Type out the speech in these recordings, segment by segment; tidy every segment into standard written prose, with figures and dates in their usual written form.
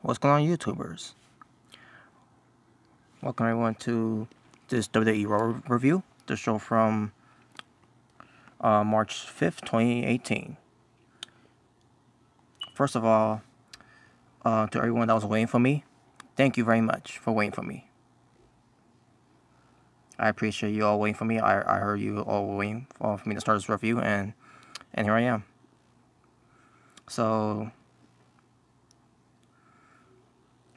What's going on, YouTubers? Welcome everyone to this WWE RAW review, the show from March 5th, 2018. First of all, to everyone that was waiting for me, thank you very much for waiting for me. I appreciate you all waiting for me. I heard you all waiting for me to start this review, and here I am. So,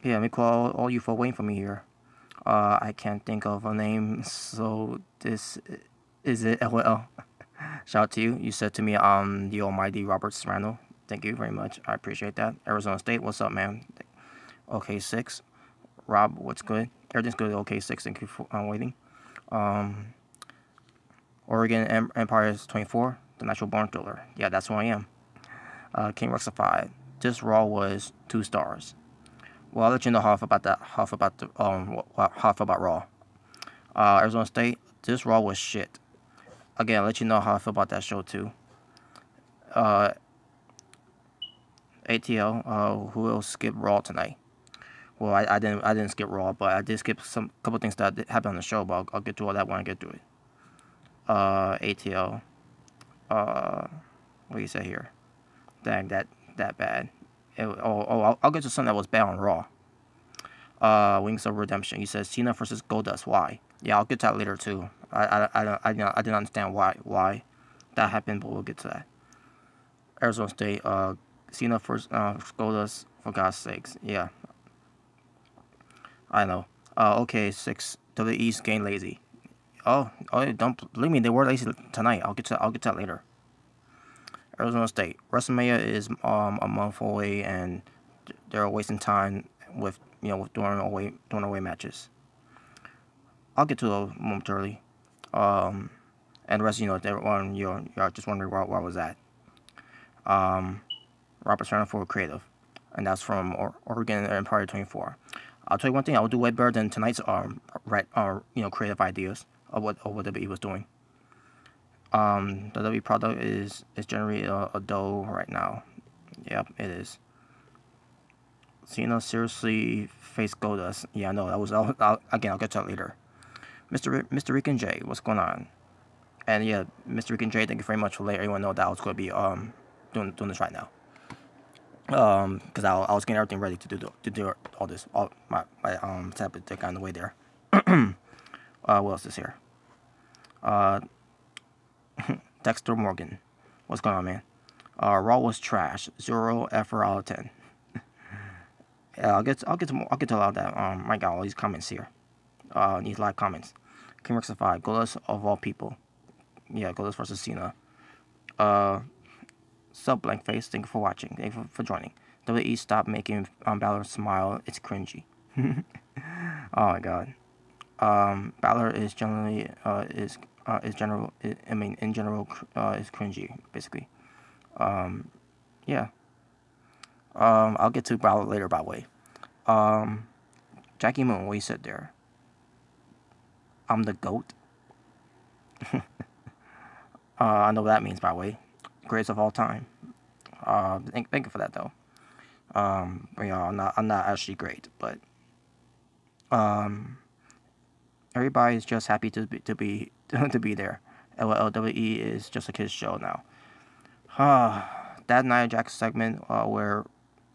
yeah, let me call all you for waiting for me here. I can't think of a name, so this is it. LOL. Shout out to you. You said to me, the almighty Robert Serrano. Thank you very much. I appreciate that. Arizona State, what's up, man? Okay, 6. Rob, what's good? Everything's good. Okay, 6. Thank you for waiting. Oregon Empire is 24. The Natural Born Thriller. Yeah, that's who I am. King Rexified. This Raw was 2 stars. Well, I'll let you know half about that. Half about Raw. Arizona State. This Raw was shit. Again, I'll let you know how I feel about that show too. ATL. Who else skipped Raw tonight? Well, I didn't skip Raw, but I did skip couple things that happened on the show. But I'll get to all that when I get to it. ATL. What do you say here? Dang, that bad. I'll get to something that was bad on Raw. Wings of Redemption. He says Cena versus Goldust. Why? Yeah, I'll get to that later too. I didn't understand why that happened, but we'll get to that. Arizona State. Cena versus Goldust. For God's sakes. Yeah. I know. Okay, 6. WWE's getting lazy. Oh, don't believe me. They were lazy tonight. I'll get to that later. Arizona State. WrestleMania is a month away, and they're wasting time with doing away matches. I'll get to it momentarily. And the rest, you're just wondering where I was at. Robert Serrano for creative, and that's from Oregon Empire 24. I'll tell you one thing. I will do way better than tonight's creative ideas of what WWE was doing. The WWE product is generating a dough right now. Yep, it is. Cena seriously faced Goldust. Yeah, I know. Again, I'll get to that later. Mr. Rican J, what's going on? And yeah, Mr. Rican J, thank you very much for letting everyone know that I was going to be doing this right now. Because I was getting everything ready to do all this. My tablet got in the way there. What else is here? Dexter Morgan, what's going on, man? Raw was trash. 0 effort out of 10. Yeah, I'll get to a lot of that. I got all these comments here. These live comments. King Rexified, Goldust of all people. Yeah, Goldust versus Cena. Sub blank face. Thank you for watching. Thank you for joining. WWE stop making Balor smile. It's cringy. Oh my god. Balor is generally is cringy basically. Yeah. I'll get to Balor later, by the way. Jackie Moon, what you said there? I'm the GOAT. I know what that means, by the way. Greatest of all time. Thank you for that, though. I'm not actually great, but everybody's just happy to be there. LWE is just a kid's show now. That Nia Jax segment where,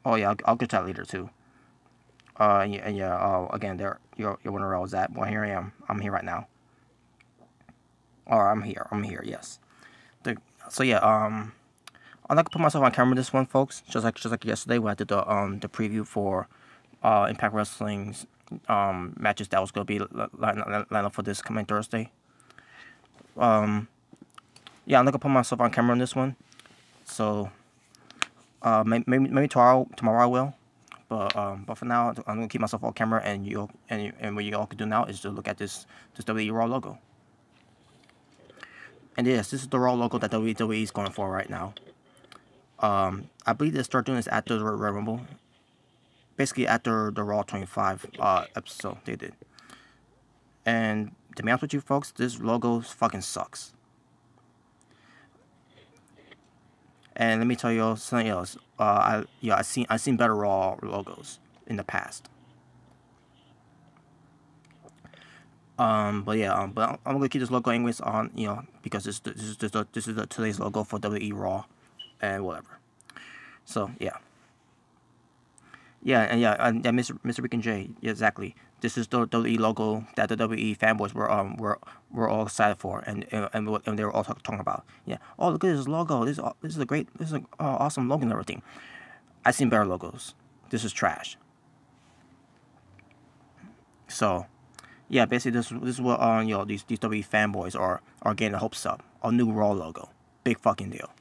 oh yeah, I'll get to that later too. Again, you're wondering where I was at. Well, here I am. I'm here right now. I'm here. Yes. So yeah, I'm not gonna put myself on camera this one, folks. Just like yesterday when I did the preview for Impact Wrestling's matches that was gonna be lined up for this coming Thursday. Yeah, I'm not gonna put myself on camera on this one. So maybe tomorrow I will. But for now, I'm gonna keep myself off camera, and what you all can do now is to look at this WWE RAW logo. And yes, this is the RAW logo that WWE is going for right now. I believe they start doing this after the Royal Rumble. Basically after the Raw 25 episode they did. And to be honest with you folks, this logo fucking sucks. And let me tell you all something else. I seen better Raw logos. in the past. But yeah, but I'm gonna keep this logo anyways on, because this is the today's logo for WWE RAW, and whatever. So yeah, and Mr. Rick and Jay, yeah, exactly. This is the WWE logo that the WWE fanboys were all excited for, and they were all talking about. Yeah, oh, look at this logo. This is an awesome logo and everything. I've seen better logos. This is trash. So yeah, basically this is what these WWE fanboys are getting the hopes up. A new Raw logo, big fucking deal.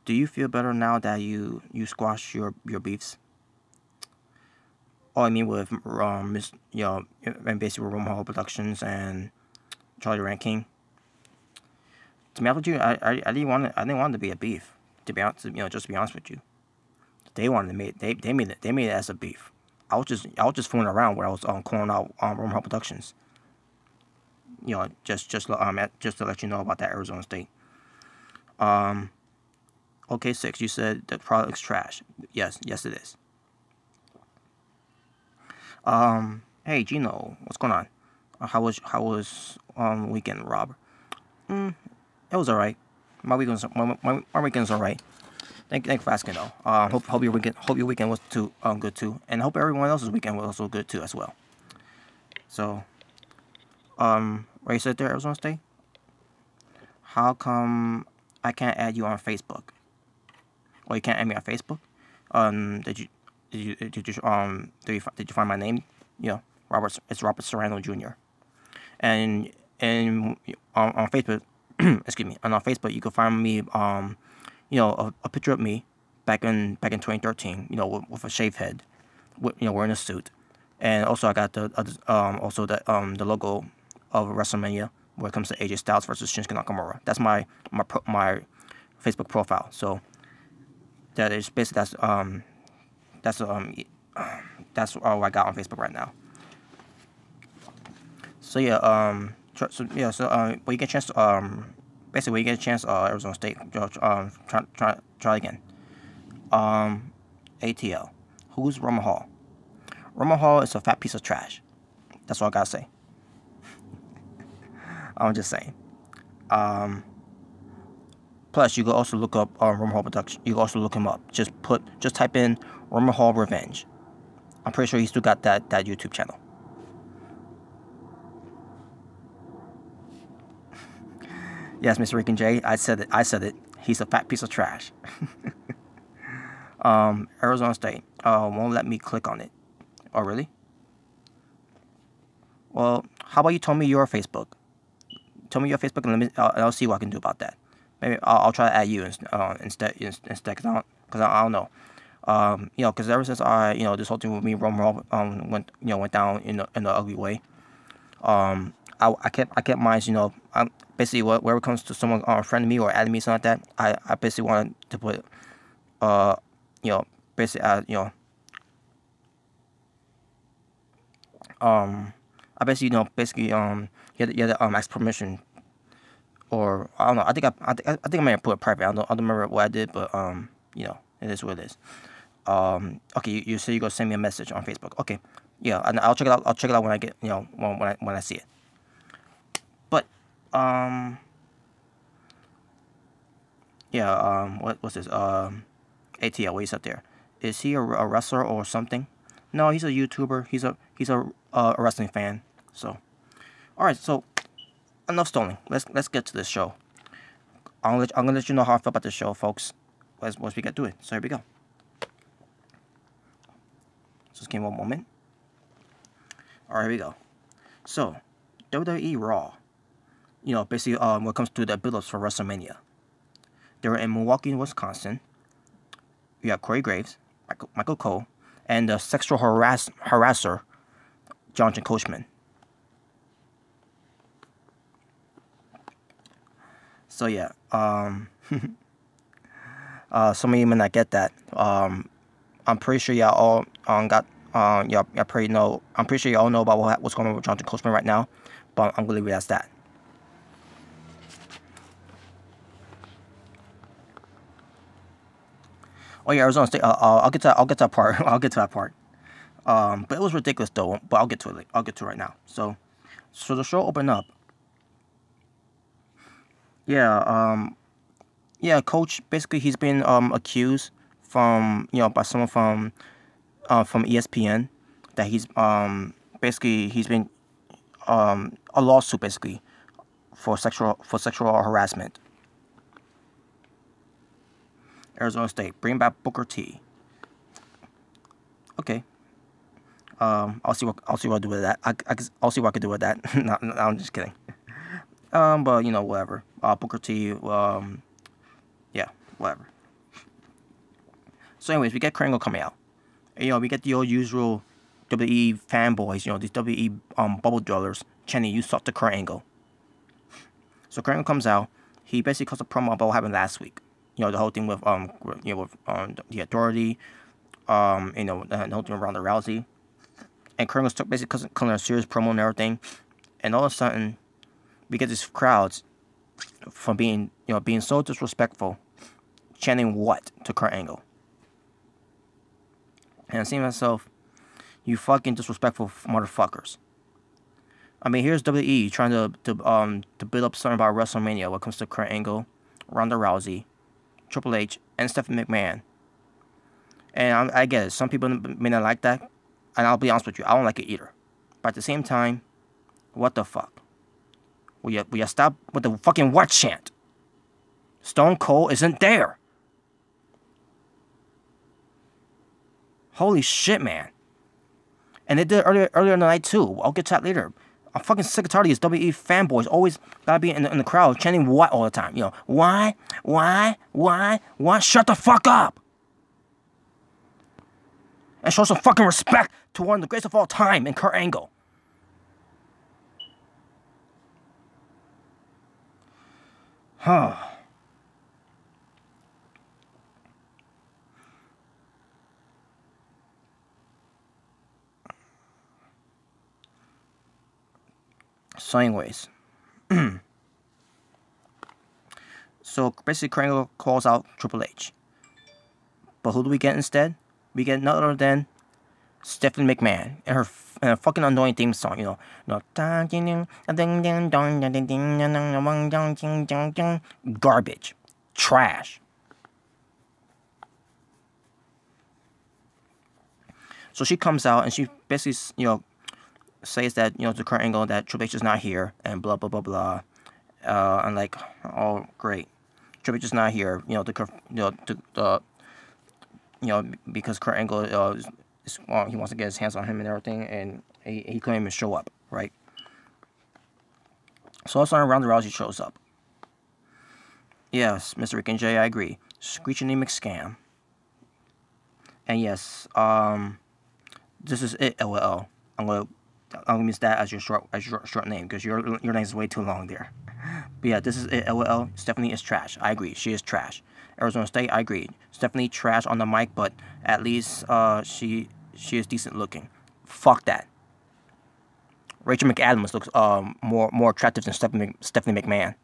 Do you feel better now that you squash your beefs? Oh, I mean with and basically Roman Hall Productions and Charlie Ranking. To be honest with you, I didn't want it to be a beef. To be honest, just to be honest with you. They wanted to make they made it as a beef. I was just fooling around when I was calling out Roman Hall Productions. Just to let you know about that Arizona State. Okay, 6. You said the product's trash. Yes, it is. Hey Gino, what's going on? How was weekend, Rob? It was alright. My weekend's alright. Thank you for asking though. Hope your weekend was too good too, and hope everyone else's weekend was also good too as well. So, where you said there, Arizona State? How come I can't add you on Facebook? Well, you can't add me on Facebook. Did you find my name? Yeah, it's Robert Serrano Jr. And on Facebook, excuse me, and on Facebook you can find me a picture of me back in 2013, with a shaved head, wearing a suit, and also I got the logo of WrestleMania when it comes to AJ Styles versus Shinsuke Nakamura. That's my Facebook profile. So that is basically that's all I got on Facebook right now. So yeah, when you get a chance, basically when you get a chance, Arizona State, try again. ATL, who's Roman Hall? Roman Hall is a fat piece of trash. That's all I gotta say. I'm just saying. Plus, you can also look up Roman Hall Production. You can also look him up. Just type in Roman Hall Revenge. I'm pretty sure he still got that YouTube channel. Yes, Mr. Rick and Jay, I said it. He's a fat piece of trash. Arizona State won't let me click on it. Oh, really? Well, how about you tell me your Facebook? Tell me your Facebook, and I'll see what I can do about that. Maybe I'll try to add you instead, because I don't know. Because ever since this whole thing with me, Roman went down in the ugly way. I kept mine. Basically, wherever it comes to someone friending me or adding me, something like that, I basically wanted to put basically I basically you had to ask permission, or I don't know. I think I may have put it private. I don't remember what I did, but it is what it is. Okay, you say you're gonna send me a message on Facebook. Okay, yeah, and I'll check it out. I'll check it out when I get when I see it. But yeah, what's this? ATL, what is up there? Is he a wrestler or something? No, he's a YouTuber. He's a wrestling fan. So, all right. So, enough stalling. Let's get to this show. I'm gonna let you know how I feel about this show, folks. Once we get to it. So here we go. Just give me one moment. All right, here we go. So, WWE RAW. Basically, when it comes to the build-ups for WrestleMania, they were in Milwaukee, Wisconsin. You have Corey Graves, Michael Cole, and the sexual harasser, Jonathan Coachman. So yeah, some of you may not get that. I'm pretty sure y'all all got y'all pretty know. I'm pretty sure y'all know about what's going on with Jonathan Coachman right now, but I'm gonna leave it as that. Oh yeah, Arizona State. I'll get to that part. I'll get to that part. But it was ridiculous though. But I'll get to it. I'll get to it right now. So the show opened up. Yeah. Yeah. Coach. Basically, he's been accused from by someone from ESPN that he's basically he's been a lawsuit basically for sexual harassment. Arizona State, bring back Booker T. Okay. I'll see what I do with that. I'll see what I can do with that. No, I'm just kidding. But whatever. Booker T. Yeah, whatever. So, anyways, we get Kurt Angle coming out. We get the old usual WWE fanboys. These WWE bubble dwellers chanting, "You suck to Kurt Angle." So Kurt Angle comes out. He basically cuts a promo about what happened last week. The whole thing with the Authority. The whole thing with Ronda Rousey. And Kurt Angle's basically cutting a serious promo and everything. And all of a sudden, we get these crowds from being so disrespectful, chanting what to Kurt Angle. And I'm saying to myself, you fucking disrespectful motherfuckers. I mean, here's WWE trying to build up something about WrestleMania when it comes to Kurt Angle, Ronda Rousey, Triple H, and Stephanie McMahon. And I get it. Some people may not like that. And I'll be honest with you, I don't like it either. But at the same time, what the fuck? Will you stop with the fucking what chant? Stone Cold isn't there. Holy shit, man. And they did it earlier in the night too. I'll get to that later. I'm fucking sick and tired of these WWE fanboys always gotta be in the crowd chanting what all the time. Why? Shut the fuck up! And show some fucking respect to one of the greatest of all time in Kurt Angle. Huh. So anyways. So basically Kurt Angle calls out Triple H. But who do we get instead? We get none other than Stephanie McMahon and her fucking annoying theme song, garbage. Trash. So she comes out and she basically, says that, to Kurt Angle that Triple H is not here and blah, blah, blah, blah. And like, oh, great. Triple H is not here, because Kurt Angle he wants to get his hands on him and everything, and he couldn't even show up, right? So all of a sudden, Ronda Rousey shows up. Yes, Mr. Rick and Jay, I agree. Screeching McScam. And yes, this is it, LOL. I'm gonna use that as your short name because your name is way too long there. But yeah, this is it, LOL. Stephanie is trash. I agree. She is trash. Arizona State, I agree. Stephanie trash on the mic, but at least she is decent looking. Fuck that. Rachel McAdams looks more attractive than Stephanie McMahon.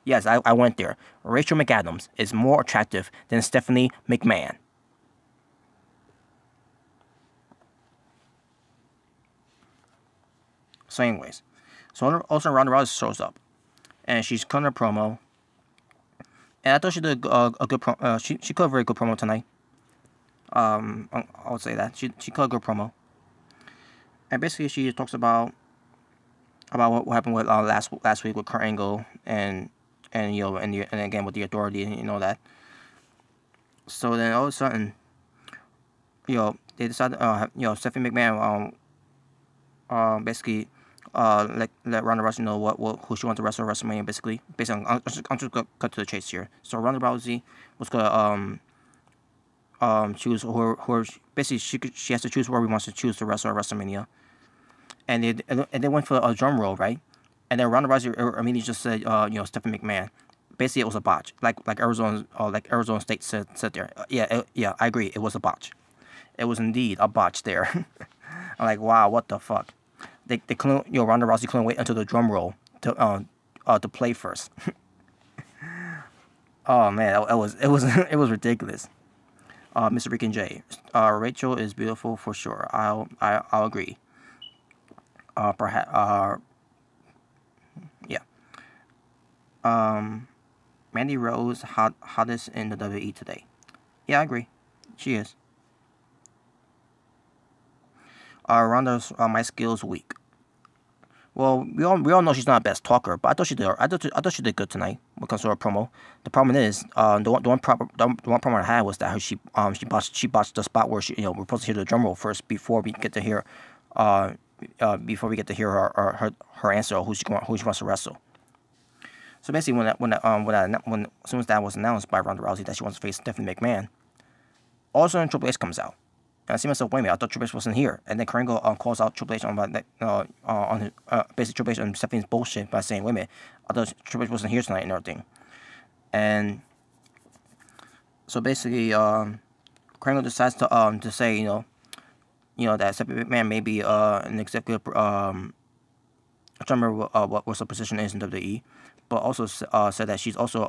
Yes, I went there. Rachel McAdams is more attractive than Stephanie McMahon. So anyways, also Ronda Rousey shows up, and she's cutting a promo. And I thought she did a good promo. She cut a very good promo tonight. I would say that she cut a good promo. And basically, she talks about what happened with last week with Kurt Angle and again with the Authority and that. So then all of a sudden, they decided Stephanie McMahon basically let Ronda Rousey know who she wants to wrestle at WrestleMania. Basically, I'm just gonna cut to the chase here. So Ronda Rousey was gonna choose who basically she has to choose whoever wants to choose to wrestle at WrestleMania. And they went for a drum roll, right? And then Ronda Rousey immediately just said Stephanie McMahon. Basically, it was a botch, like Arizona State said there. Yeah, I agree. It was a botch. It was indeed a botch there. I'm like, wow, what the fuck? They couldn't, Ronda Rousey couldn't wait until the drum roll to play first. Oh man, it was ridiculous. Mr. Rick and J. Rachel is beautiful for sure. I'll agree. Perhaps yeah. Um, Mandy Rose hottest in the WWE today. Yeah, I agree. She is. Ronda's my skills weak. Well, we all know she's not the best talker, but I thought she did good tonight when it comes to her promo. The problem is, the one promo I had was that she botched the spot where we're supposed to hear the drum roll first before we get to hear her answer or who she wants to wrestle. So basically, when as soon as that was announced by Ronda Rousey that she wants to face Stephanie McMahon, all of a sudden Triple H comes out. And I see myself, wait a minute, I thought Triple H wasn't here. And then Kurt Angle calls out Triple H basically Triple H on Stephanie's bullshit by saying, wait a minute, I thought Triple H wasn't here tonight and everything. And so basically, Kurt Angle decides to say, that Stephanie McMahon may be an executive. I don't remember what her position is in WWE, but also said that she's also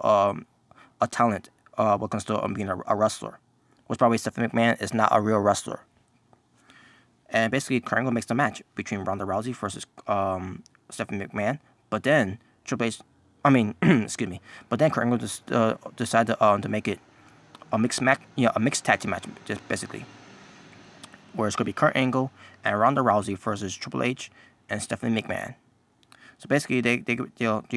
a talent when it comes to being a wrestler. Which probably Stephanie McMahon is not a real wrestler. And basically, Kurt Angle makes the match between Ronda Rousey versus Stephanie McMahon. But then Triple H, excuse me. But then Kurt Angle decided to make it a mixed tag team match, just basically, where it's gonna be Kurt Angle and Ronda Rousey versus Triple H and Stephanie McMahon. So basically, they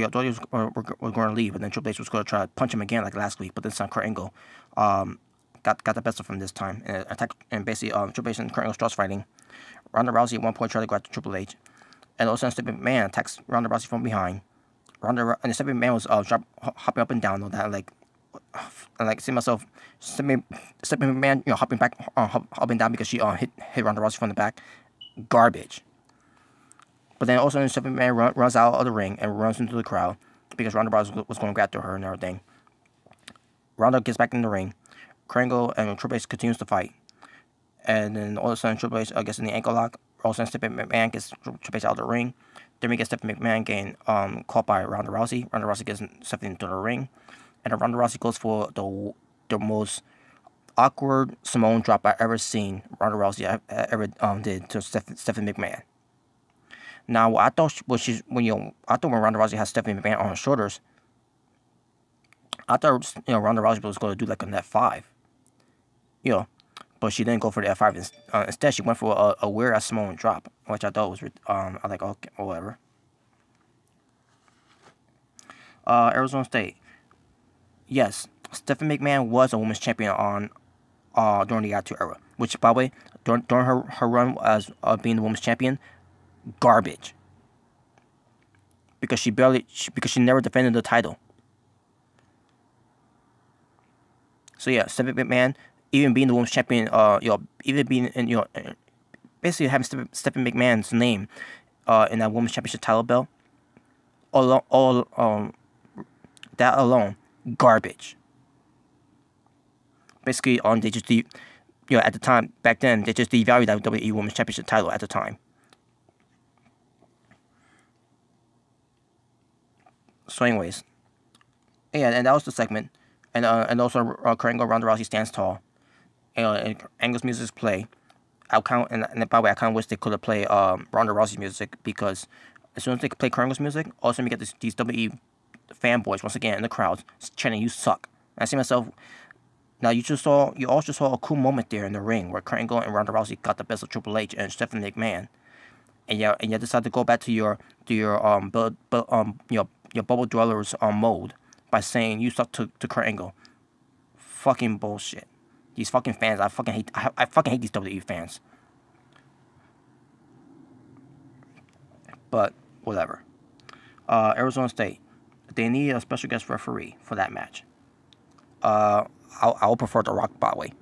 authorities were going to leave, and then Triple H was going to try to punch him again like last week. But this time, Kurt Angle got the best of him this time and attack, and basically Triple H and Kurt Angle starts fighting. Ronda Rousey at one point tried to go after Triple H, and all of a sudden Stephanie McMahon attacks Ronda Rousey from behind. And Stephanie McMahon was hopping up and down all that like see myself Stephanie McMahon hopping down because she hit Ronda Rousey from the back. Garbage. But then also Stephanie McMahon runs out of the ring and runs into the crowd because Ronda Rousey was going to go after her and everything. Ronda gets back in the ring. Kurt Angle and Triple H continues to fight. And then all of a sudden Triple H gets in the ankle lock. All of a sudden Stephanie McMahon gets Triple H out of the ring. Then we get Stephanie McMahon getting caught by Ronda Rousey. Ronda Rousey gets Stephanie into the ring. And then Ronda Rousey goes for the most awkward Samoan drop I've ever seen Ronda Rousey ever did to Stephanie McMahon. Now I thought when Ronda Rousey has Stephanie McMahon on her shoulders, I thought Ronda Rousey was going to do like a net 5. But she didn't go for the F5. Instead, she went for a weird ass Samoan drop, which I thought was I like, okay, whatever. Arizona State. Yes, Stephanie McMahon was a women's champion during the Attitude Era, which by the way, during her run as being the women's champion, garbage. Because she never defended the title. So yeah, Stephanie McMahon, even being the women's champion, even being in, basically having Stephanie McMahon's name in that women's championship title belt, that alone, garbage. Basically, they just at the time back then they just devalued that WWE Women's Championship title at the time. So, anyways, yeah, and that was the segment. And also Kurt Angle, Ronda Rousey stands tall. And Angle's music's play. And by the way, I kind of wish they could have played Ronda Rousey's music, because as soon as they play Kurt Angle's music, all of a sudden we get these WWE fanboys once again in the crowds chanting, "You suck." And I see myself. Now you also saw a cool moment there in the ring where Kurt Angle and Ronda Rousey got the best of Triple H and Stephanie McMahon, and you decide to go back to your bubble dwellers mode by saying you suck to Kurt Angle. Fucking bullshit. These fucking fans, I fucking hate these WWE fans. But whatever. Arizona State, they need a special guest referee for that match. I would prefer The Rock, by the way.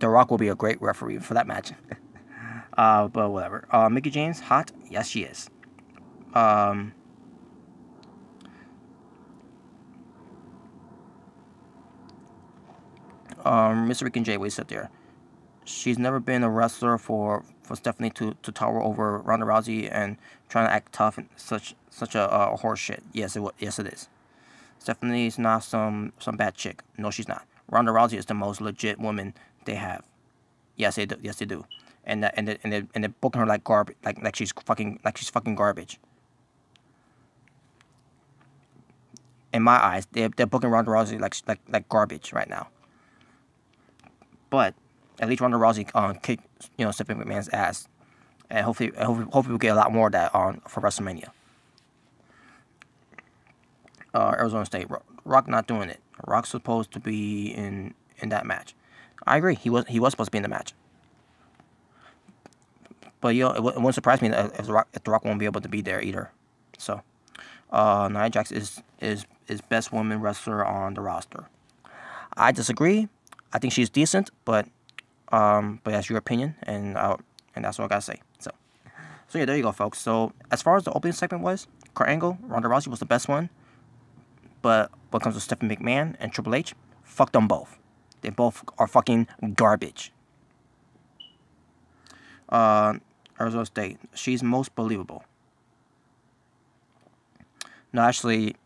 The Rock will be a great referee for that match. But whatever. Mickie James, hot? Yes, she is. Mr. Rick and Jay, we sit there. She's never been a wrestler for Stephanie to tower over Ronda Rousey and trying to act tough and such a horse shit. Yes, it is. Stephanie is not some bad chick. No, she's not. Ronda Rousey is the most legit woman they have. Yes, they do. Yes, they do. And they're booking her like garbage, like she's fucking garbage. In my eyes, they're booking Ronda Rousey like garbage right now. But at least Ronda Rousey kicked Stephanie McMahon's ass, and hopefully we'll get a lot more of that for WrestleMania. Arizona State, Rock not doing it. Rock's supposed to be in that match. I agree. He was supposed to be in the match. But it wouldn't surprise me if the Rock won't be able to be there either. So, Nia Jax is best woman wrestler on the roster. I disagree. I think she's decent, but that's your opinion, and that's all I gotta say. So yeah, there you go, folks. So as far as the opening segment was, Kurt Angle, Ronda Rousey was the best one. But when it comes to Stephanie McMahon and Triple H, fuck them both. They both are fucking garbage. Arizona State, she's most believable. No, actually,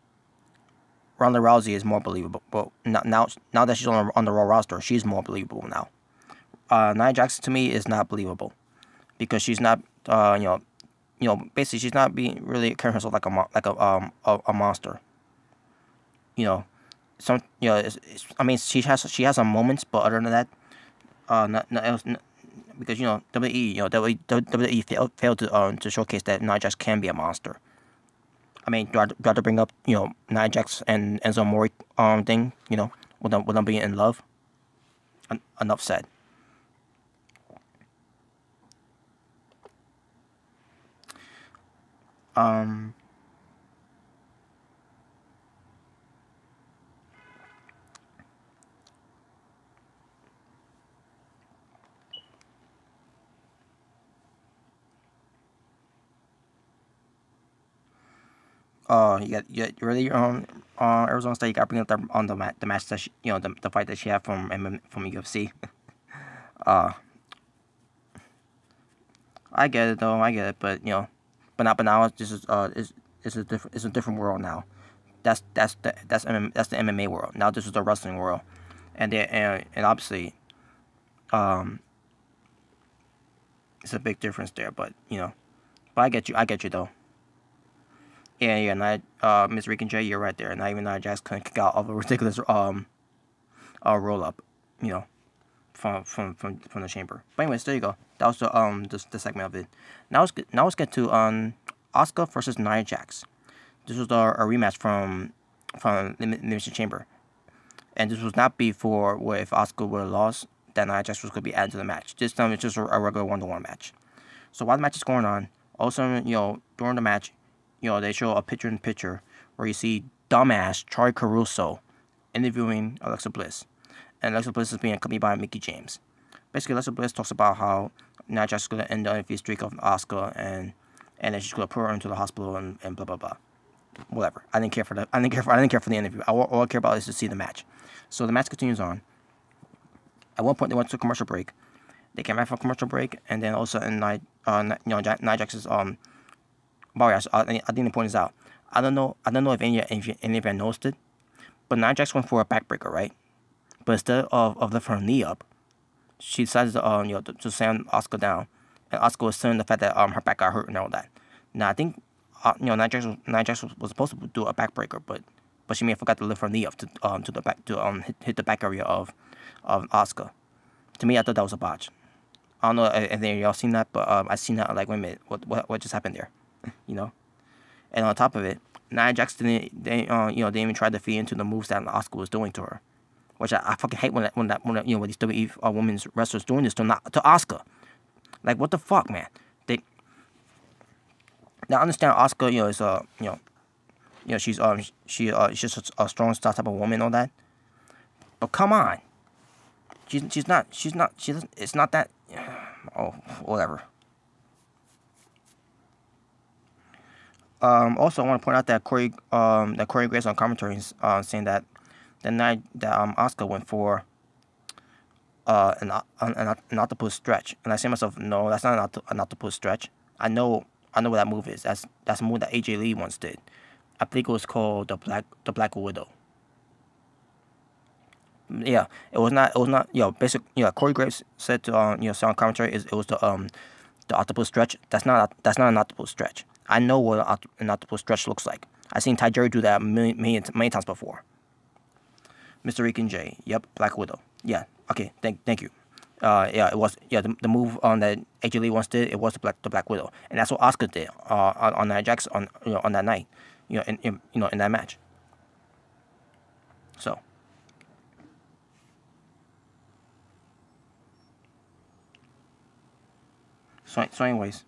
Ronda Rousey is more believable. But now that she's on the Raw roster, she's more believable now. Nia Jax to me is not believable because she's not basically she's not being really carrying herself like a monster. I mean, she has some moments, but other than that, not else. Because WWE failed to showcase that Nia Jax can be a monster. I mean, do I have to bring up Nia Jax and Enzo Amore thing with them being in love? Enough said. You really Arizona State, you got to bring up the match that the fight that she had from UFC. I get it though, but now this is it's a different world now. That's the MMA world. Now this is the wrestling world, and obviously it's a big difference there. But but I get you though. Yeah, Miss Rick and Jay, you're right there. Not even Nia Jax couldn't kick out of a ridiculous roll up, from the chamber. But anyways, there you go. That was the segment of it. Now let's get to Asuka versus Nia Jax. This was a rematch from Elimination Chamber, and this was not before where if Asuka would have lost, then Nia Jax was going to be added to the match. This time it's just a regular 1-to-1 match. So while the match is going on, all of a sudden, during the match, they show a picture-in-picture where you see dumbass Troy Caruso interviewing Alexa Bliss. And Alexa Bliss is being accompanied by Mickie James. Basically, Alexa Bliss talks about how Nia Jax is going to end the interview streak of Asuka and then she's going to put her into the hospital and blah, blah, blah. Whatever. I didn't care for the interview. All I care about is to see the match. So the match continues on. At one point, they went to a commercial break. They came back from a commercial break, and then also Nia Jax's By the way, I think the point is out. I don't know if any of you noticed it, but Nia Jax went for a backbreaker, right? But instead of lifting her knee up, she decided to slam Asuka down, and Asuka was saying the fact that her back got hurt and all that. Now I think Nia Jax was supposed to do a backbreaker, but she may have forgot to lift her knee up to the back to hit the back area of Asuka. To me, I thought that was a botch. I don't know if any of y'all seen that, but I seen that like, wait a minute, what just happened there? And on top of it, Nia Jax didn't even try to feed into the moves that Asuka was doing to her, which I fucking hate when these WWE women's wrestlers doing this to Asuka. Like, what the fuck, man? Now I understand Asuka, is she's just a strong style type of woman and all that, but come on, it's not that. Oh, whatever. Also, I want to point out that Corey Graves on commentary saying that Asuka went for an octopus stretch, and I say to myself, no, that's not an octopus stretch. I know what that move is. That's a move that AJ Lee once did. I think it was called the Black Widow. Yeah, it was not. It was not. Basic. Corey Graves said to sound commentary is it was the octopus stretch. That's not. That's not an octopus stretch. I know what an octopus stretch looks like. I've seen Ty Jerry do that many times before. Mr. Rican J. Yep, Black Widow. Yeah. Okay. Thank you. Yeah, it was. Yeah, the move on that AJ Lee once did. It was the Black Widow, and that's what Oscar did on Nia Jax on on that night. In that match. So. So anyways,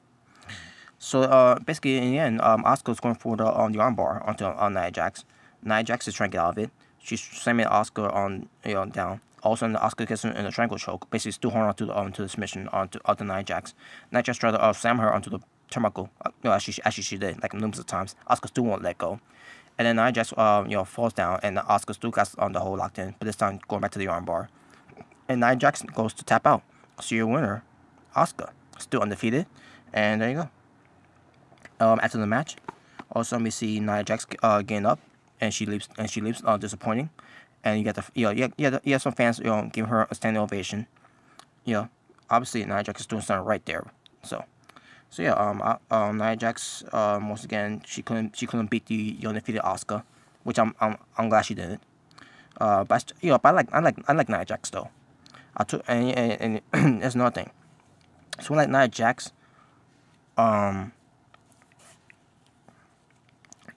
basically in the end, Oscar's going for the armbar on Nia Jax. Nia Jax is trying to get out of it. She's slamming Oscar on down. Also, Oscar gets in a triangle choke, basically still holding onto the submission onto Nia Jax. Nia Jax tried to slam her onto the turnbuckle. Actually she did like numerous of times. Oscar still won't let go, and then Nia Jax falls down, and Oscar still got on the hold locked in, but this time going back to the armbar, and Nia Jax goes to tap out. So your winner, Oscar. Still undefeated, and there you go. After the match, also we see Nia Jax getting up, and she leaves disappointing, and you get the some fans give her a standing ovation. Obviously Nia Jax is doing something right there. So yeah, Nia Jax once again she couldn't beat the undefeated Oscar, which I'm glad she didn't. But I like Nia Jax though. And there's another thing. So like Nia Jax,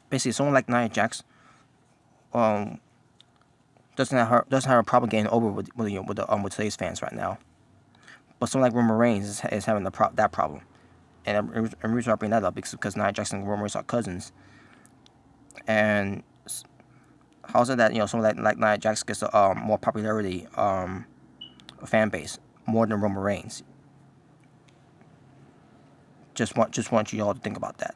basically someone like Nia Jax, doesn't have a problem getting over with today's fans right now. But someone like Roman Reigns is having that problem, and the reason I bring that up is because Nia Jax and Roman Reigns are cousins, and how's it that someone like Nia Jax gets a more popularity fan base more than Roman Reigns? Just want you all to think about that.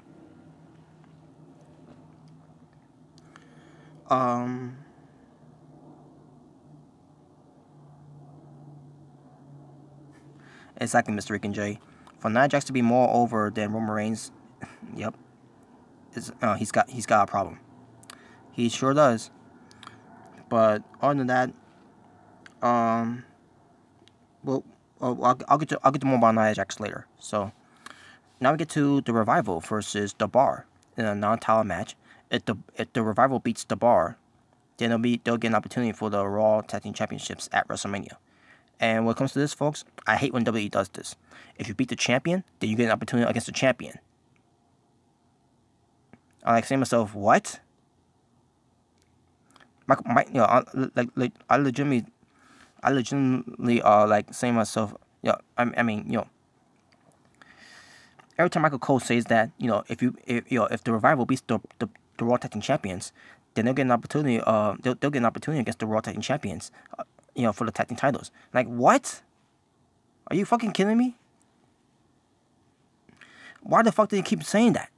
Exactly, Mr. Rican J. For Nia Jax to be more over than Roman Reigns, yep, he's got a problem. He sure does. But other than that, well, I'll get to more about Nia Jax later. So. Now we get to the Revival versus the Bar in a non-title match. If the Revival beats the Bar, then they'll get an opportunity for the Raw Tag Team Championships at WrestleMania. And when it comes to this, folks, I hate when WWE does this. If you beat the champion, then you get an opportunity against the champion. I like saying to myself, what? I legitimately like saying to myself, I mean. Every time Michael Cole says that, if the Revival beats the Raw Tag Team Champions, then they'll get an opportunity. They'll get an opportunity against the Raw Tag Team Champions, for the tag team titles. Like what? Are you fucking kidding me? Why the fuck do they keep saying that?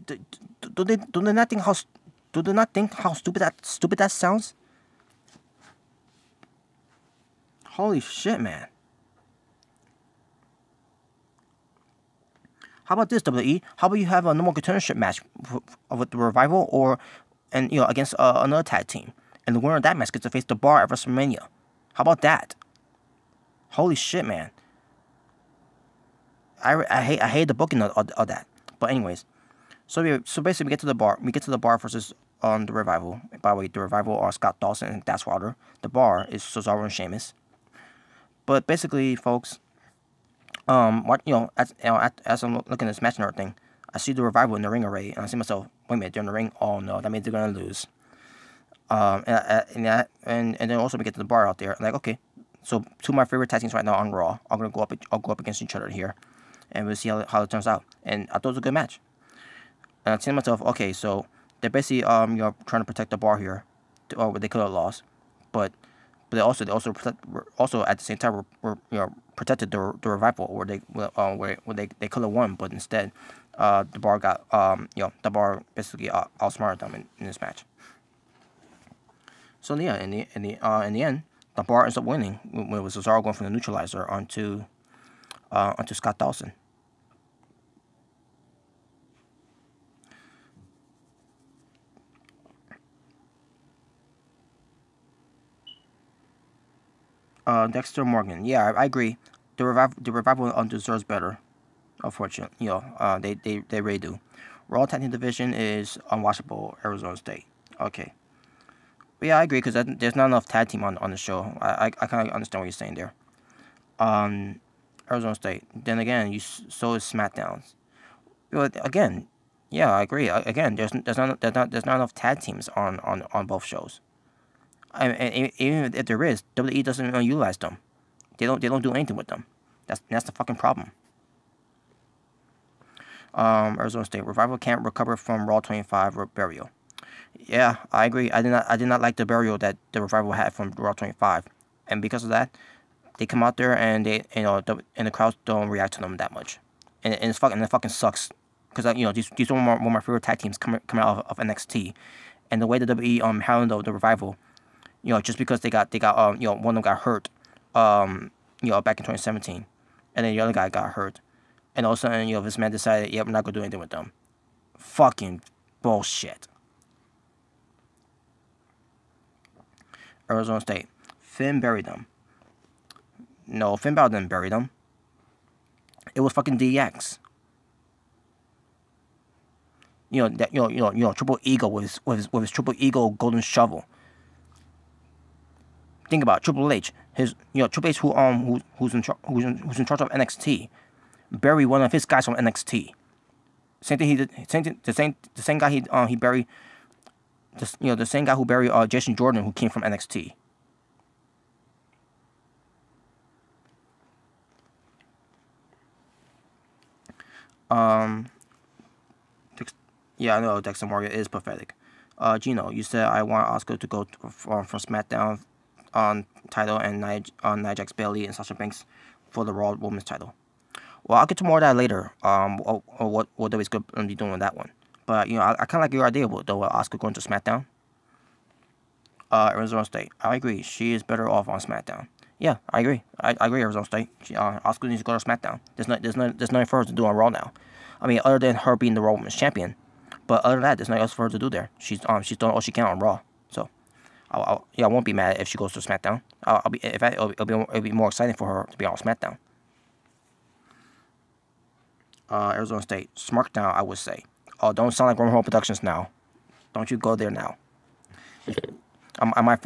Do they not think how stupid that sounds? Holy shit, man. How about this, WWE? How about you have a normal contendership match with the Revival against another tag team, and the winner of that match gets to face the Bar at WrestleMania? How about that? Holy shit, man! I hate the booking of that. But anyways, so basically we get to the Bar. We get to the Bar versus the Revival. By the way, the Revival are Scott Dawson and Dax Wilder. The Bar is Cesaro and Sheamus. But basically, folks. As I'm looking at this match and everything, I see the Revival in the ring already, and I see myself, wait a minute, they're in the ring? Oh no, that means they're gonna lose. And then also we get to the Bar out there. Like, okay, so two of my favorite tag teams right now on Raw are gonna go up against each other here, and we'll see how it turns out. And I thought it was a good match. And I think to myself, okay, so they're basically trying to protect the Bar here, or they could have lost, but they also at the same time protected the Revival, where they could have won, but instead the Bar got the Bar basically outsmarted them in this match. So yeah, in the end, the Bar ends up winning with Cesaro going from the neutralizer onto Scott Dawson. Dexter Morgan. Yeah, I agree. The revival deserves better. Unfortunately, they really do. Raw Tag Team Division is unwatchable. Arizona State. Okay. But yeah, I agree because there's not enough tag team on the show. I kind of understand what you're saying there. Um, Arizona State. Then again, so is SmackDown. Again, yeah, I agree. Again, there's not enough tag teams on both shows. And even if there is, WWE doesn't even utilize them. They don't do anything with them. That's the fucking problem. Arizona State Revival can't recover from Raw 25 burial. Yeah, I agree. I did not like the burial that the Revival had from Raw 25, and because of that, they come out there and and the crowds don't react to them that much, and it fucking sucks because these are one of my favorite tag teams coming out of NXT, and the way the WWE handled the Revival, just because they got one of them got hurt, back in 2017, and then the other guy got hurt. And all of a sudden, this man decided, yeah, we're not going to do anything with them. Fucking bullshit. Arizona State. Finn buried them. No, Finn Balor didn't bury them. It was fucking DX. Triple Ego with his Triple Ego golden shovel. Think about it, Triple H. Triple H who's in charge of NXT. Bury one of his guys from NXT. Same thing he did. The same guy he buried. The same guy who buried Jason Jordan, who came from NXT. Yeah, I know Dexter Morgan is pathetic. Gino, you said I want Asuka to go from SmackDown on title and Nia Jax, Bayley, and Sasha Banks for the Raw Women's title. Well, I'll get to more of that later. What WWE's going to be doing with that one. But I kind of like your idea with Asuka going to SmackDown. Arizona State. I agree. She is better off on SmackDown. Yeah, I agree. I agree. Arizona State. Asuka needs to go to SmackDown. There's nothing for her to do on Raw now. I mean, other than her being the Raw Women's Champion. But other than that, there's nothing else for her to do there. She's done all she can on Raw. So, I won't be mad if she goes to SmackDown. It'll be more exciting for her to be on SmackDown. Arizona State, SmackDown, I would say. Oh, don't sound like Wormhole Productions now. Don't you go there now. I might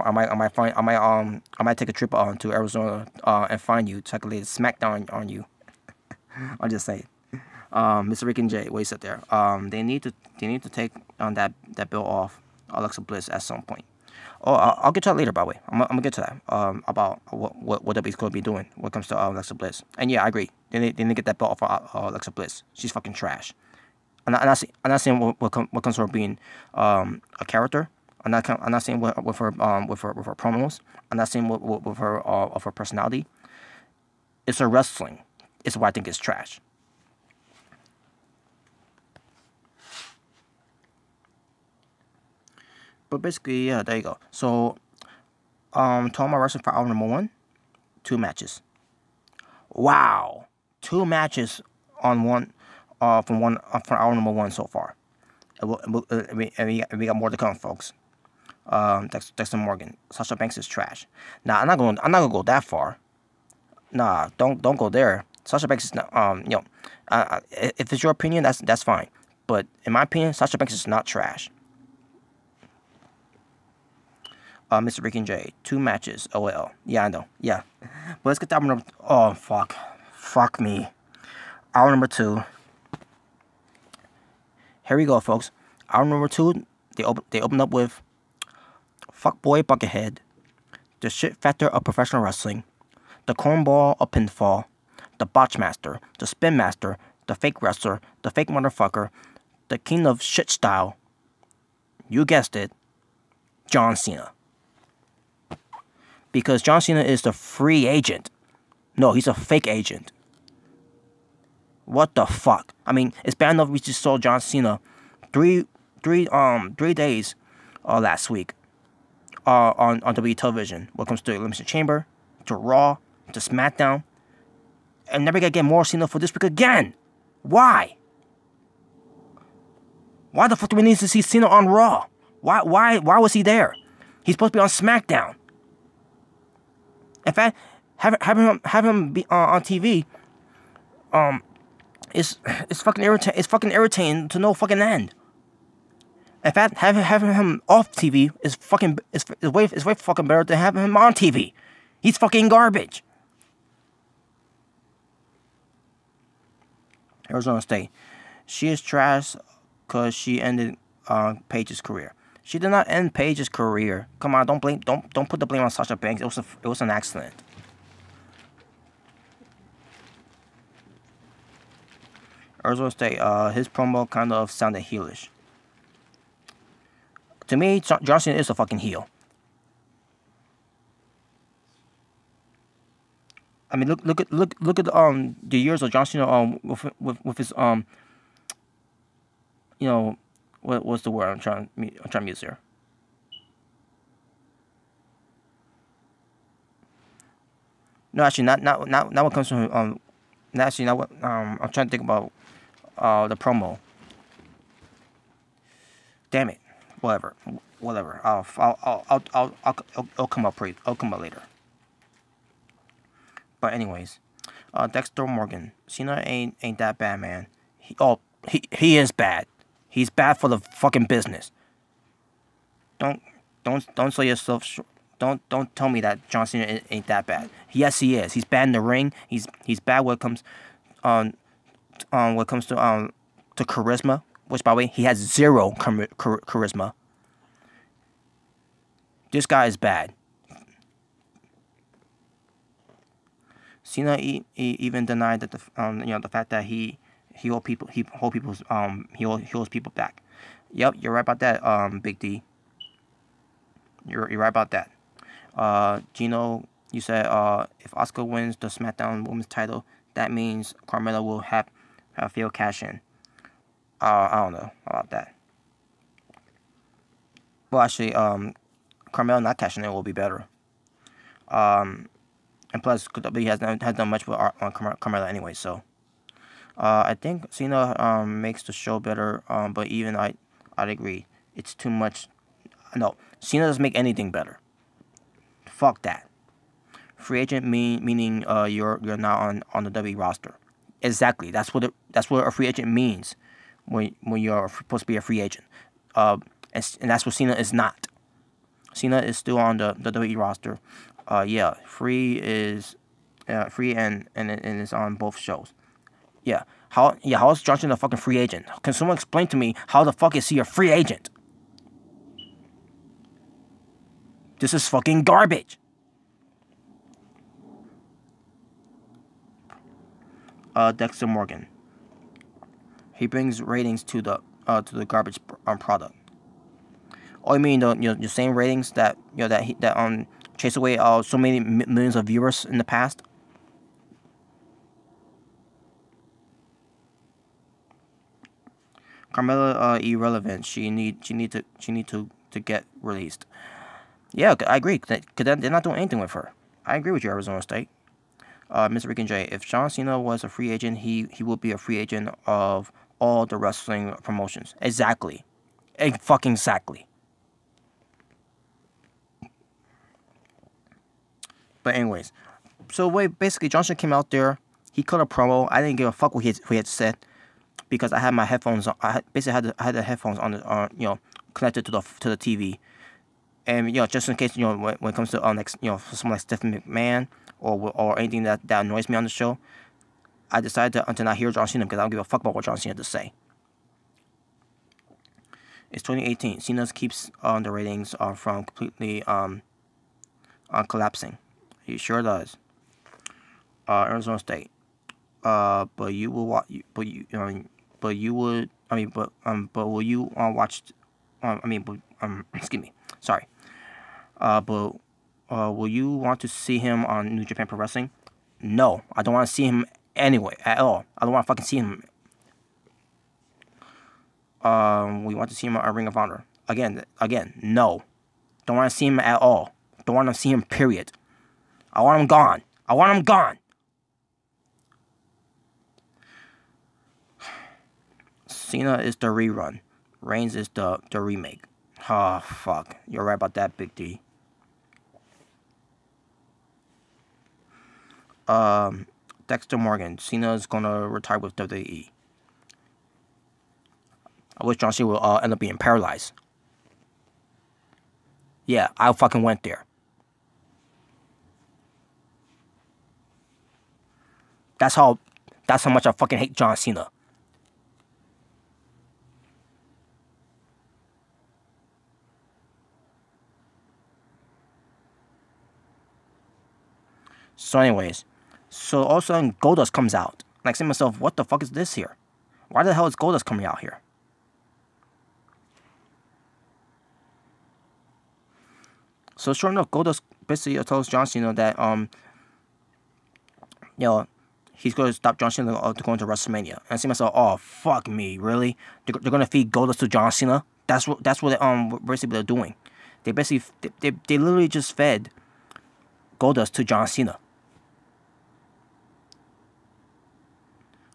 take a trip to Arizona and find you, so I can lay SmackDown on you. I'm just saying. Mr. Rick and Jay, what you said there. They need to take that bill off Alexa Bliss at some point. Oh, I'll get to that later, by the way. I'm gonna get to that. About what WWE's going to be doing when it comes to Alexa Bliss. And yeah, I agree. They need to get that belt off Alexa Bliss. She's fucking trash. I'm not saying what comes to her being a character. I'm not saying with her promos. I'm not saying with her of her personality. It's her wrestling. It's what I think is trash. But basically, yeah, there you go. So, Toma wrestling for hour number 1, 2 matches. Wow, 2 matches on from hour number 1 so far. And we got more to come, folks. Dexter Morgan, Sasha Banks is trash. Nah, I'm not gonna go that far. Nah, don't go there. Sasha Banks is not. If it's your opinion, that's fine. But in my opinion, Sasha Banks is not trash. Mr. Rick and J, 2 matches. OL. Yeah, I know. Yeah. But let's get to hour number... Oh, fuck. Fuck me. Hour number 2. Here we go, folks. Hour number 2, they open up with Fuckboy Buckethead, the shit factor of professional wrestling, the cornball of pinfall, the botch master, the spin master, the fake wrestler, the fake motherfucker, the king of shit style. You guessed it, John Cena. Because John Cena is the free agent. No, he's a fake agent. What the fuck? I mean, it's bad enough we just saw John Cena 3 days last week on WWE television when it comes to Elimination Chamber, to Raw, to SmackDown. And never gonna get more Cena for this week again. Why? Why the fuck do we need to see Cena on Raw? Why was he there? He's supposed to be on SmackDown. In fact, having him be on TV, it's fucking irritating. It's fucking irritating to no fucking end. In fact, having him off TV is way fucking better than having him on TV. He's fucking garbage. Arizona State. She is trash because she ended Paige's career. She did not end Paige's career. Come on, don't put the blame on Sasha Banks. It was an accident. Arizona State. His promo kind of sounded heelish. To me, John Cena is a fucking heel. I mean, look at the years of John Cena with his you know, what's the word I'm trying to use here? No, actually, not what comes from actually not what I'm trying to think about the promo. Damn it, whatever. I'll come up later. But anyways, Dexter Morgan. Cena ain't that bad, man. He is bad. He's bad for the fucking business. Don't sell yourself short. Don't tell me that John Cena ain't that bad. Yes, he is. He's bad in the ring. He's bad when it comes to charisma. Which, by the way, he has zero charisma. This guy is bad. Cena even denied that the fact that he holds people back. Yep, you're right about that, Big D. You're right about that. Gino, you said if Asuka wins the SmackDown Women's title, that means Carmella will have failed cash in. I don't know about that. Well, actually, Carmella not cashing in will be better. And plus, WWE has done much with Carmella anyway, so I think Cena makes the show better. But even I'd agree, it's too much. No, Cena doesn't make anything better. Fuck that. Free agent meaning you're not on the WWE roster. Exactly. That's what a free agent means when you're supposed to be a free agent. And that's what Cena is not. Cena is still on the WWE roster. Yeah, free and it's on both shows. Yeah. How is John Cena a fucking free agent? Can someone explain to me how the fuck is he a free agent? This is fucking garbage. Dexter Morgan. He brings ratings to the garbage product. Oh, you mean the same ratings that chase away so many millions of viewers in the past? Carmella irrelevant. She need to get released. Yeah, I agree. Cause they're not doing anything with her. I agree with you, Arizona State. Mr. Rick and J. If John Cena was a free agent, he would be a free agent of all the wrestling promotions. Exactly. Fucking exactly. But anyways, so basically John Cena came out there. He cut a promo. I didn't give a fuck what he had said because I had my headphones on. I had the headphones on connected to the TV. And just in case when it comes to someone like Stephanie McMahon or anything that annoys me on the show, I decided to not hear John Cena because I don't give a fuck about what John Cena had to say. It's 2018. Cena keeps the ratings from completely collapsing. He sure does. Arizona State. But you will watch. But you would. I mean, but will you watch? Excuse me. Sorry. But will you want to see him on New Japan Pro Wrestling? No, I don't want to see him anyway at all. I don't want to fucking see him. We want to see him on Ring of Honor again. No, don't want to see him at all. Don't want to see him. Period. I want him gone. I want him gone. Cena is the rerun. Reigns is the remake. Oh, fuck. You're right about that, Big D. Dexter Morgan. Cena's gonna retire with WWE. I wish John Cena will end up being paralyzed. Yeah, I fucking went there. That's how much I fucking hate John Cena. So anyways, so all of a sudden Goldust comes out. And I say to myself, what the fuck is this here? Why the hell is Goldust coming out here? So sure enough, Goldust basically tells John Cena that he's going to stop John Cena to go into WrestleMania. And I see myself, oh fuck me, really? They're going to feed Goldust to John Cena? That's what basically they're doing. They basically they literally just fed Goldust to John Cena.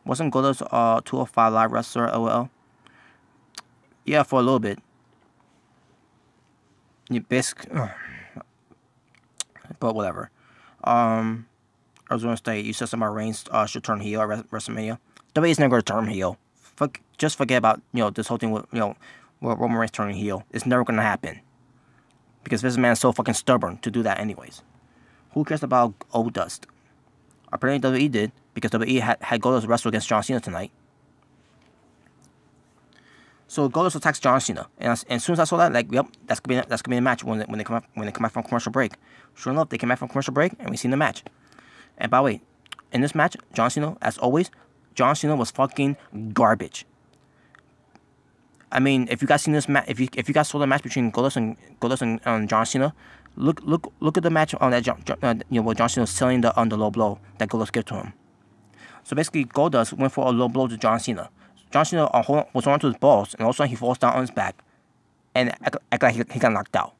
Wasn't Goldust 205 Live wrestler, LOL? Yeah, for a little bit. You basically, but whatever. I was going to say, you said something about Reigns should turn heel at WrestleMania. WWE's never going to turn heel. Just forget about this whole thing with Roman Reigns turning heel. It's never going to happen because this man's so fucking stubborn to do that anyways. Who cares about Goldust? Apparently WWE did, because WWE had Goldust wrestle against John Cena tonight. So Goldust attacks John Cena, and as soon as I saw that, like, yep, that's gonna be the match when they come back from commercial break. Sure enough, they came back from commercial break, and we seen the match. And by the way, in this match, John Cena, as always, John Cena was fucking garbage. I mean, if you guys seen this match, if you guys saw the match between Goldust and John Cena, look at the match on that where John Cena was selling the low blow that Goldust gave to him. So basically, Goldust went for a low blow to John Cena. John Cena was on to his balls, and also he falls down on his back, and act like he got knocked out.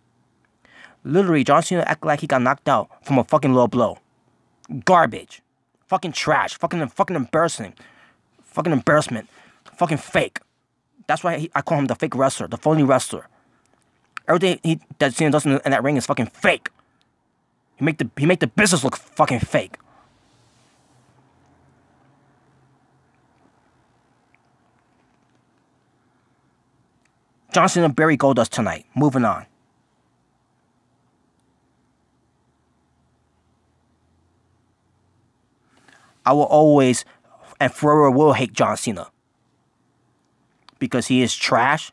Literally, John Cena acted like he got knocked out from a fucking low blow. Garbage, fucking trash, fucking embarrassing, fucking embarrassment, fucking fake. That's why I call him the fake wrestler, the phony wrestler. Everything that Cena does in that ring is fucking fake. He make the business look fucking fake. John Cena buried Goldust tonight. Moving on. I will always and forever will hate John Cena. Because he is trash.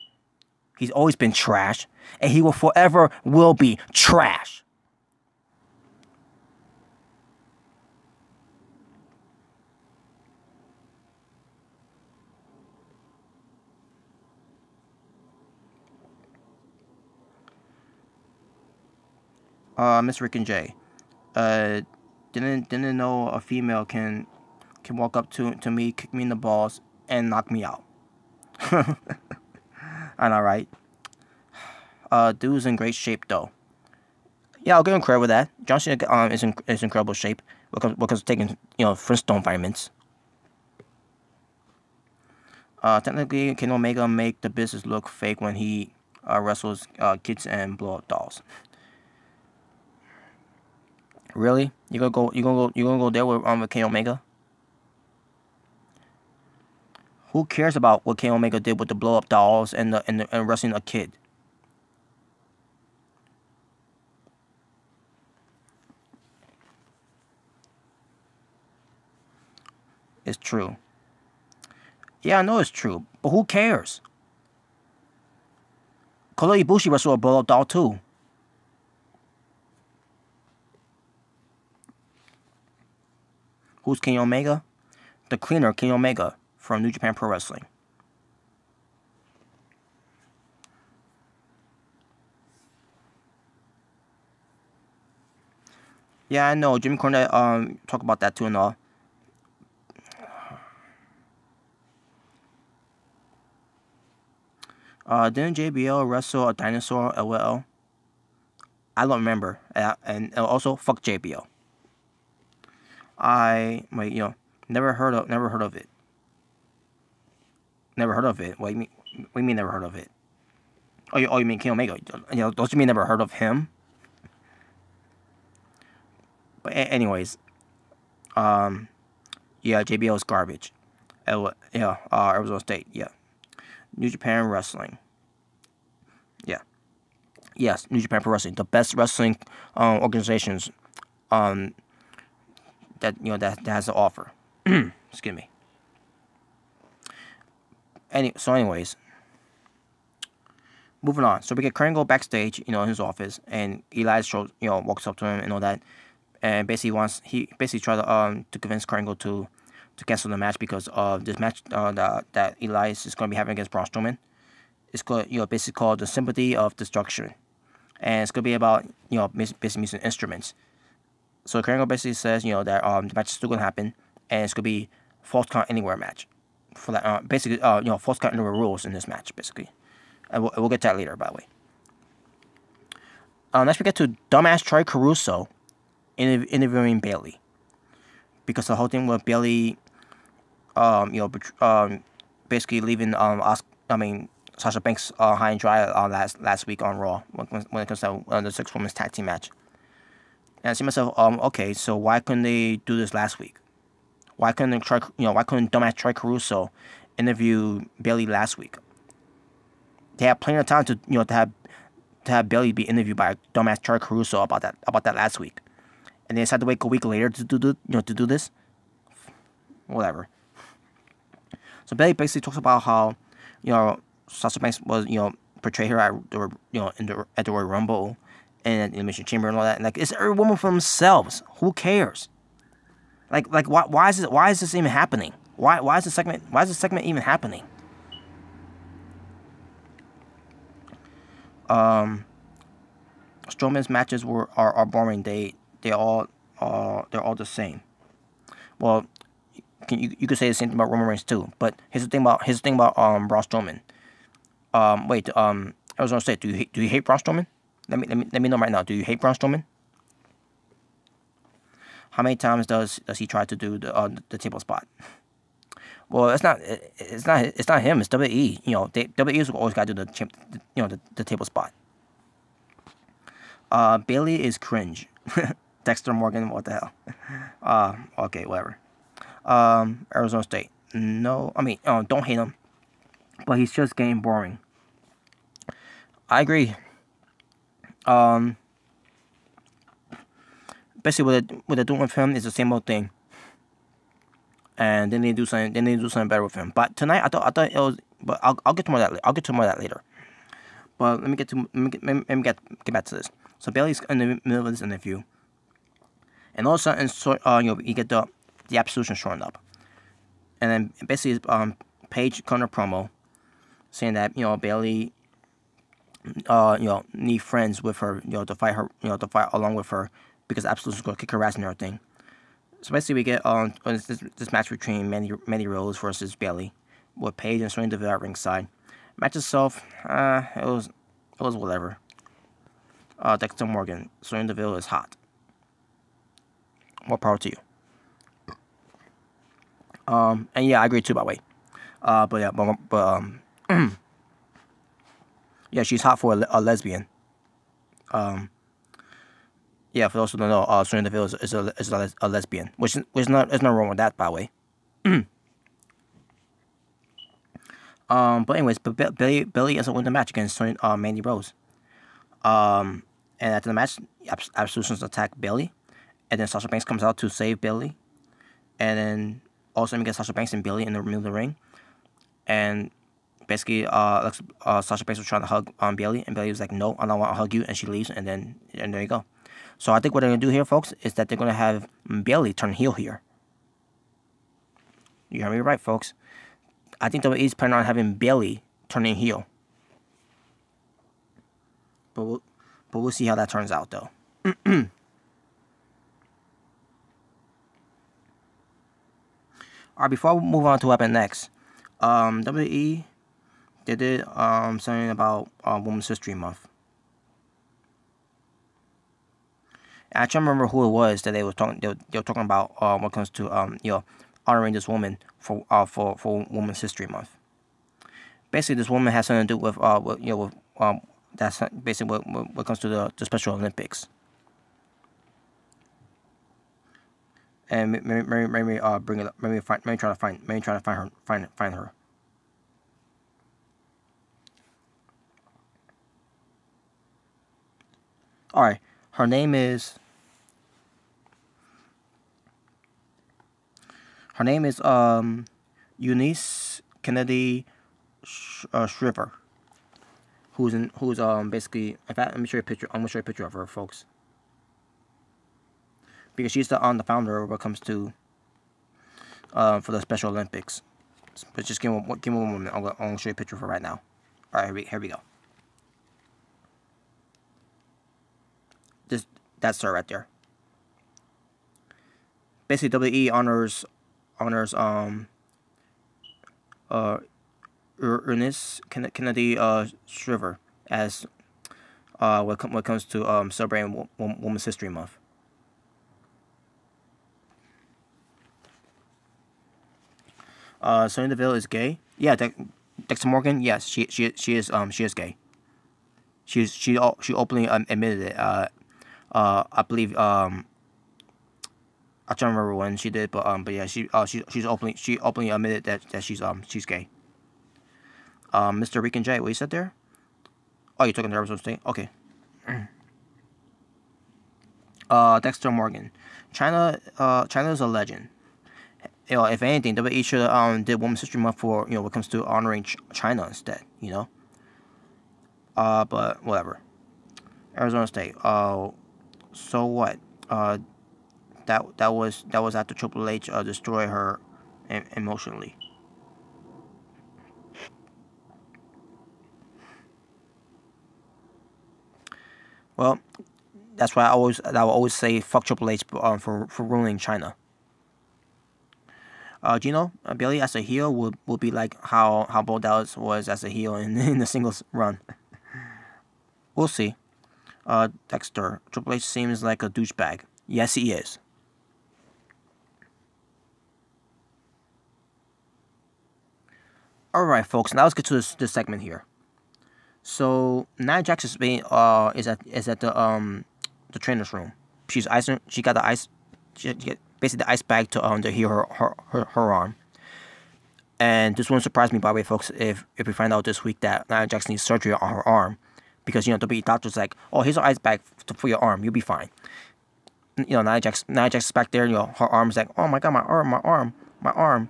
He's always been trash. And he will forever will be trash. Miss Rick and Jay. Didn't know a female can walk up to me, kick me in the balls, and knock me out. I know, right? Dude's in great shape though. Yeah, I'll give him credit with that. John Cena is in incredible shape because taking Flintstone vitamins. Technically, can Omega make the business look fake when he wrestles kids and blow up dolls? Really? You gonna go there with Kenny Omega? Who cares about what Kenny Omega did with the blow up dolls and wrestling a kid? It's true. Yeah, I know it's true, but who cares? Kota Ibushi wrestled a blow up doll too. Who's Kenny Omega? The cleaner Kenny Omega from New Japan Pro Wrestling. Yeah, I know. Jimmy Cornette talk about that too and all. Didn't JBL wrestle a dinosaur? LOL. I don't remember. And also, fuck JBL. Never heard of it. Never heard of it. What do you mean never heard of it? Oh, you mean Kenny Omega? Don't you mean never heard of him? But anyways, Yeah, JBL is garbage. Yeah, Arizona State. Yeah, New Japan Wrestling. Yeah, yes, New Japan Pro Wrestling, the best wrestling organizations that that has to offer. Excuse me. Anyways, moving on. So we get Kurt Angle backstage, in his office, and Eli shows, walks up to him and all that, and he basically tried to convince Kurt Angle to cancel the match because of this match that Eli is going to be having against Braun Strowman. It's called, basically called the Sympathy of Destruction, and it's going to be about, basically using instruments. So Kurt Angle basically says, that the match is still going to happen, and it's going to be false count anywhere match for that. Basically, false count anywhere rules in this match, basically. And we'll get to that later, by the way. Next we get to dumbass Troy Caruso interviewing Bayley, because the whole thing with Bayley, basically leaving Sasha Banks high and dry last week on Raw when it comes to the 6-women's tag team match. And I see myself, okay, so why couldn't they do this last week? Why couldn't dumbass Troy Caruso interview Bayley last week? They had plenty of time to have Bayley be interviewed by dumbass Troy Caruso about that last week, and they decided to wait a week later to do this. Whatever. So Bayley basically talks about how Sasha Banks was portrayed her at the Royal Rumble and at the Elimination Chamber and all that. And, like, it's every woman for themselves. Who cares? Like why is this even happening? Why is the segment even happening? Strowman's matches are boring. They're all the same. Well, you could say the same thing about Roman Reigns too. But here's the thing about Braun Strowman. Arizona State. Do you hate Braun Strowman? Let me know right now. Do you hate Braun Strowman? How many times does he try to do the table spot? Well, it's not him. It's WWE. WWE's always got to do the table spot. Bayley is cringe. Dexter Morgan, what the hell? Okay, whatever. Arizona State. No, don't hate him, but he's just getting boring. I agree. Basically, what they're doing with him is the same old thing. And then they do something. Better with him. But tonight, I thought it was. But I'll get to more of that. I'll get to more of that later. But let me get back to this. So Bayley's in the middle of this interview, and all of a sudden, you get the Absolution showing up, and then basically, Paige cut a promo, saying that Bayley, need friends with her, to fight her, to fight along with her, because Absolution's gonna kick her ass and everything. So basically, we get this match between Mandy Rose versus Bayley, with Paige and Sonya Deville at ringside. Match itself, it was whatever. Dexter Morgan, Sonya Deville is hot. More power to you. And yeah, I agree too, by the way. Yeah, she's hot for a lesbian. Yeah, for those who don't know, Sonya Deville is a lesbian, which is not wrong with that, by the way. But anyways, Bayley ends up winning the match against Mandy Rose. And after the match, Absolutions attack Bayley, and then Sasha Banks comes out to save Bayley, and then also we get Sasha Banks and Bayley in the middle of the ring, and basically, Sasha Banks was trying to hug Bayley, and Bayley was like, "No, I don't want to hug you," and she leaves, and there you go. So I think what they're gonna do here, folks, is that they're gonna have Bayley turn heel here. You heard me right, folks. I think WWE's planning on having Bayley turning heel. But we'll see how that turns out, though. Alright, before we move on to what happened next, WWE, they did something about Women's History Month. And I can't remember who it was that they were talking about when it comes to honoring this woman for Women's History Month. Basically, this woman has something to do with that's basically what comes to the Special Olympics. and maybe bring it up. Maybe try to find her. All right, her name is Eunice Kennedy Shriver, who's basically, in fact, let me show you a picture. I'm gonna show you a picture of her, folks, because she's the founder when it comes to for the Special Olympics. But just give me one moment. I'm gonna show you a picture of her right now. All right, here we go. That's her right there. Basically, WWE honors Ernest Kennedy Shriver as when it comes to celebrating Women's History Month. Sonya Deville is gay. Yeah, Dexter Morgan. Yes, she is gay. She openly admitted it. I believe I can't remember when she did, but yeah, she openly admitted that she's gay. Mr. Rican J, what you said there? Oh, you're talking to Arizona State? Okay. Dexter Morgan. China is a legend. You know, if anything, WWE should did Women's History Month for, you know, when it comes to honoring China instead, you know. But whatever. Arizona State. So what? That was after Triple H destroyed her emotionally. Well, that's why I will always say fuck Triple H for ruining China. Gino, Billy as a heel will be like how Bo Dallas was as a heel in the singles run. We'll see. Dexter, Triple H seems like a douchebag. Yes, he is. All right, folks. Now let's get to this segment here. So Nia Jax is at the trainer's room. She's icing. She got the ice. She get basically the ice bag to heal her arm. And this won't surprise me, by the way, folks, if we find out this week that Nia Jax needs surgery on her arm, because you know the doctor's like, oh, here's an ice bag for your arm, you'll be fine. You know, Nia Jax is back there. You know, her arm's like, oh my god, my arm,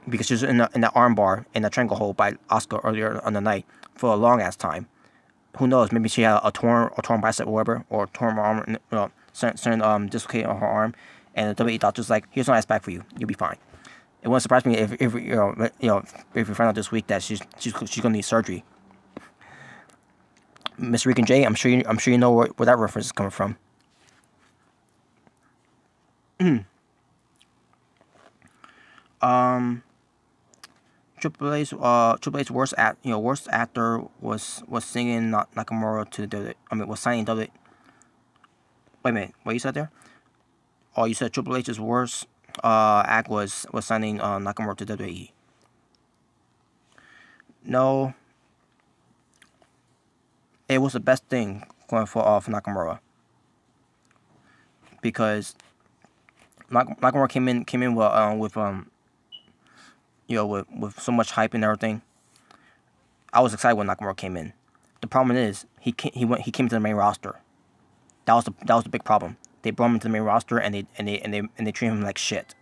because she's in the arm bar in the triangle hold by Asuka earlier on the night for a long ass time. Who knows? Maybe she had a torn bicep or whatever, or torn arm, you know, certain dislocated on her arm, and the WWE doctor's like, here's an ice bag for you, you'll be fine. It won't surprise me if if we find out this week that she's gonna need surgery. Miss Rican J, I'm sure you know where that reference is coming from. Triple H's worst actor was singing Nakamura to the, was signing W. Wait a minute, what you said there? Oh, you said Triple H's worst act was signing Nakamura to WWE. No, it was the best thing going for Nakamura, because Nakamura came in with with so much hype and everything. I was excited when Nakamura came in. The problem is he came to the main roster. That was the big problem. They brought him into the main roster and they treat him like shit.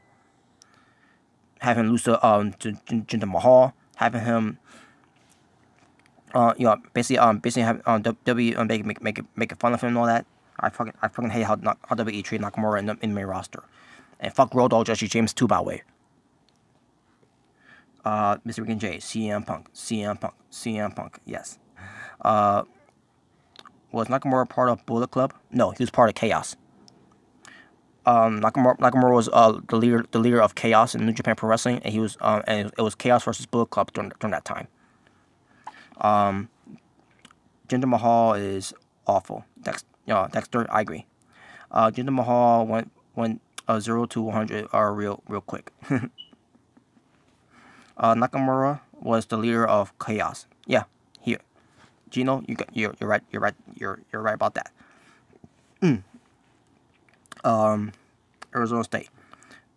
Having him lose to Jinder Mahal, having him basically have W making fun of him and all that. I fucking hate how WWE treat Nakamura in the main roster. And fuck Road Dogg Jesse James too, by the way. Mr. Rican J, CM Punk, yes. Was Nakamura part of Bullet Club? No, he was part of Chaos. Nakamura was the leader of Chaos in New Japan Pro Wrestling, and he was and it was Chaos versus Bullet Club during that time. Jinder Mahal is awful. Dexter, I agree. Jinder Mahal went 0 to 100 real quick. Nakamura was the leader of Chaos. Yeah, here, Gino, you're right. You're right about that. Arizona State.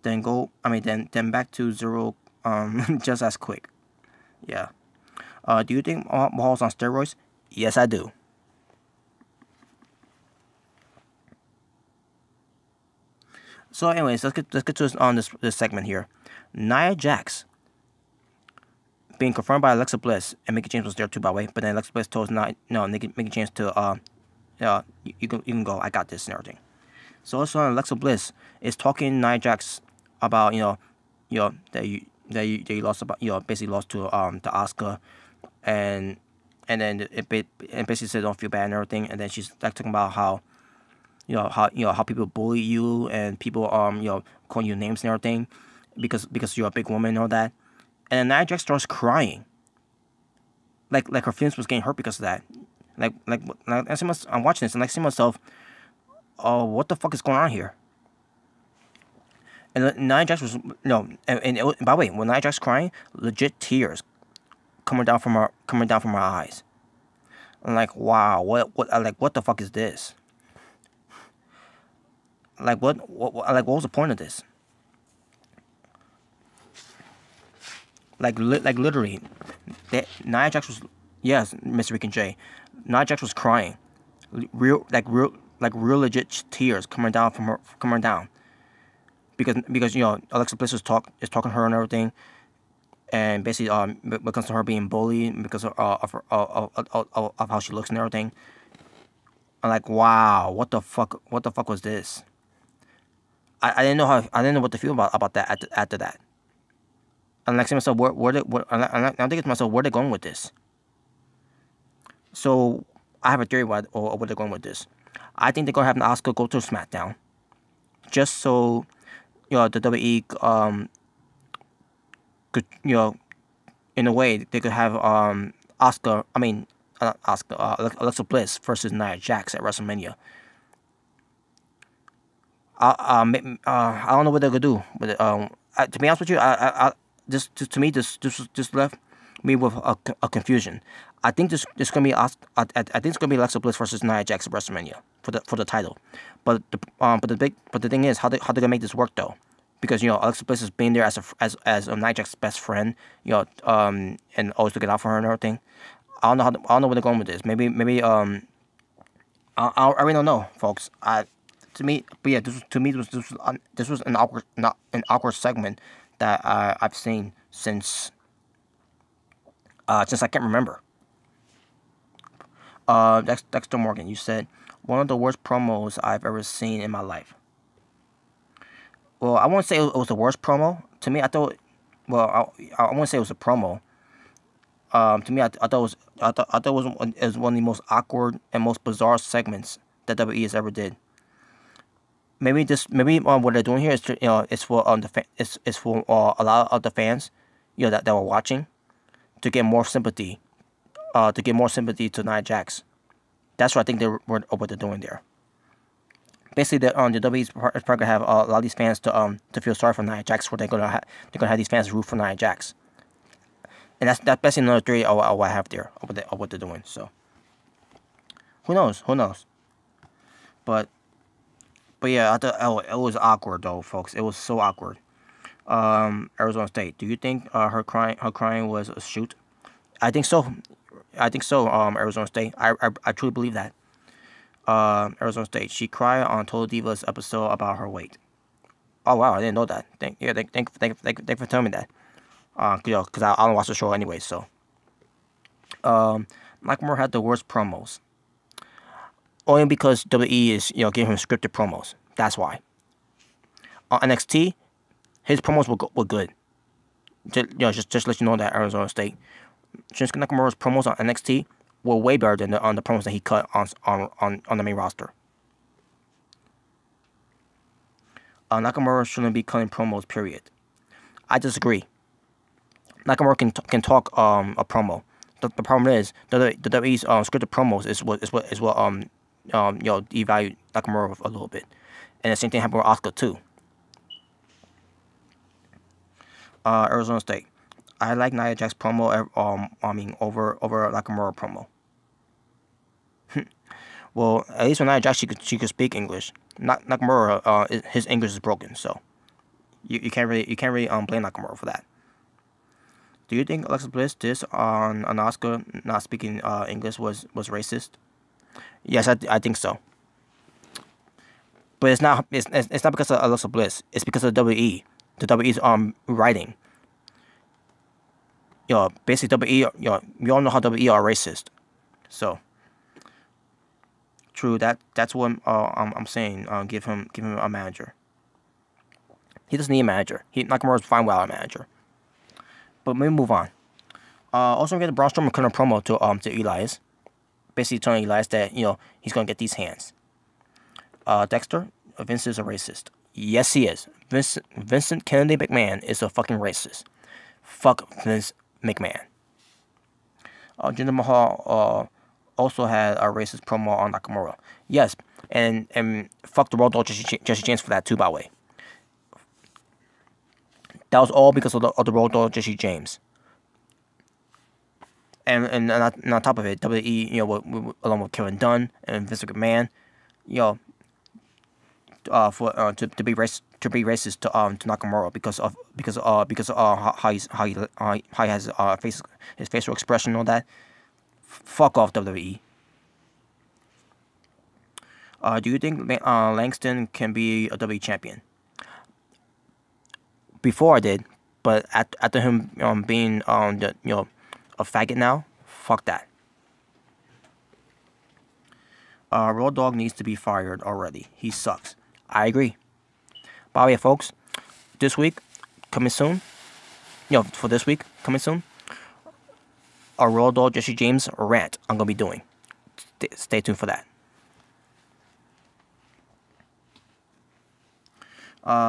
then go. I mean, then back to zero. Just as quick. Yeah. Do you think Mahal's on steroids? Yes, I do. So, anyways, let's get to this segment here. Nia Jax being confirmed by Alexa Bliss, and Mickie James was there too, by the way. But then Alexa Bliss told Mickie James to you can go. I got this and everything. So also Alexa Bliss is talking Nia Jax about that you lost, about basically lost to Asuka, and then it basically said don't feel bad and everything. And then she's like talking about how how people bully you and people calling you names and everything because you're a big woman and all that. And then Nia Jax starts crying. Like her feelings was getting hurt because of that. I'm watching this and I see myself, oh, what the fuck is going on here? And Nia Jax was and by the way, when Nia Jax crying, legit tears coming down from her eyes. I'm like, wow, what the fuck is this? What was the point of this? Literally, Nia Jax was, yes, Mr. Rick and Jay, Nia Jax was crying, real legit tears coming down because Alexa Bliss is talking to her and everything, and basically because of her being bullied because of how she looks and everything. I'm like, wow, what the fuck was this? I didn't know what to feel about that after that. And like, I myself, I'm thinking to myself, where they going with this? So I have a theory where they're going with this. I think they're gonna have an Asuka go to SmackDown, just so the WWE could in a way they could have Asuka. I mean, not Asuka, Alexa Bliss versus Nia Jax at WrestleMania. I don't know what they're gonna do, but to be honest with you, to me this left me with a confusion. I think this gonna be I think it's gonna be Alexa Bliss versus Nia Jax at WrestleMania for the title, but the thing is how they gonna make this work though, because Alexa Bliss has been there as Nia Jax's best friend, and always looking out for her and everything. I don't know where they're going with this. Maybe I really don't know, folks. This was an awkward segment that I've seen since I can't remember. Dexter Morgan, you said one of the worst promos I've ever seen in my life. Well, I won't say it was the worst promo. To me, I thought. Well, I won't say it was a promo. To me, I thought it was one of the most awkward and most bizarre segments that WWE has ever did. Maybe what they're doing here is it's for it's for a lot of the fans, that were watching, to get more sympathy, to Nia Jax. That's what I think what they're doing there. Basically, the WWE's probably gonna have a lot of these fans to feel sorry for Nia Jax, where they're gonna have these fans root for Nia Jax. And that's basically another theory of what I have there of what they're doing. So who knows? But yeah, I thought it was awkward though, folks. It was so awkward. Arizona State. Do you think her crying was a shoot? I think so. Arizona State. I truly believe that. Arizona State. She cried on Total Divas episode about her weight. Oh wow, I didn't know that. Thank for telling me that. Because I don't watch the show anyway. So, Nakamura had the worst promos. Only because WWE is giving him scripted promos. That's why. On NXT, his promos were good. Just let you know that, Arizona State. Shinsuke Nakamura's promos on NXT were way better than the promos that he cut on the main roster. Nakamura shouldn't be cutting promos. Period. I disagree. Nakamura can talk a promo. The problem is the WWE's scripted promos is what devalued Nakamura a little bit, and the same thing happened with Asuka too. Arizona State. I like Nia Jax promo. Over Nakamura promo. Well, at least with Nia Jax, she could speak English. Nakamura, his English is broken, so You can't really blame Nakamura for that. Do you think Alexa Bliss diss on Asuka not speaking English was racist? Yes, I think so. But it's not because of Alexa Bliss. It's because of WWE. The WWE's writing. Basically WWE. We all know how WWE are racist. So true. That's what I'm saying. Give him a manager. He doesn't need a manager. Nakamura's fine without a manager. But let me move on. Also, we get the Braun Strowman kind of promo to Elias, basically telling Elias that he's gonna get these hands. Dexter, Vince is a racist. Yes, he is. Vincent Kennedy McMahon is a fucking racist. Fuck Vince McMahon. Jinder Mahal also had a racist promo on Nakamura. Yes, and fuck the Road Dogg Jesse James for that too, by the way. That was all because of the Road Dogg Jesse James. And on top of it, WWE, along with Kevin Dunn and Vince McMahon, to be racist to Nakamura because of how he has his facial expression and all that. Fuck off, WWE. Do you think Langston can be a WWE champion? Before I did, but after him being a faggot now, fuck that. Road Dogg needs to be fired already. He sucks. I agree. By the way, folks, this week, coming soon, for this week, coming soon, a Road Dogg Jesse James rant I'm going to be doing. Stay tuned for that.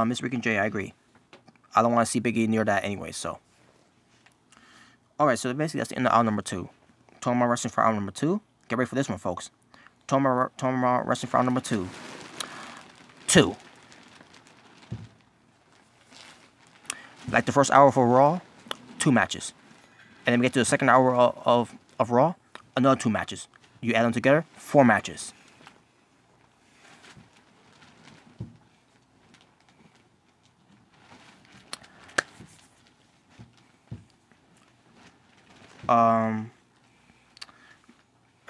Miss Rick and Jay, I agree. I don't want to see Big E near that anyway, so. Alright, so basically that's the end of hour number 2. Talking about wrestling for hour number 2. Get ready for this one, folks. Talking about wrestling for hour number 2. 2. Like the first hour for Raw, 2 matches. And then we get to the second hour of Raw, another 2 matches. You add them together, 4 matches.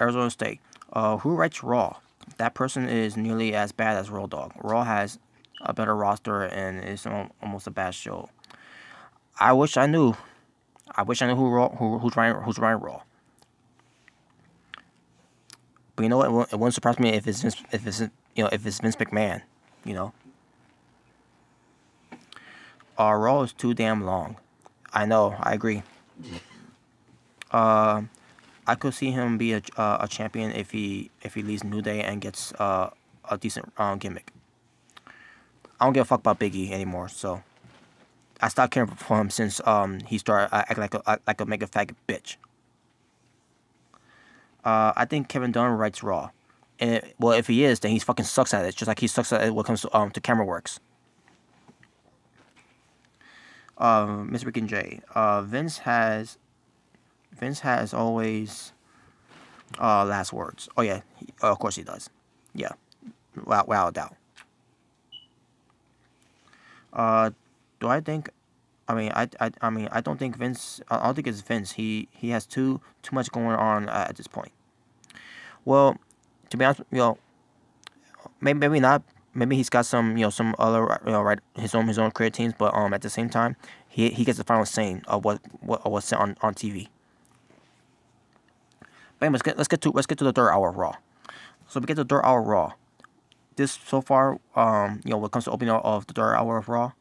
Arizona State. Who writes Raw? That person is nearly as bad as Road Dogg. Raw has a better roster and it's almost a bad show. I wish I knew. Who's running Raw. But you know what? It wouldn't surprise me if it's Vince McMahon. Raw is too damn long. I know. I agree. I could see him be a champion if he leaves New Day and gets a decent gimmick. I don't give a fuck about Big E anymore, so I stopped caring for him since he started acting like a mega faggot bitch. I think Kevin Dunn writes Raw, and well, if he is, then he fucking sucks at it, just like he sucks at it when it comes to camera works. Miss Rick and Jay, Vince has always last words. Oh yeah, of course he does. Yeah, without a doubt. Do I think? I don't think Vince. I don't think it's Vince. He has too much going on at this point. Well, to be honest, maybe not. Maybe he's got some other his own creative teams, but at the same time, he gets the final saying of what's said on TV. But anyway, let's get to the third hour of Raw. So we get to the third hour of Raw. This so far, when it comes to opening of the third hour of Raw,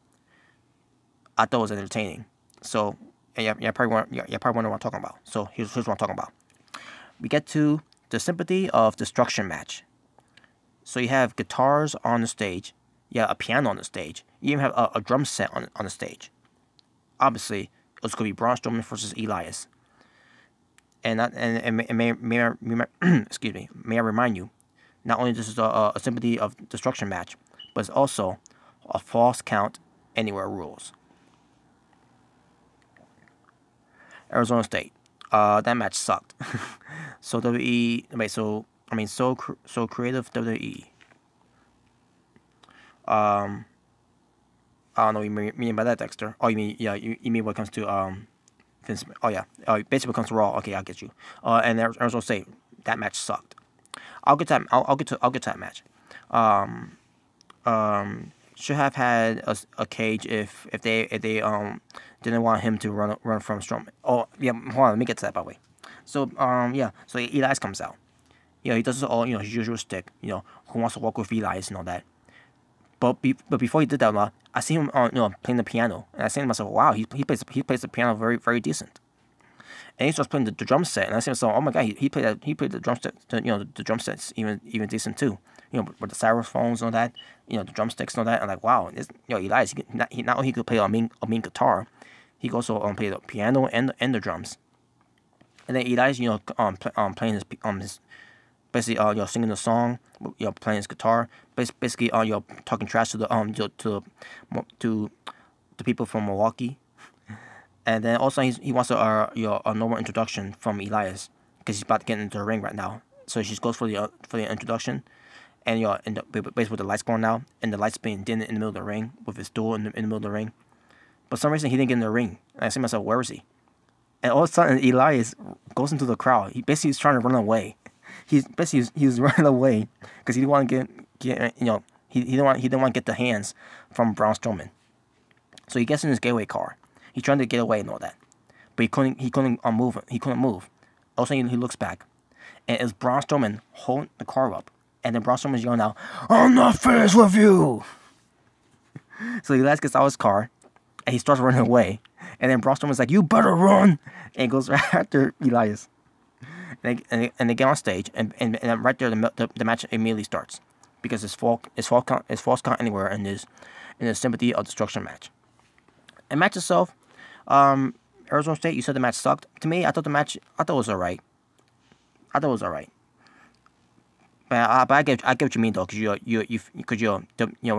I thought it was entertaining. So, yeah, probably wonder what I'm talking about. So here's what I'm talking about. We get to the Sympathy of Destruction match. So you have guitars on the stage, a piano on the stage. You even have a drum set on the stage. Obviously, it was going to be Braun Strowman versus Elias. And excuse me, may I remind you, not only this is a Sympathy of Destruction match, but it's also a false count anywhere rules. Arizona State, that match sucked. So so creative WWE. I don't know what you mean by that, Dexter. Oh, you mean, yeah, you mean what comes to Vince? Oh yeah, basically what comes to Raw. Okay, I'll get you. And I was gonna say that match sucked. I'll get to that. I'll get to that match. Should have had a cage if they didn't want him to run from Strowman. Oh yeah, hold on, let me get to that by the way. So yeah, so Elias comes out. You know, he does all, you know, his usual stick. You know, who wants to walk with Elias and all that. But before he did that, I see him you know, playing the piano, and I say to myself, wow, he plays the piano very decent. And he starts playing the drum set, and I say to myself, oh my god, he played the drum set, you know, the drum set's even decent too. You know, with the xylophones and all that, you know, the drumsticks and all that. I'm like, wow, this, you know, Elias, he not only could play a mean guitar, he could also play the piano and the drums. And then Elias, you know, playing his basically you know, singing the song, you know, playing his guitar, basically you know, talking trash to the people from Milwaukee. And then also he wants a you know, a normal introduction from Elias because he's about to get into the ring right now. So she goes for the introduction, and you know, basically with the lights going out and the lights being dim in the middle of the ring with his stool in the middle of the ring. But for some reason he didn't get in the ring. And I say to myself, where is he? And all of a sudden Elias goes into the crowd. He basically is trying to run away. He's running away because he didn't want to get you know, he didn't want to get the hands from Braun Strowman. So he gets in his getaway car. He's trying to get away and all that, but he couldn't move. He couldn't move. All of a sudden he looks back, and it's Braun Strowman holding the car up, and then Braun Strowman's yelling out, "I'm not finished with you." So Elias gets out of his car, and he starts running away, and then Braun Strowman's like, "You better run!" And he goes right after Elias. And they get on stage, and right there the match immediately starts because it's false count anywhere in this Sympathy of Destruction match. And match itself, Arizona State, you said the match sucked. To me, I thought it was alright. But I get what you mean though, because you when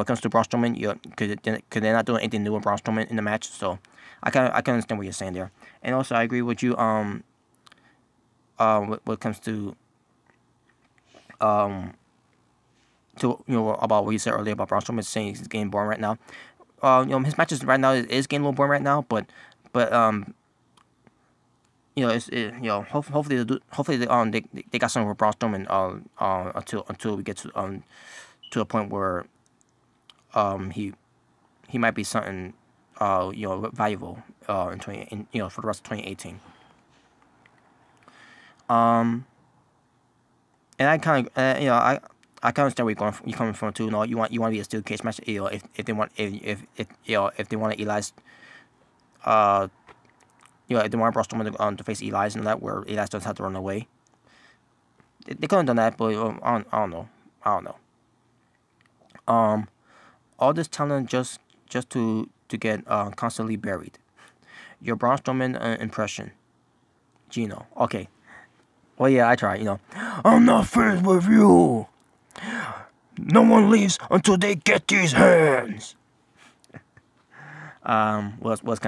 it comes to Braun Strowman, because they're not doing anything new with Braun Strowman in the match, so I can understand what you're saying there. And also I agree with you when it comes to you know, about what you said earlier about Braun Strowman saying he's getting boring right now. You know, his matches right now is getting a little boring right now, but you know, you know, hopefully they got something with Braun Strowman until we get to a point where he might be something you know, valuable you know, for the rest of 2018. And I kind of you know, I can understand where you're coming from too. You know, you want to be a steel cage match. You know, if they want if you know, if they want Elias, you know, if they want Braun Strowman to face Elias and that, where Elias doesn't have to run away. They could have done that, but I don't know. All this talent just to get constantly buried. Your Braun Strowman impression, Gino. Okay. Well, yeah, I tried. You know, I'm not finished with you. No one leaves until they get these hands. What else? What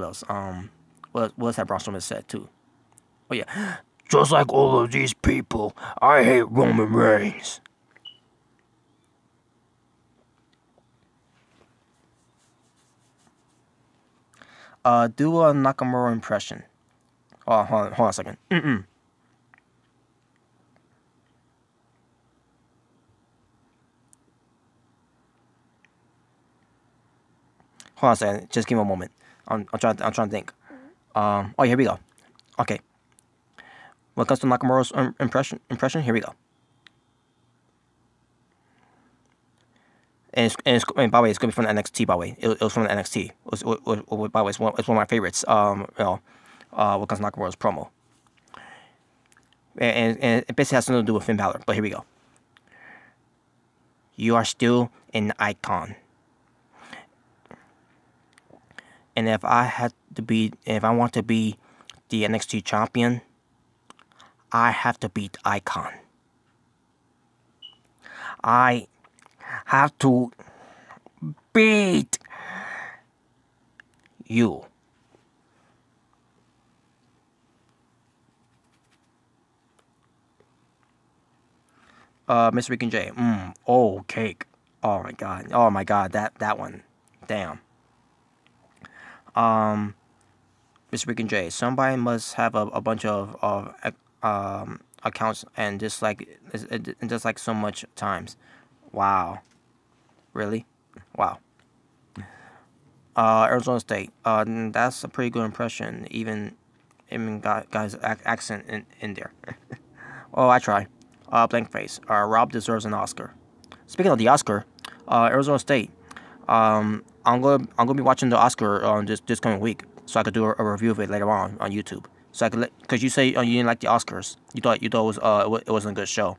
else that Braun Strowman said too? Oh yeah, just like all of these people, I hate Roman Reigns. Do a Nakamura impression. Oh, hold on a second. Hold on a second. Just give me a moment. I'm trying to think. Oh, here we go. Okay. When it comes to Nakamura's impression, here we go. And by the way, it's gonna be from the NXT. By the way, it was from the NXT. By the way, it's one of my favorites. You know, what comes to Nakamura's promo. And it basically has something to do with Finn Balor. But here we go. You are still an icon. And if I want to be the NXT champion, I have to beat Icon. I have to beat you. Miss Rick and J. Oh, cake. Oh my god. That one. Damn. Mr. Rick and J. Somebody must have a bunch of accounts and just like so much times. Wow. Really? Wow. Arizona State. That's a pretty good impression. Even got guys accent in there. Oh, I try. Blank face. Rob deserves an Oscar. Speaking of the Oscar, Arizona State. I'm gonna be watching the Oscar this coming week, so I could do a review of it later on YouTube. So I could because you say you didn't like the Oscars. You thought it wasn't a good show.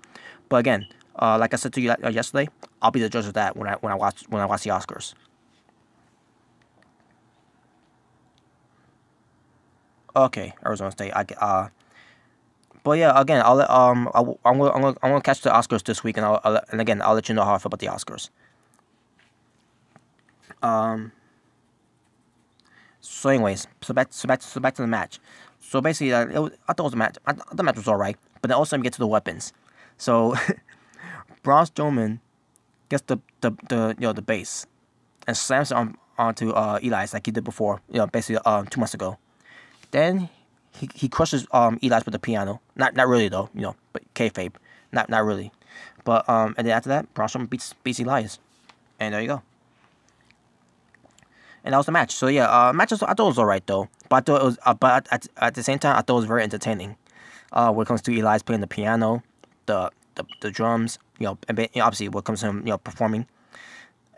But again, like I said to you yesterday, I'll be the judge of that when I watch the Oscars. Okay, Arizona State. But yeah, again, I'm gonna catch the Oscars this week, and I'll let you know how I feel about the Oscars. So anyways, so back to the match. So basically, I thought it was a match. The match was alright, but then also we get to the weapons. So Braun Strowman gets the base and slams it onto Elias like he did before. Basically 2 months ago. Then he crushes Elias with the piano. Not really though. But kayfabe. Not really. But and then after that, Braun Strowman beats Elias, and there you go. And that was the match. So yeah, matches I thought it was alright though. But I thought it was, but at the same time, I thought it was very entertaining. When it comes to Elias playing the piano, the drums, and obviously when it comes to him, performing,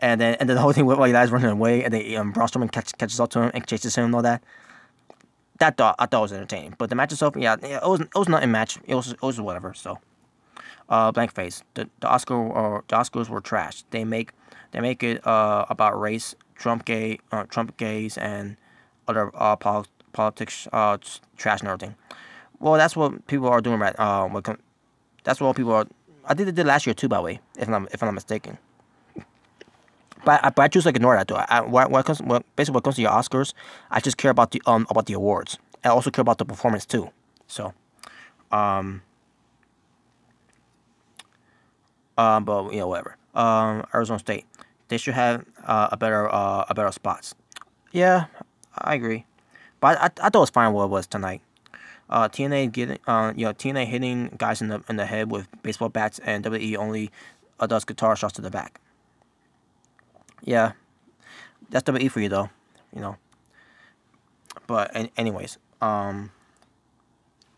and then the whole thing with Elias running away, and then Braun Strowman catches up to him and chases him and all that. I thought it was entertaining. But the match itself, it was not a match. It was whatever. So, blank face. The Oscars were trash. They make it about race, Trump gays, and other politics, trash and everything. Well, that's what people are doing right. That's what people are. I think they did last year too, by the way, if I'm not mistaken. But I choose to ignore that though. When it comes to your Oscars, I just care about the awards. I also care about the performance too. So, but whatever. Arizona State, they should have a better spots. Yeah, I agree. But I thought it was fine what it was tonight. TNA hitting guys in the head with baseball bats, and WWE only does guitar shots to the back. Yeah, that's WWE for you though, But anyways, but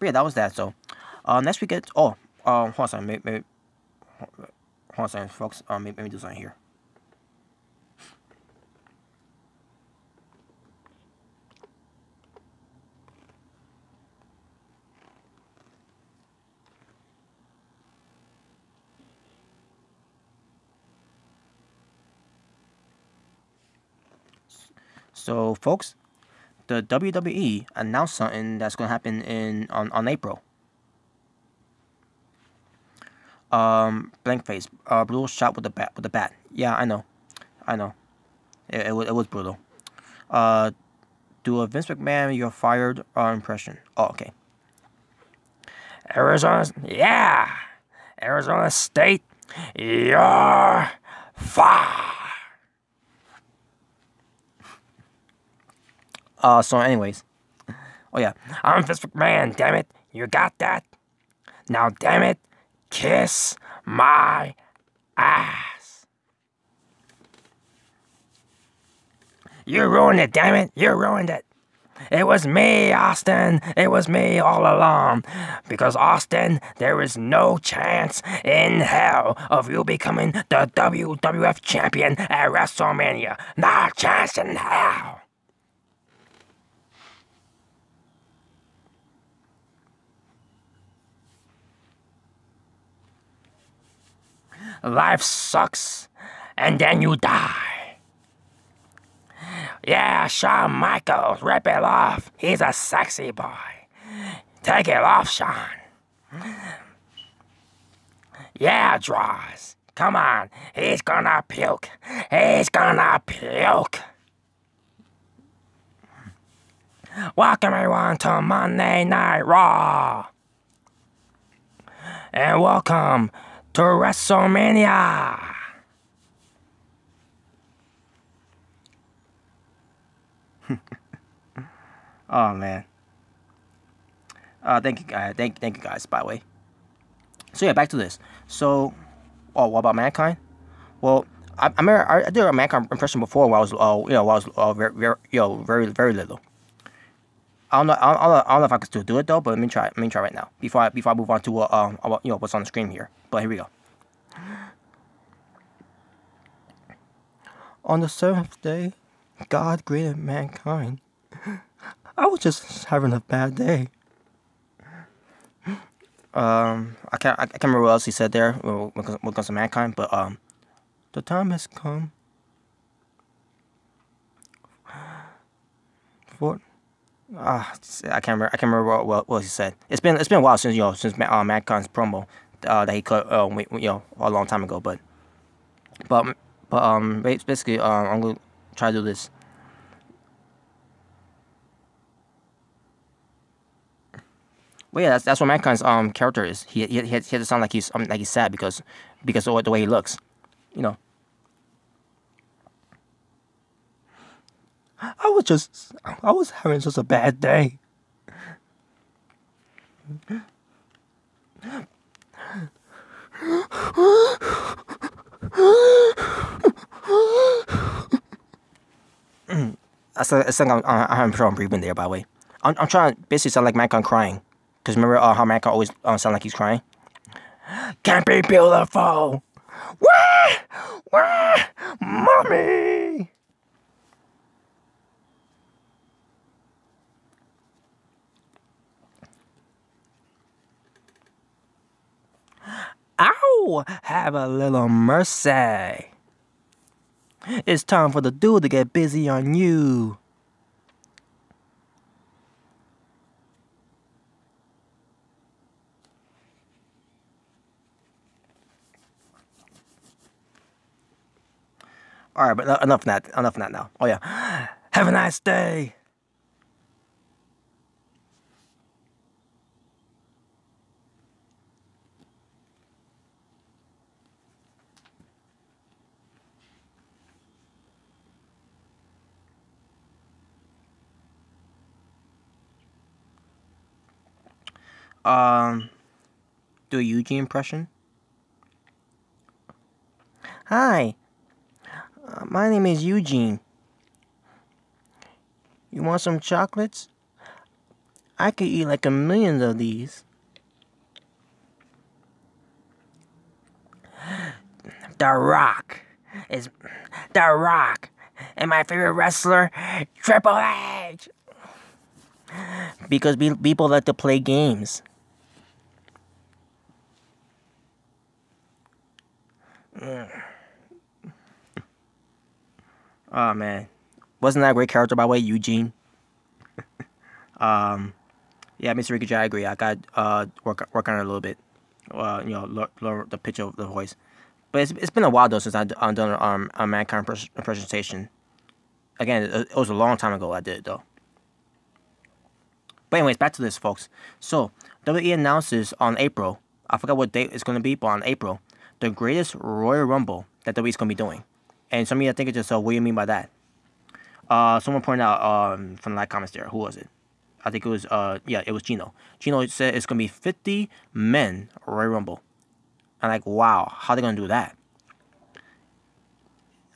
yeah, that was that. So, next we get hold on a second, maybe hold on a second, folks. Maybe do something here. So, folks, the WWE announced something that's gonna happen on April. Blank face. Brutal shot with the bat. Yeah, I know. It was brutal. Do a Vince McMahon "you're fired" impression. Oh, okay. Arizona State, you're fired. So anyways. Oh yeah. I'm Vince McMahon, damn it. You got that? Now damn it, kiss my ass. You ruined it, damn it. You ruined it. It was me, Austin. It was me all along. Because, Austin, there is no chance in hell of you becoming the WWF champion at WrestleMania. Not a chance in hell. Life sucks, and then you die. Yeah, Shawn Michaels, rip it off. He's a sexy boy. Take it off, Shawn. Yeah, Draws. Come on, he's gonna puke. He's gonna puke. Welcome everyone to Monday Night Raw. And welcome to WrestleMania. Oh man. Thank you guys. Thank you guys. By the way. So yeah, back to this. So, oh, what about Mankind? Well, I remember I did a Mankind impression before when I was when I was very little. I don't know if I can still do it though, but let me try. Let me try right now before I move on to what's on the screen here. But here we go. On the seventh day, God created mankind. I was just having a bad day. I can't remember what else he said there when it comes to mankind, but the time has come for I can't remember what he said. It's been a while since mankind's promo that he cut a long time ago, but basically I'm gonna try to do this. Well, yeah, that's what mankind's character is. He had to sound like he's sad because of the way he looks, you know. I was having just a bad day. I think I'm sure I'm breathing there, by the way. I'm trying to basically sound like Mankind crying. Because remember how Mankind always sound like he's crying? Can't be beautiful! Wah! Wah! Mommy! Ow! Have a little mercy. It's time for the dude to get busy on you. Alright, but enough of that. Enough of that now. Oh yeah. Have a nice day. Do a Eugene impression. Hi, my name is Eugene. You want some chocolates? I could eat like 1,000,000 of these. The Rock is The Rock, and my favorite wrestler, Triple H. Because people like to play games. Oh man, wasn't that a great character by the way, Eugene? Yeah, Mr. Ricky J, I agree. I got work on it a little bit. Lower the pitch of the voice. But it's been a while though since I've done a Mankind presentation. Again, it was a long time ago I did it though. But anyways, back to this, folks. So WWE announces on April. I forgot what date it's gonna be, but on April, the greatest Royal Rumble that WWE's gonna be doing. And some of you are thinking to yourself, what do you mean by that? Someone pointed out from the like comments there. Who was it? I think it was yeah, it was Gino. Gino said it's gonna be 50 men Royal Rumble. I'm like, wow, how they gonna do that?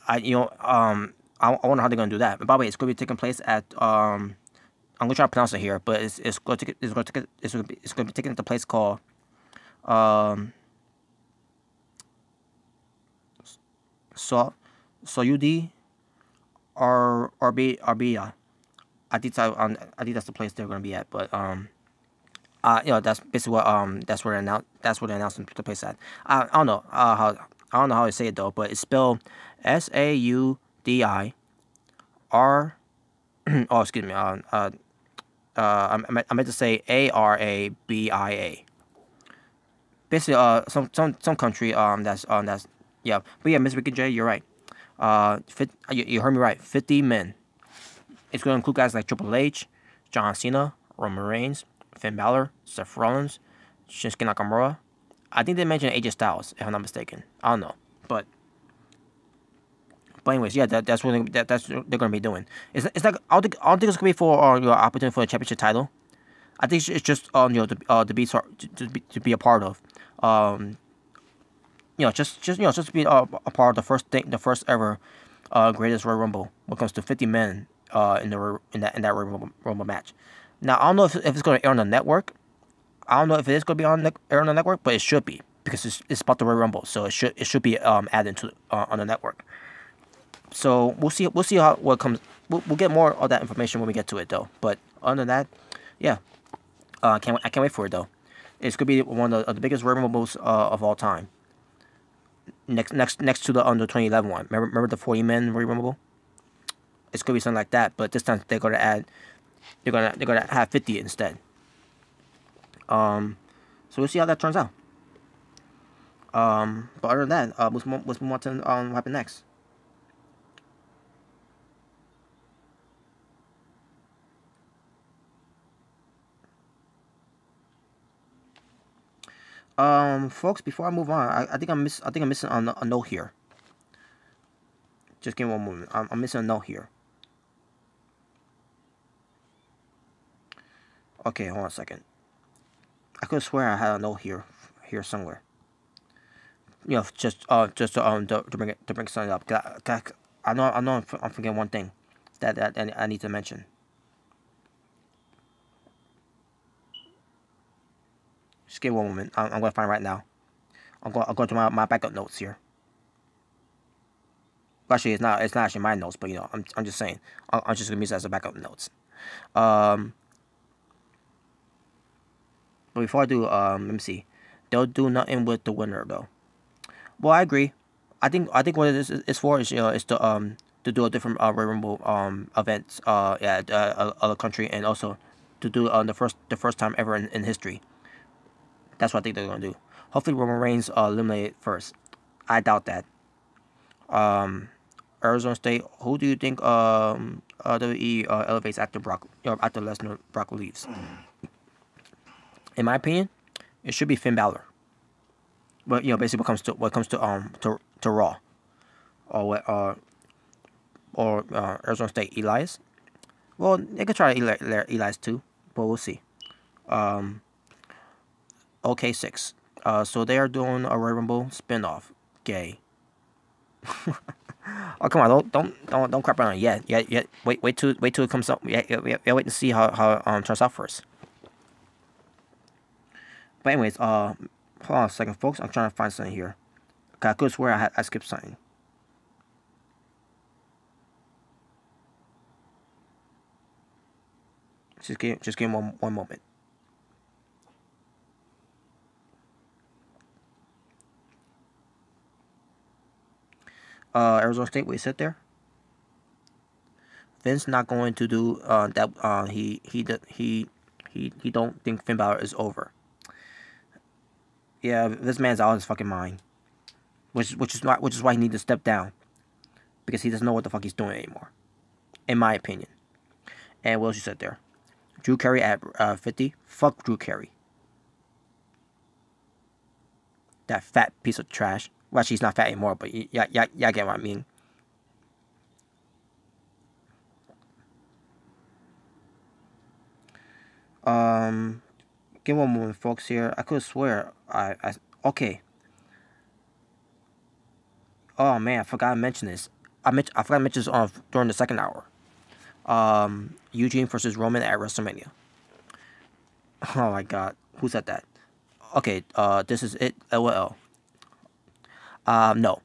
I wonder how they're gonna do that. But by the way, it's gonna be taking place at I'm gonna try to pronounce it here, but it's gonna be taking at the place called Soyudi Arbia. I think that's the place they're gonna be at, but that's basically what that's where the announcement took place at. I don't know how to say it though, but it's spelled Saudi R. Oh, excuse me. I meant to say Arabia. Basically, some country that's yeah. But yeah, Miss Ricky J, you're right. You heard me right. 50 men. It's going to include guys like Triple H, John Cena, Roman Reigns, Finn Balor, Seth Rollins, Shinsuke Nakamura. I think they mentioned AJ Styles, if I'm not mistaken. I don't know, but But anyways, yeah, that's what that's what they're gonna be doing. It's like I don't think it's gonna be for your opportunity for the championship title. I think it's just to be a part of. Just to be a part of the first ever greatest Royal Rumble when it comes to 50 men in that Royal Rumble match. Now I don't know if it's going to air on the network. I don't know if it is going to be air on the network, but it should be because it's about the Royal Rumble, so it should be added to on the network. So we'll see how what comes. We'll get more of that information when we get to it though. But other than that, yeah, I can't wait for it though. It's gonna be one of the biggest Royal Rumbles of all time. Next to the under 2011 one. Remember the 40 men Royal Rumble? It's gonna be something like that, but this time they're gonna have 50 instead. So we'll see how that turns out. But other than that, let's move on to what happened next. Folks, before I move on, I think I'm missing a note here. Just give me one moment. I'm missing a note here. Okay, hold on a second. I could swear I had a note here somewhere. You know, just to bring something up. I know I'm forgetting one thing that I need to mention. Just give me one moment. I'm gonna find it right now. I'll go to my backup notes here. Actually, it's not actually my notes, but you know, I'm just saying. I'm just gonna use it as a backup notes. But before I do, let me see. They'll do nothing with the winner though. Well, I agree. I think what it is for is to do a different Royal Rumble events other country, and also to do the first time ever in history. That's what I think they're gonna do. Hopefully Roman Reigns eliminated first. I doubt that. Arizona State. Who do you think WWE elevates after Lesnar Brock leaves? In my opinion, it should be Finn Balor. But you know, basically, what comes to Raw, or Arizona State Elias. Well, they could try Elias too, but we'll see. Okay, 6. So they are doing a Royal Rumble spinoff. Gay. Oh come on! Don't crap on it yet. Yeah. Wait till it comes up. Yeah. Wait to see how it turns out first. But anyways, hold on a second, folks. I'm trying to find something here. Okay, I could swear I skipped something. Just give me one moment. Arizona State, we sit there. Vince not going to do that. He don't think Finn Balor is over. Yeah, this man's out of his fucking mind. Which is why he needs to step down, because he doesn't know what the fuck he's doing anymore, in my opinion. And what else you said there? Drew Carey at 50. Fuck Drew Carey. That fat piece of trash. Well, actually, he's not fat anymore, but yeah, get what I mean. Give one moment, folks. Here, I could swear okay. Oh man, I forgot to mention this. I forgot to mention this during the second hour. Eugene versus Roman at WrestleMania. Oh my god, who said that? Okay, this is it. LOL. No.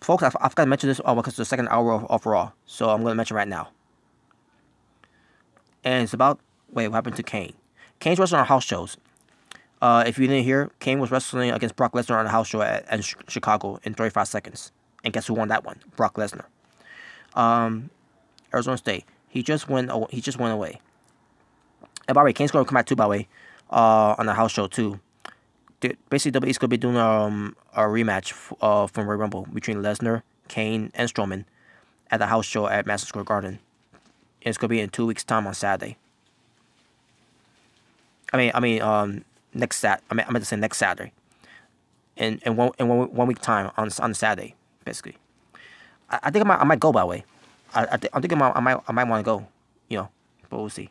Folks, I forgot to mention this because it's the second hour of Raw, so I'm gonna mention right now. And it's about what happened to Kane. Kane's wrestling on house shows. If you didn't hear, Kane was wrestling against Brock Lesnar on a house show at Chicago in 35 seconds. And guess who won that one? Brock Lesnar. Arizona State. He just went away. And by the way, Kane's gonna come back too. By the way, on the house show too. Basically, WWE's gonna be doing a rematch from Royal Rumble between Lesnar, Kane, and Strowman at the house show at Madison Square Garden. And it's gonna be in 2 weeks' time on Saturday. I meant to say next Saturday. one week time on Saturday, basically. I think I might go, by the way. I'm thinking I might want to go, but we'll see.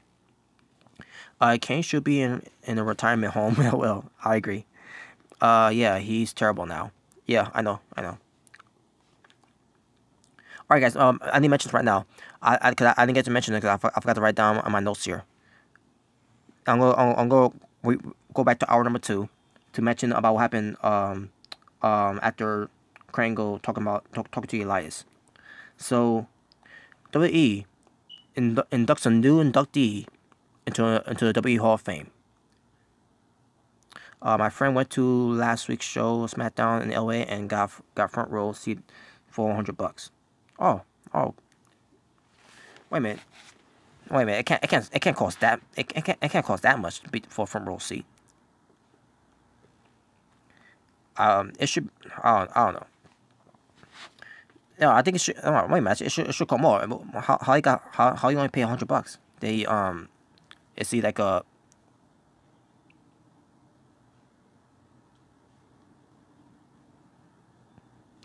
Kane should be in a retirement home. Well, I agree. Yeah, he's terrible now. Yeah, I know. All right, guys. I need mentions right now. I didn't get to mention it because I forgot to write down on my notes here. I'm gonna go back to hour number 2 to mention about what happened after Krangle talking to Elias. So WWE inducts a new inductee into the WWE Hall of Fame. My friend went to last week's show, SmackDown in LA, and got front row seat for $100. Oh. Wait a minute. It can't cost that. It can't cost that much for a front row seat. It should. I don't know. No, I think it should. Oh, wait a minute. It should cost more. How you only pay $100? They is he like a.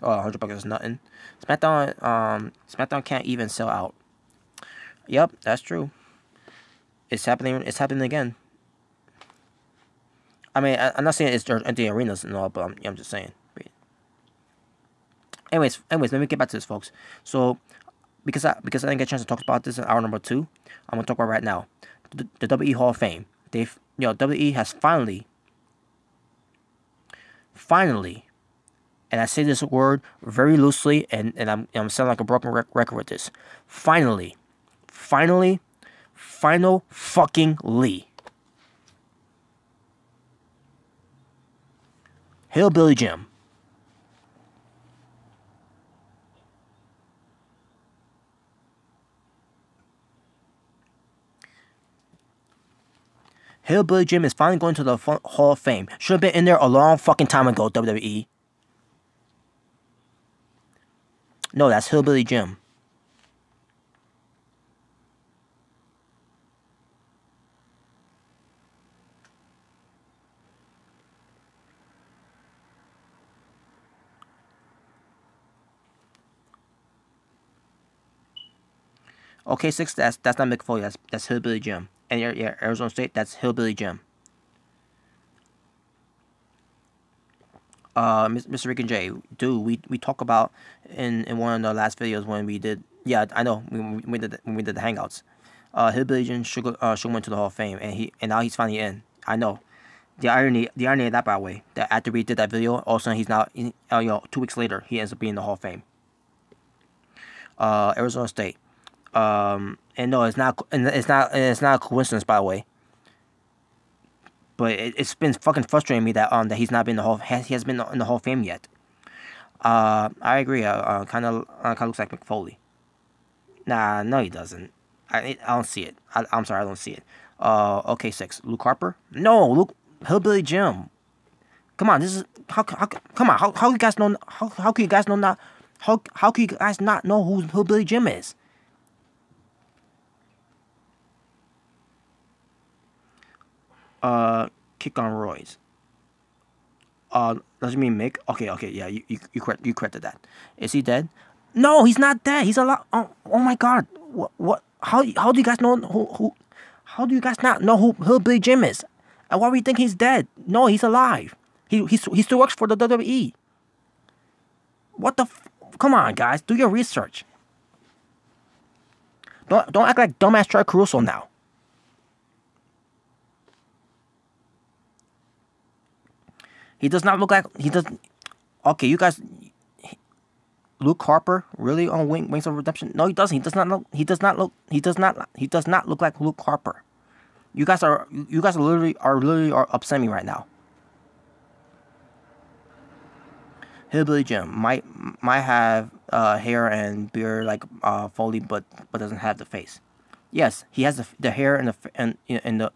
Oh, $100 is nothing. SmackDown can't even sell out. Yep, that's true. It's happening. It's happening again. I mean, I'm not saying it's empty arenas and all, but I'm just saying. Anyways, let me get back to this, folks. So, because I didn't get a chance to talk about this in hour number 2, I'm gonna talk about it right now. The WWE Hall of Fame. WWE has finally, and I say this word very loosely, and I'm sounding like a broken record with this. Final fucking Lee. Hillbilly Jim. Hillbilly Jim is finally going to the Hall of Fame. Should have been in there a long fucking time ago, WWE. No, that's Hillbilly Jim. Okay, 6, that's not Mick Foley, that's Hillbilly Jim. And yeah, Arizona State, that's Hillbilly Jim. Mr. Rick and Jay, dude, we talk about in one of the last videos when we did. Yeah, I know when we did the hangouts. Hillbilly Jim should went to the Hall of Fame, and now he's finally in. I know. The irony of that, by the way, that after we did that video, all of a sudden he's now, 2 weeks later, he ends up being in the Hall of Fame. Arizona State. And no, it's not a coincidence, by the way. But it's been fucking frustrating me that he's not been in the Hall. He hasn't been in the Hall of Fame yet. I agree. Kind of looks like Mick Foley. Nah, no, he doesn't. I don't see it. I'm sorry, I don't see it. Okay, 6. Luke Harper? No, Hillbilly Jim. Come on, this is come on. How you guys know? How can you guys know not? How can you guys not know who Hillbilly Jim is? Kick on Roy's. Does it mean Mick? Okay, yeah, you corrected that. Is he dead? No, he's not dead. He's alive. Oh my God. What? How do you guys know who? How do you guys not know who Hillbilly Jim is? And why do you think he's dead? No, he's alive. He still works for the WWE. What the? Come on, guys, do your research. Don't act like dumbass Troy Caruso now. He does not look like he does. Okay, you guys. Luke Harper really on Wings of Redemption? No, he doesn't. He does not look. He does not look. He does not look like Luke Harper. You guys are literally upsetting me right now. Hillbilly Jim might have hair and beard like Foley, but doesn't have the face. Yes, he has the hair and the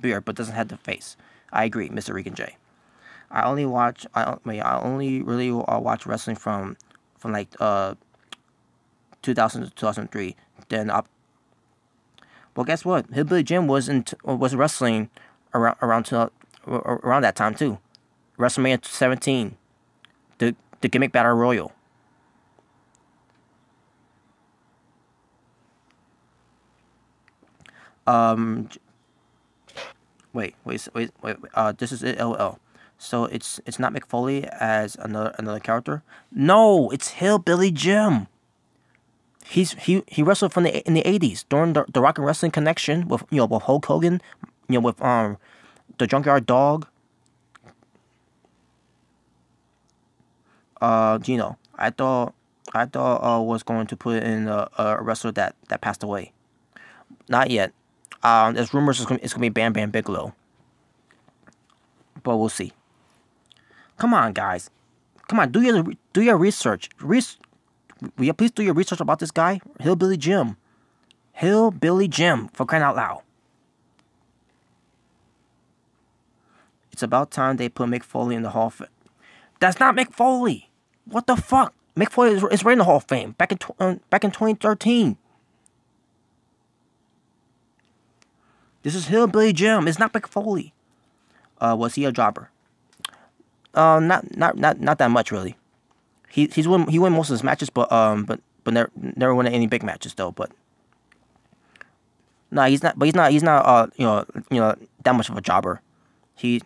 beard, but doesn't have the face. I agree, Mr. Regan J. I only really watch wrestling from like 2000 to 2003. Then up. Well, guess what? Hillbilly Jim was wrestling around that time too. WrestleMania 17, the gimmick battle royal. Wait. This is it. LL. So it's not Mick Foley as another character. No, it's Hillbilly Jim. He wrestled in the 80s during the Rock and Wrestling Connection with with Hulk Hogan, with the Junkyard Dog. I thought was going to put in a wrestler that passed away. Not yet. There's rumors it's gonna be Bam Bam Bigelow, but we'll see. Come on, guys. Come on, do your research. Will you please do your research about this guy, Hillbilly Jim? Hillbilly Jim, for crying out loud. It's about time they put Mick Foley in the Hall of Fame. That's not Mick Foley. What the fuck? Mick Foley is right in the Hall of Fame back in 2013. This is Hillbilly Jim. It's not Mick Foley. Was he a jobber? Not that much really. He won most of his matches, but never won any big matches though. But no, he's not. But he's not that much of a jobber. And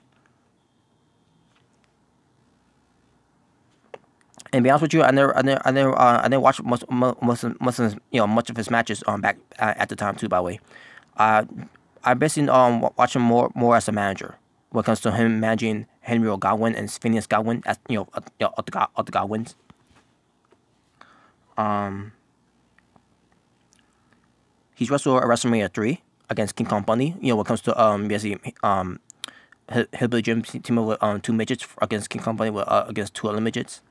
to be honest with you, I never watched much of his matches back at the time too. By the way, I basically watch him more as a manager when it comes to him managing Henry Godwin and Phineas Godwin as of the Godwins. He's wrestled at WrestleMania 3 against King Kong Bundy. When it comes to basically Hillbilly Jim team up with 2 midgets against King Kong Bundy against 2 other midgets.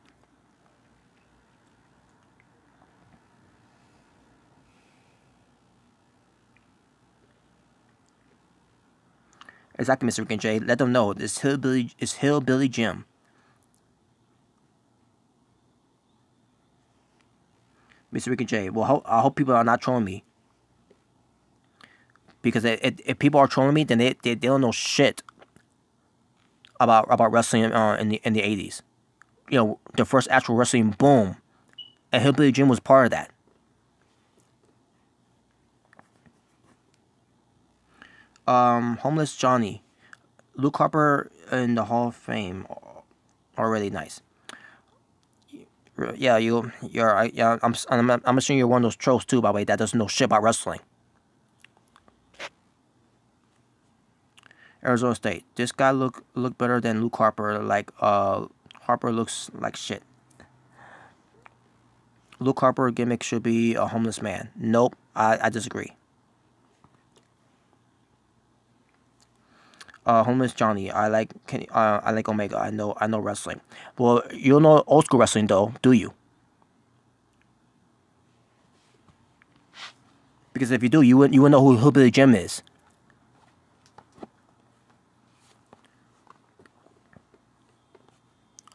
Exactly, Mr. Rick and Jay. Let them know this Hillbilly Jim. Mr. Rick and Jay. Well, I hope people are not trolling me. Because if people are trolling me, then they don't know shit about wrestling in the 80s. The first actual wrestling boom, and Hillbilly Jim was part of that. Homeless Johnny, Luke Harper in the Hall of Fame, already nice. Yeah, I'm assuming you're one of those trolls too, by the way, that doesn't know shit about wrestling. Arizona State, this guy look better than Luke Harper. Like Harper looks like shit. Luke Harper gimmick should be a homeless man. Nope, I disagree. Homeless Johnny, I like Omega. I know wrestling. Well, you don't know old school wrestling though, do you? Because if you do, you wouldn't know who Hillbilly Jim is.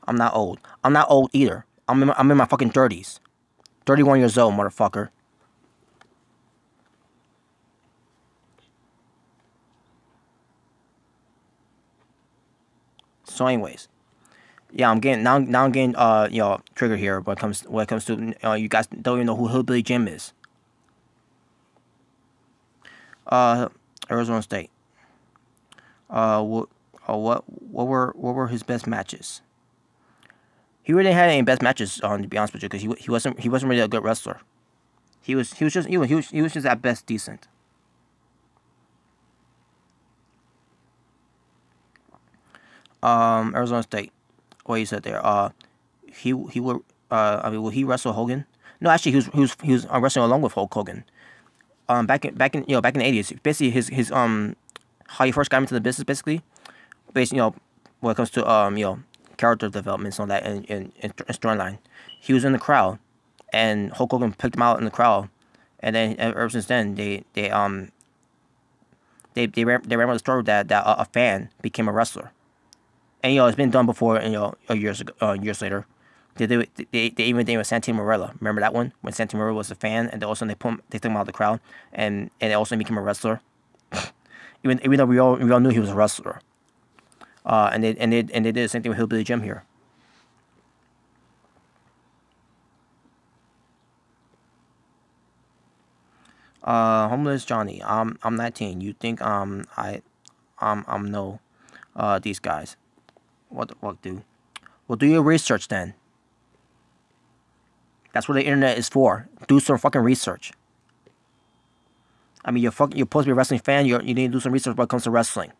I'm not old. I'm not old either. I'm in my fucking 30s. 31 years old, motherfucker. So anyways, yeah, I'm getting triggered here when it comes to you guys don't even know who Hillbilly Jim is. Arizona State. What were his best matches? He really had any best matches, to be honest with you, because he wasn't really a good wrestler. He was just at best decent. Arizona State. What you said there? He would. Will he wrestle Hogan? No, actually, he was wrestling along with Hulk Hogan. Back in the 80s, basically his how he first got into the business, basically, when it comes to character developments and all that and storyline, he was in the crowd, and Hulk Hogan picked him out in the crowd, and then ever since then they ran with the story that a fan became a wrestler. And it's been done before. Years later, they even did it with Santino Marella. Remember that one when Santino Marella was a fan, and also they took him out of the crowd, and they also became a wrestler. even though we all knew he was a wrestler. And they did the same thing with Hillbilly Jim here. Homeless Johnny. I'm 19. You think I'm no these guys. What the fuck, dude? Well, do your research then. That's what the internet is for. Do some fucking research. I mean, you're supposed to be a wrestling fan. You need to do some research when it comes to wrestling.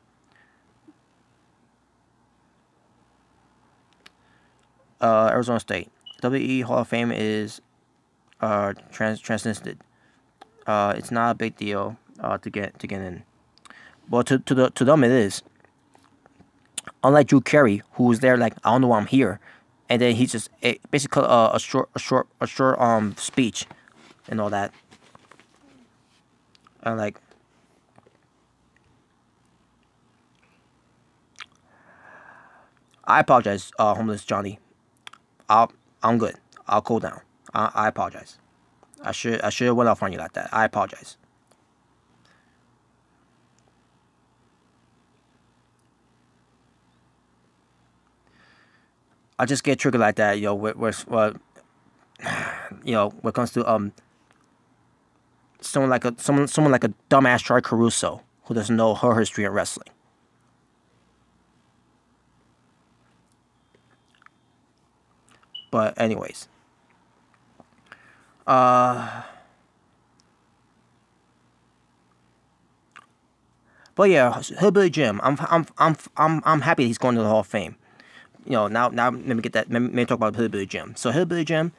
Arizona State. WWE Hall of Fame is transcended. It's not a big deal to get in. Well, to them it is. Unlike Drew Carey, who was there like, I don't know why I'm here, and then he just basically a short speech and all that. And like, I apologize, homeless Johnny. I'm good. I'll cool down. I apologize. I should have went off on you like that. I apologize. I just get triggered like that, when it comes to someone like a dumbass Troy Caruso who doesn't know her history in wrestling. But anyways, but yeah, Hillbilly Jim. I'm happy he's going to the Hall of Fame. Now let me get that. Let me talk about Hillbilly Jim. So Hillbilly Jim,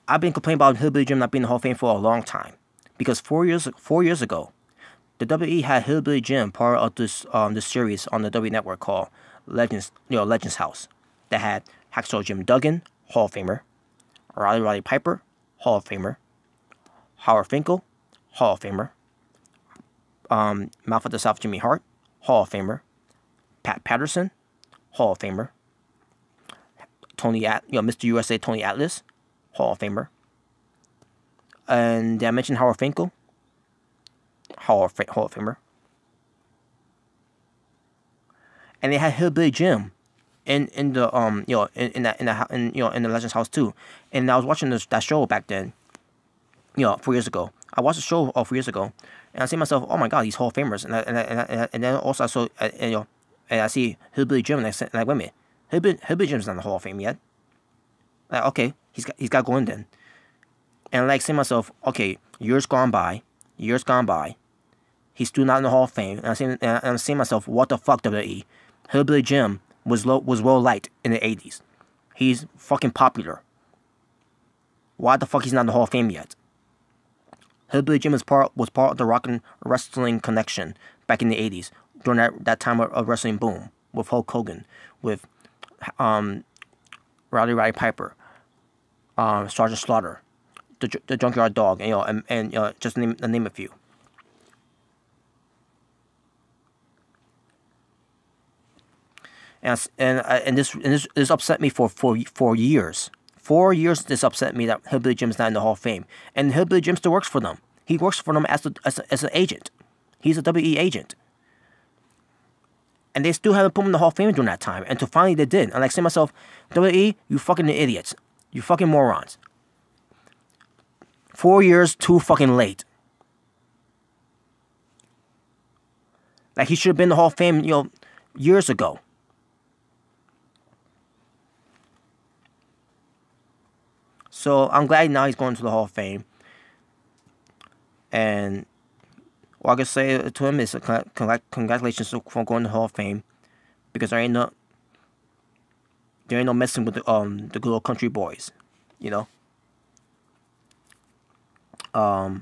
I've been complaining about Hillbilly Jim not being in the Hall of Fame for a long time, because 4 years ago, the WWE had Hillbilly Jim part of this series on the WWE Network called Legends House, that had Hacksaw Jim Duggan, Hall of Famer, Roddy Piper, Hall of Famer, Howard Finkel, Hall of Famer, Mouth of the South Jimmy Hart, Hall of Famer, Pat Patterson, Hall of Famer, Mr. USA Tony Atlas, Hall of Famer, and did I mention Howard Finkel? Hall of Famer. And they had Hillbilly Jim in the in the Legends House too. And I was watching that show back then, 4 years ago. I watched the show 4 years ago, and I see myself, oh my god, these Hall of Famers, and then also I saw and I see Hillbilly Jim, and I said, like, wait a minute, Hillbilly Jim's not in the Hall of Fame yet. Like, okay, he's got going then. And like, say myself, okay, years gone by, he's still not in the Hall of Fame, and I'm saying myself, what the fuck, WWE? Hillbilly Jim was well liked in the 80s. He's fucking popular. Why the fuck he's not in the Hall of Fame yet? Hillbilly Jim was part of the rock and wrestling connection back in the 80s, during that time of wrestling boom, with Hulk Hogan, with Roddy Piper, Sergeant Slaughter, the Junkyard Dog, and just name a few. And this upset me for 4 years. 4 years this upset me that Hillbilly Jim's not in the Hall of Fame. And Hillbilly Jim still works for them. He works for them as an agent. He's a WE agent. And they still haven't put him in the Hall of Fame during that time. Until finally they did. And like, say to myself, WE, you fucking idiots. You fucking morons. 4 years too fucking late. Like, he should have been in the Hall of Fame, years ago. So I'm glad now he's going to the Hall of Fame. And what I can say to him is congratulations for going to the Hall of Fame, because there ain't no messing with the good old country boys, So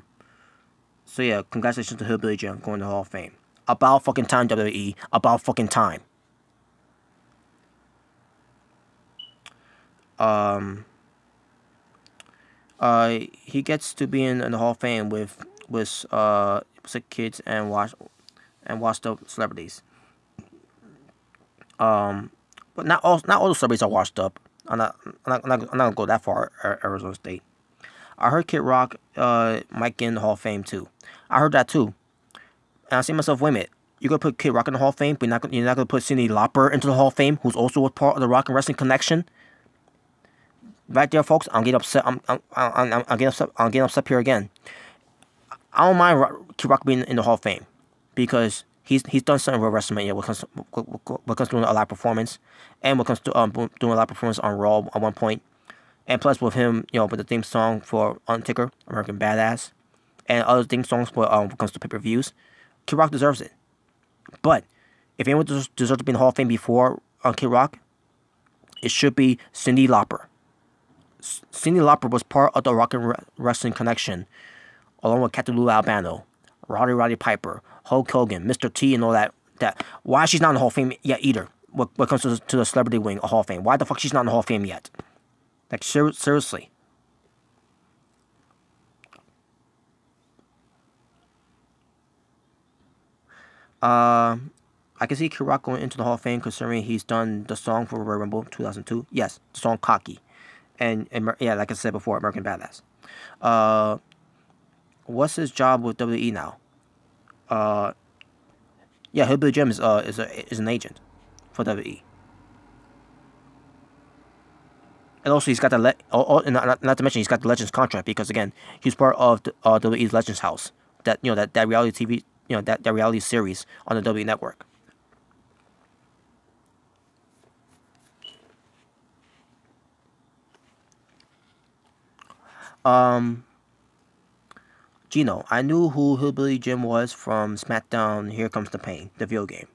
yeah, congratulations to Hillbilly Jim going to the Hall of Fame. About fucking time, WWE. About fucking time. He gets to be in the Hall of Fame with sick kids and washed up celebrities. But not all the celebrities are washed up. I'm not gonna go that far. Arizona State. I heard Kid Rock might get in the Hall of Fame too. I heard that too. And I see myself, wait a minute. You're gonna put Kid Rock in the Hall of Fame, but you're not gonna put Cyndi Lauper into the Hall of Fame, who's also a part of the Rock and Wrestling Connection. Right there, folks. I'm getting upset. I'm getting upset. I'm getting upset here again. I don't mind Kid Rock being in the Hall of Fame because he's done something with WrestleMania. What comes to doing a live performance, and what comes to doing a live performance on Raw at one point, and plus with him, with the theme song for Undertaker, American Badass, and other theme songs for when it comes to pay-per-views. Kid Rock deserves it. But if anyone deserves to be in the Hall of Fame before Kid Rock, it should be Cyndi Lauper. Cyndi Lauper was part of the Rock and Wrestling Connection, along with Captain Lou Albano, Roddy Piper, Hulk Hogan, Mr. T, and all that. Why she's not in the Hall of Fame yet either? What comes to the celebrity wing of Hall of Fame? Why the fuck she's not in the Hall of Fame yet? Like seriously. I can see Kid Rock going into the Hall of Fame considering he's done the song for Royal Rumble 2002. Yes, the song Cocky. And yeah, like I said before, American Badass. What's his job with WWE now? Yeah, Hillbilly Jim is an agent for WWE. And also he's got the not to mention he's got the Legends contract because again he's part of the WWE's Legends House, that that reality TV, that reality series on the WWE network. Gino, I knew who Hillbilly Jim was from SmackDown. Here Comes the Pain, the video game.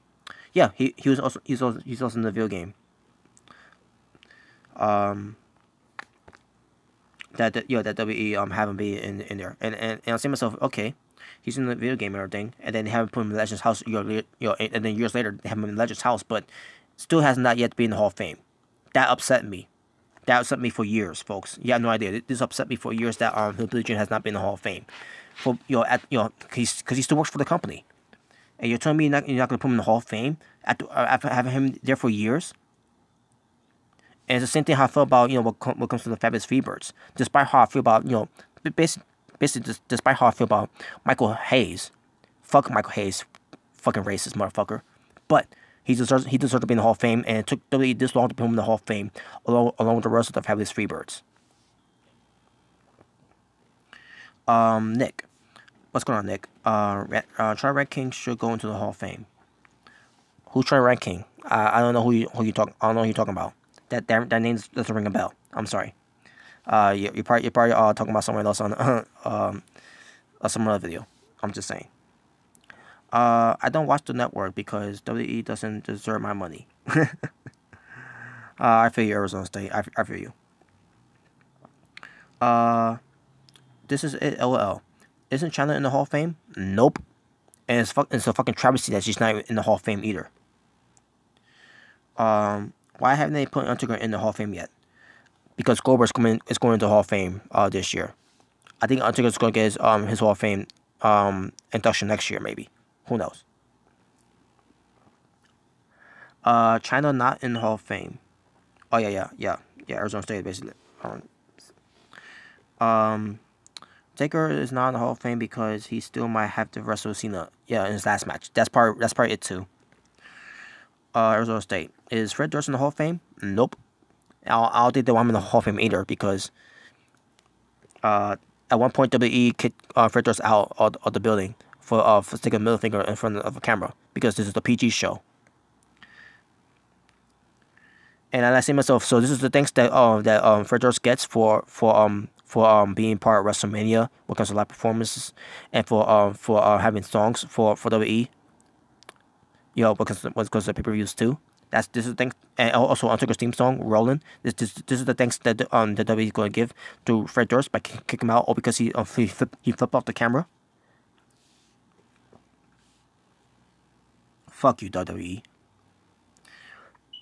Yeah, he was also he's also in the video game. That WWE have him be in there, and I say to myself, okay, he's in the video game and everything, and then they have him put him in Legends House, and then years later they have him in Legends House, but still has not yet been in the Hall of Fame. That upset me. That upset me for years, folks. You have no idea. This upset me for years that Hillbilly Jim has not been in the Hall of Fame, for because he still works for the company, and you're telling me you're not gonna put him in the Hall of Fame after having him there for years. And it's the same thing how I feel about what comes to the Fabulous Freebirds. Despite how I feel about basically despite how I feel about Michael Hayes, fuck Michael Hayes, fucking racist motherfucker. But he deserves to be in the Hall of Fame, and it took WWE this long to put him in the Hall of Fame, along with the rest of the Fabulous Freebirds. Nick, what's going on, Nick? Troy Red King should go into the Hall of Fame. Who's Troy Red King? I don't know who you talking. I don't know who you're talking about. That name doesn't ring a bell. I'm sorry. You're probably talking about someone else on some other video. I'm just saying. I don't watch the network because WWE doesn't deserve my money. I feel you, Arizona State. I feel you. This is it. LOL. Isn't China in the Hall of Fame? Nope. And it's a fucking travesty that she's not in the Hall of Fame either. Why haven't they put Undertaker in the Hall of Fame yet? Because Goldberg's going into the Hall of Fame this year. I think Undertaker's going to get his Hall of Fame induction next year, maybe. Who knows? China not in the Hall of Fame. Oh yeah. Arizona State basically. Taker is not in the Hall of Fame because he still might have to wrestle Cena. Yeah, in his last match. That's part it too. Arizona State. Is Fred Durst in the Hall of Fame? Nope. I don't think they want him in the Hall of Fame either because at one point WWE kicked Fred Durst out of the building for sticking a middle finger in front of a camera because this is the PG show. And I say to myself, so this is the things that Fred Durst gets for being part of WrestleMania when it comes to live performances and for having songs for WWE. Because of pay-per-views too. This is the thing, and also Undertaker's theme song, "Rollin'." This is the things that the WWE is going to give to Fred Durst by kicking him out, or because he flipped off the camera. Fuck you, WWE.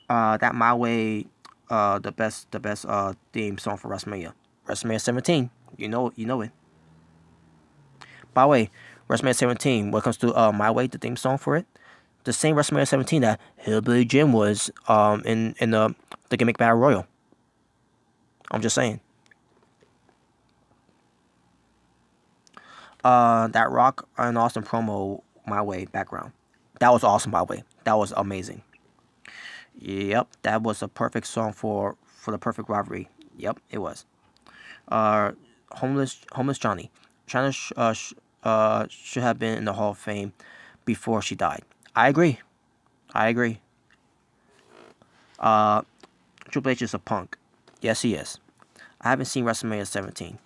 That My Way, the best theme song for WrestleMania 17. You know it. By the way, WrestleMania 17. When it comes to My Way, the theme song for it. The same WrestleMania 17 that Hillbilly Jim was in the Gimmick Battle Royal. I'm just saying. That Rock and Austin promo, My Way background. That was awesome, by the way. That was amazing. Yep, that was a perfect song for the perfect rivalry. Yep, it was. Uh, homeless Johnny. China should have been in the Hall of Fame before she died. I agree. I agree. Triple H is a punk. Yes, he is. I haven't seen WrestleMania 17.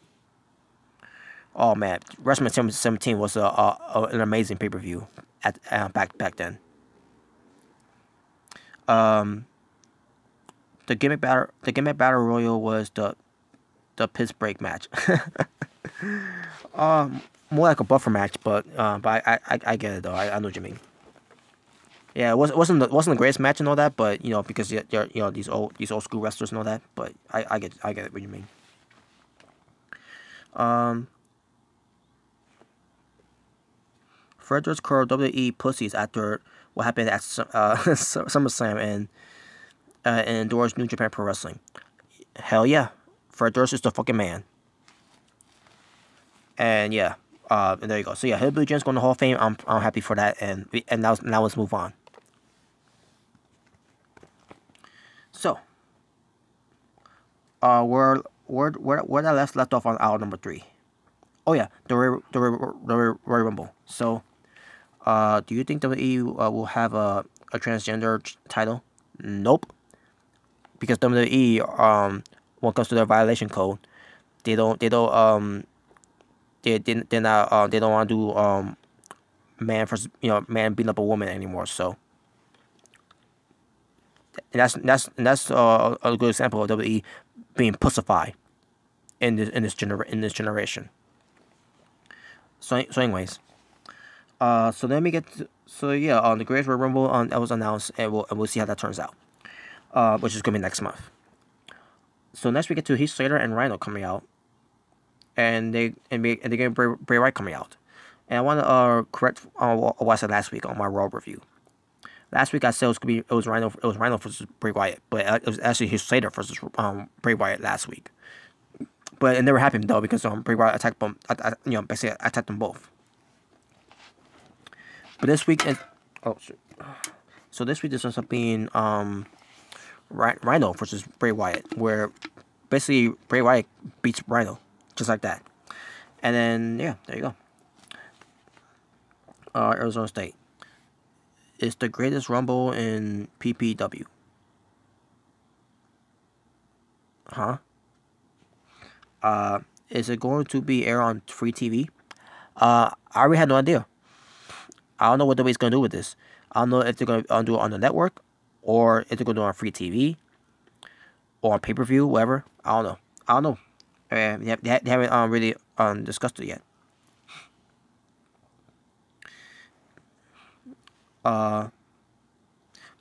Oh man, WrestleMania 17 was an amazing pay-per-view at back then. The gimmick battle royal was the piss break match. More like a buffer match, but I get it though. I know what you mean. Yeah, it wasn't the greatest match and all that, but you know, because you're these old school wrestlers and all that, but I get it what you mean. Frederick's curled WWE pussies after what happened at SummerSlam and endorsed New Japan Pro Wrestling. Hell yeah, Fred Durst is the fucking man. And yeah, and there you go. So yeah, Hillbilly Jim's going to the Hall of Fame. I'm happy for that. And now let's move on. So, where I left off on hour number 3. Oh yeah, the Royal Rumble. So, do you think WWE will have a transgender title? Nope. Because WWE when it comes to their violation code, they don't want to do man versus man beating up a woman anymore. So. And that's a good example of WWE being pussified in this generation. So anyways, so then we get to, the Greatest Royal Rumble that was announced, and we'll see how that turns out, which is gonna be next month. So next we get to Heath Slater and Rhino coming out, and they're getting Bray Wyatt coming out, and I want to correct what I said last week on my Raw review. Last week I said it was Rhino versus Bray Wyatt, but it was actually Heath Slater versus Bray Wyatt last week. But it never happened though because Bray Wyatt attacked them, basically attacked them both. But this week, so this week this ends up being Rhino versus Bray Wyatt, where basically Bray Wyatt beats Rhino just like that, and then yeah, there you go. Arizona State. It's the greatest Rumble in PPW. Huh? Is it going to be aired on free TV? I already had no idea. I don't know what the WWE's going to do with this. I don't know if they're going to do it on the network, or if they're going to do it on free TV, or on pay-per-view, whatever. I don't know. They haven't really discussed it yet. But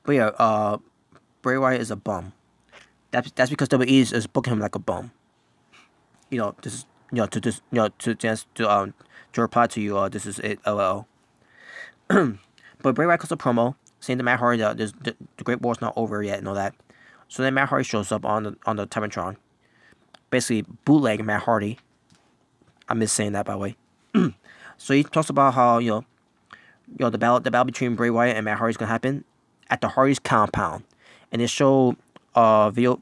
yeah, Bray Wyatt is a bum. That's because WWE is booking him like a bum. To reply to you, this is it, LL. But Bray Wyatt cuts a promo saying to Matt Hardy that the Great War's not over yet and all that. So then Matt Hardy shows up on the Titantron, basically bootlegging Matt Hardy. I miss saying that, by the way. So he talks about how the battle between Bray Wyatt and Matt Hardy is gonna happen at the Hardy's compound, and they show video.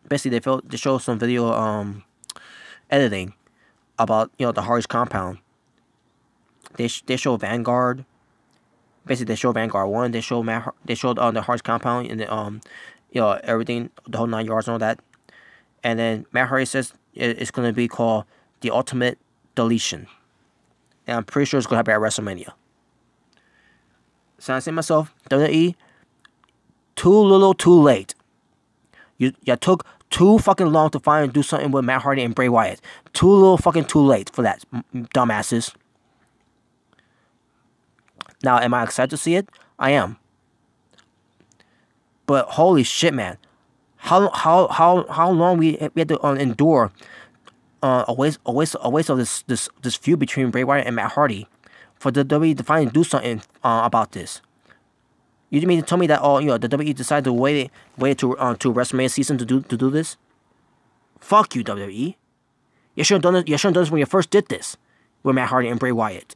Basically, they show some video editing about the Hardy's compound. They show Vanguard. Basically, they show Vanguard 1. They showed the Hardy's compound and the everything, the whole 9 yards and all that. And then Matt Hardy says it's gonna be called the Ultimate Deletion. And I'm pretty sure it's going to happen at WrestleMania. So I say to myself, WWE, too little, too late. You took too fucking long to do something with Matt Hardy and Bray Wyatt. Too little, fucking too late for that, dumbasses. Now, am I excited to see it? I am. But holy shit, man! How long we had to endure a waste of this feud between Bray Wyatt and Matt Hardy for the WWE to finally do something about this. You mean to tell me that the WWE decided to wait to WrestleMania season to do this? Fuck you, WWE. You should have done it. You should have done this when you first did this with Matt Hardy and Bray Wyatt.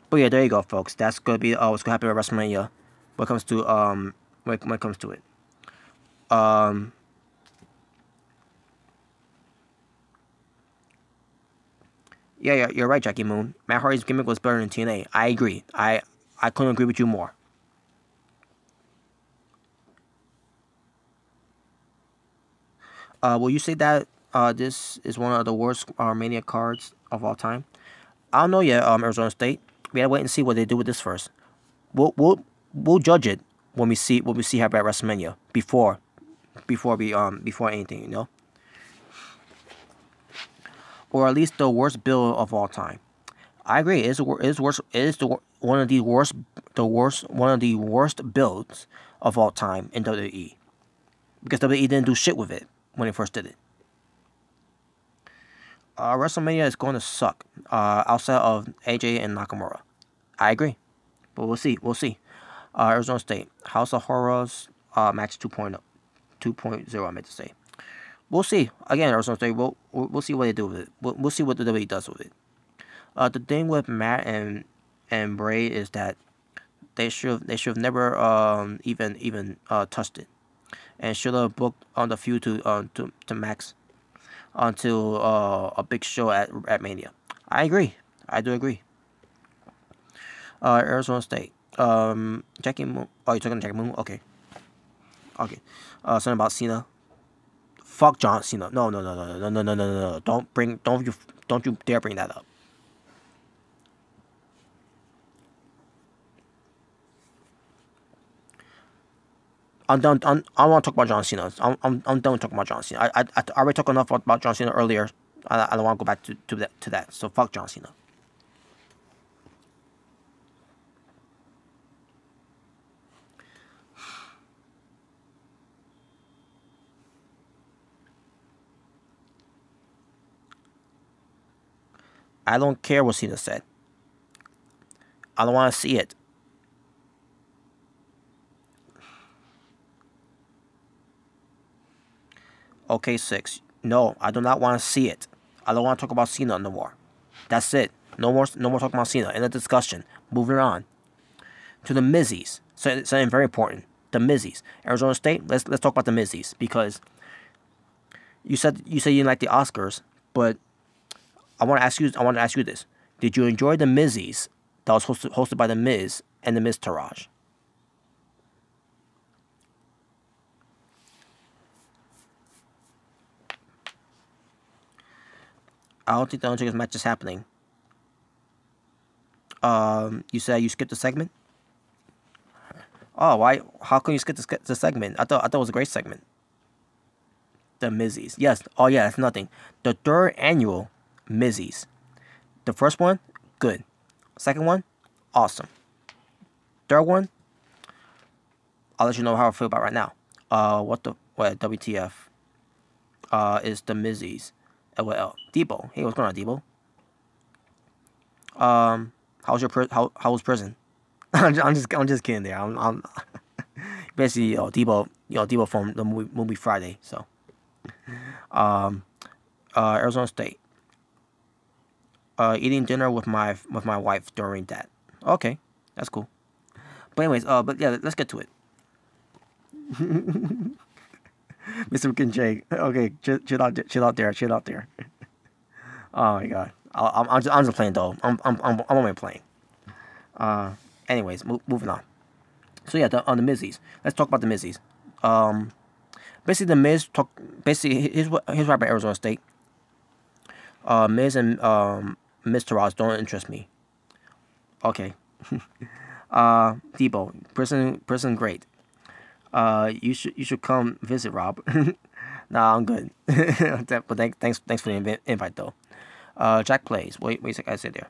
But yeah, there you go, folks. That's gonna be what's gonna happen at WrestleMania. When it comes to when it comes to it. Um, yeah, you're right, Jackie Moon. Matt Hardy's gimmick was better than TNA. I agree. I couldn't agree with you more. Will you say that this is one of the worst Mania cards of all time? I don't know yet. Arizona State. We gotta wait and see what they do with this first. We'll judge it when we see how bad WrestleMania before anything, you know, or at least the worst build of all time. I agree. It is worse. It is one of the one of the worst builds of all time in WWE because WWE didn't do shit with it when they first did it. WrestleMania is going to suck outside of AJ and Nakamura. I agree, but we'll see. We'll see. Arizona State House of Horrors match 2.0, 2.0. I meant to say. We'll see. Again, Arizona State. We'll see what they do with it. We'll see what the WWE does with it. The thing with Matt and Bray is that they should have never even touched it, and should have booked on the feud to Max until a big show at Mania. I agree. I do agree. Arizona State. Jackie Moon. Oh, you're talking Jackie Moon? Okay. Okay. Something about Cena. Fuck John Cena. No. Don't you dare bring that up. I'm done. I don't want to talk about John Cena. I'm done talking about John Cena. I already talked enough about John Cena earlier. I don't want to go back to that. So fuck John Cena. I don't care what Cena said. I don't want to see it. Okay, 6. No, I do not want to see it. I don't want to talk about Cena no more. That's it. No more talking about Cena. In the discussion. Moving on to the Mizzies. So something very important. The Mizzies. Arizona State. Let's talk about the Mizzies because you said you didn't like the Oscars, but I want to ask you this. Did you enjoy the Mizzies that was hosted by the Miz and the Miz Taraj? I don't think the Undertaker's match is happening. You said you skipped the segment. Oh, why? How can you skip the segment? I thought it was a great segment. The Mizzies. Yes. Oh yeah, that's nothing. The third annual Mizzies. The first one, good. Second one, awesome. Third one, I'll let you know how I feel about right now. What WTF? Is the Mizzies. LOL. Debo. Hey, what's going on, Debo? How's your how was prison? I'm just kidding there. I'm basically Debo from the movie Friday. So, Arizona State. Eating dinner with my wife during that. Okay, that's cool. But anyways, but yeah, let's get to it. Mr. Rick and Jake. Okay, chill out there. Oh my god, I'm just playing though. I'm only playing. Anyways, moving on. So yeah, on the Mizzies. Let's talk about the Mizzies. Basically the Miz talk. Basically, here's what happened at Arizona State. Miz and Mr. Ross don't interest me. Okay. Debo, prison great. You should come visit, Rob. Nah, I'm good. But thanks for the invite though. Jack plays. Wait a second. I said there.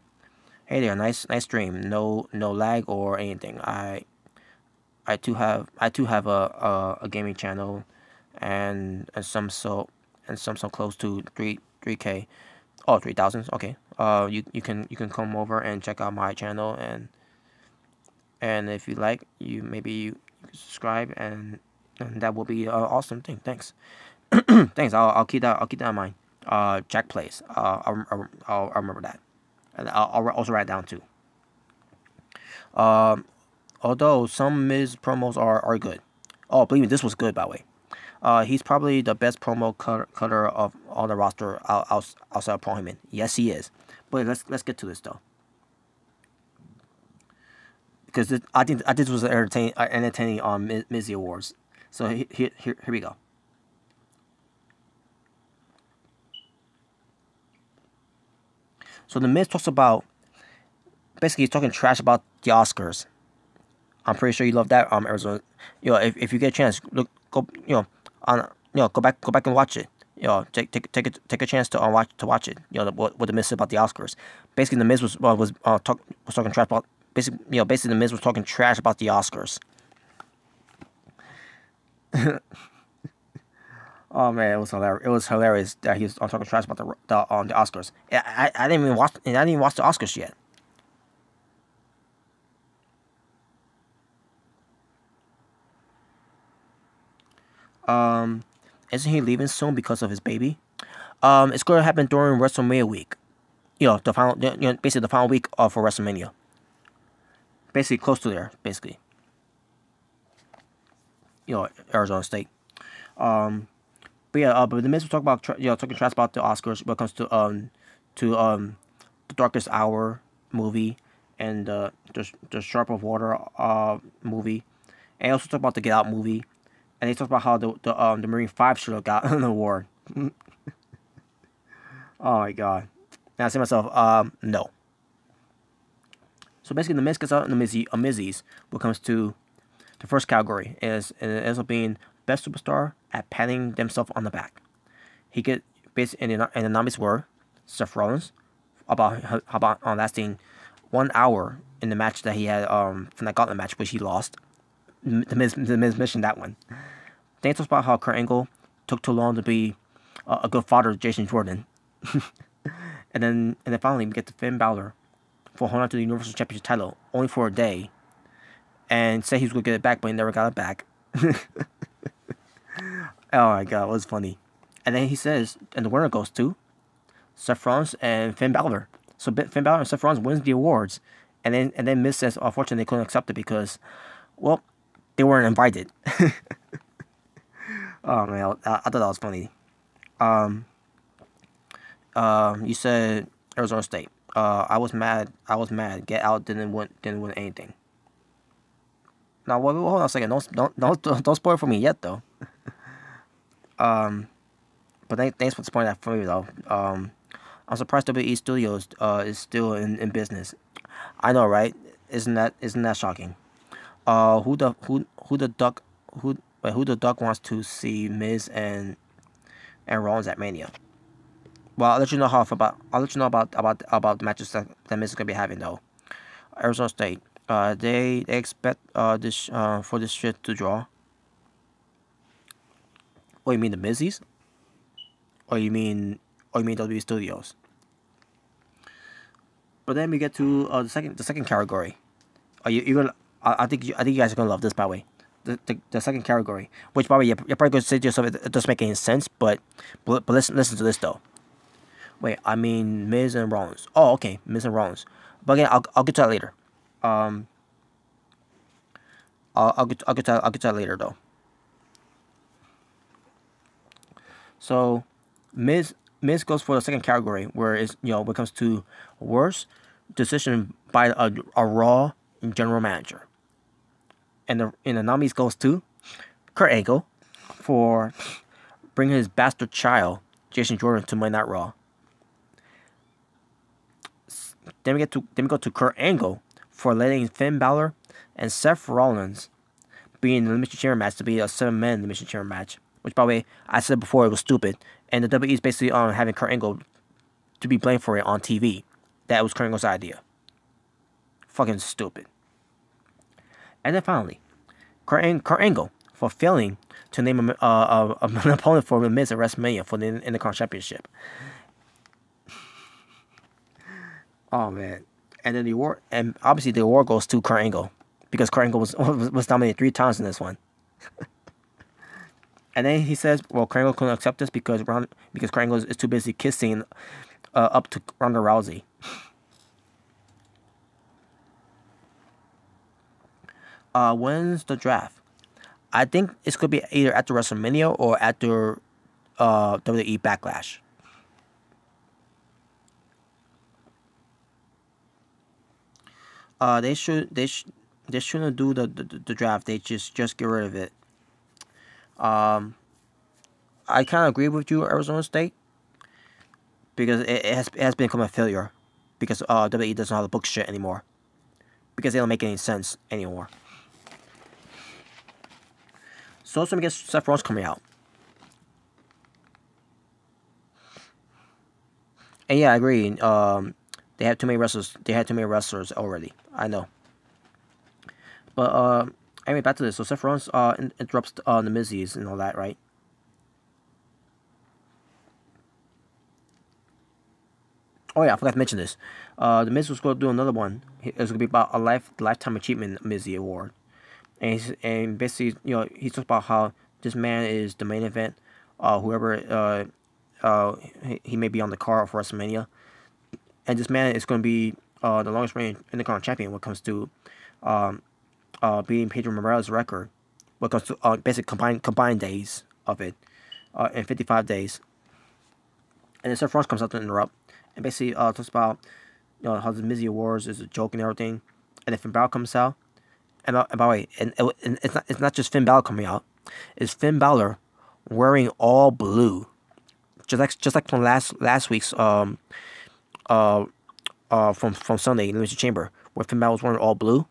Hey there, nice stream. No lag or anything. I too have a gaming channel, and some close to 3K. Oh, 3,000. Okay. You can come over and check out my channel, and if you like, you can subscribe, and that will be an awesome thing. Thanks. Thanks. I'll keep that in mind. Jack plays. I'll remember that, and I'll also write it down too. Although some Miz promos are good. Oh, believe me, this was good, by the way. He's probably the best promo cutter of all the roster outside of Paul Heyman. Yes, he is. But let's get to this though, because I think this was an entertaining on Mizzy Awards. So here we go. So the Miz talks about, basically he's talking trash about the Oscars. I'm pretty sure you love that, Arizona. If you get a chance, go back and watch it. Take a chance to watch it. What the Miz said about the Oscars. Basically, the Miz was talking trash about, basically the Miz was talking trash about the Oscars. Oh man, it was hilarious. It was hilarious that he was talking trash about the Oscars. I didn't even watch. I didn't even watch the Oscars yet. Isn't he leaving soon because of his baby? It's going to happen during WrestleMania week. The final, basically the final week for WrestleMania. Basically close to there, basically. Arizona State. But the Miz will talk about talking trash about the Oscars when it comes to the Darkest Hour movie and the Sharp of Water movie, and also talk about the Get Out movie. And they talked about how the Marine 5 should have got an award. Oh my god. And I say to myself, no. So basically the Miz gets out in the Mizzies when it comes to the first category. It ends up being best superstar at patting themselves on the back. He get basically, and the nominees were Seth Rollins about lasting 1 hour in the match that he had from that gauntlet match, which he lost. The Miz mentioned that one. They talked about how Kurt Angle took too long to be a good father to Jason Jordan. and then finally we get to Finn Balor for holding on to the Universal Championship title only for a day, and said he was going to get it back, but he never got it back. Oh my god, it was funny. And then he says, and the winner goes to Seth Rollins and Finn Balor. So Finn Balor and Seth Rollins wins the awards, and then Miz says, unfortunately, they couldn't accept it because, well, they weren't invited. Oh man, I thought that was funny. You said Arizona State. I was mad. Get Out didn't win anything. Now, hold on a second. Don't spoil it for me yet, though. But thanks for spoiling that for me, though. I'm surprised WWE Studios is still in business. I know, right? Isn't that shocking? Who the duck wants to see Miz and Rollins at Mania? Well, I'll let you know about the matches that Miz is gonna be having though. Arizona State. They expect this for this shit to draw. Oh, you mean the Mizzies? Or you mean WWE Studios? But then we get to the second category. You gonna? I think you guys are gonna love this, by the way. The second category, which by the way you're probably gonna say to yourself it doesn't make any sense, but listen to this though. Wait, I mean Miz and Rollins. Oh, okay, Miz and Rollins. But again, I'll get to that later. I'll get to that later though. So, Miz goes for the second category, where it's when it comes to worst decision by a Raw general manager. And the nominees goes to Kurt Angle for bringing his bastard child Jason Jordan to Monday Night Raw. Then we go to Kurt Angle for letting Finn Balor and Seth Rollins be in the Elimination Chamber match to be a 7-man Elimination Chamber match. Which, by the way, I said before it was stupid, and the WWE is basically having Kurt Angle to be blamed for it on TV. That was Kurt Angle's idea. Fucking stupid. And then finally, Kurt Angle for failing to name an opponent for The Miz at WrestleMania for the Intercontinental Championship. Oh man! And then the award, and obviously the award goes to Kurt Angle because Kurt Angle was nominated 3 times in this one. And then he says, "Well, Kurt Angle couldn't accept this because Kurt Angle is too busy kissing up to Ronda Rousey." When's the draft? I think it's gonna be either after WrestleMania or after WWE Backlash. They shouldn't do the draft. They just get rid of it. I kind of agree with you, Arizona State, because it has become a failure, because WWE doesn't know how to book shit anymore, because they don't make any sense anymore. So let me get Seth Rollins coming out. And yeah, I agree. They have too many wrestlers. They had too many wrestlers already. I know. But anyway, back to this. So Seth Rollins interrupts the Mizzies and all that, right? Oh yeah, I forgot to mention this. The Miz was going to do another one. It was going to be about a lifetime achievement Mizzy award, and basically, he talks about how this man is the main event. Whoever he may be on the card for WrestleMania, and this man is going to be the longest reigning Intercontinental champion when it comes to beating Pedro Morales' record. When it comes to basically combined days of it, in 55 days. And then Seth Rollins comes out to interrupt, and basically talks about how the Mizzy Awards is a joke and everything. And then Finn Balor comes out, and by the way, and it's not just Finn Balor coming out. It's Finn Balor wearing all blue, just like from last week's from Sunday Elimination Chamber, where Finn Balor was wearing all blue.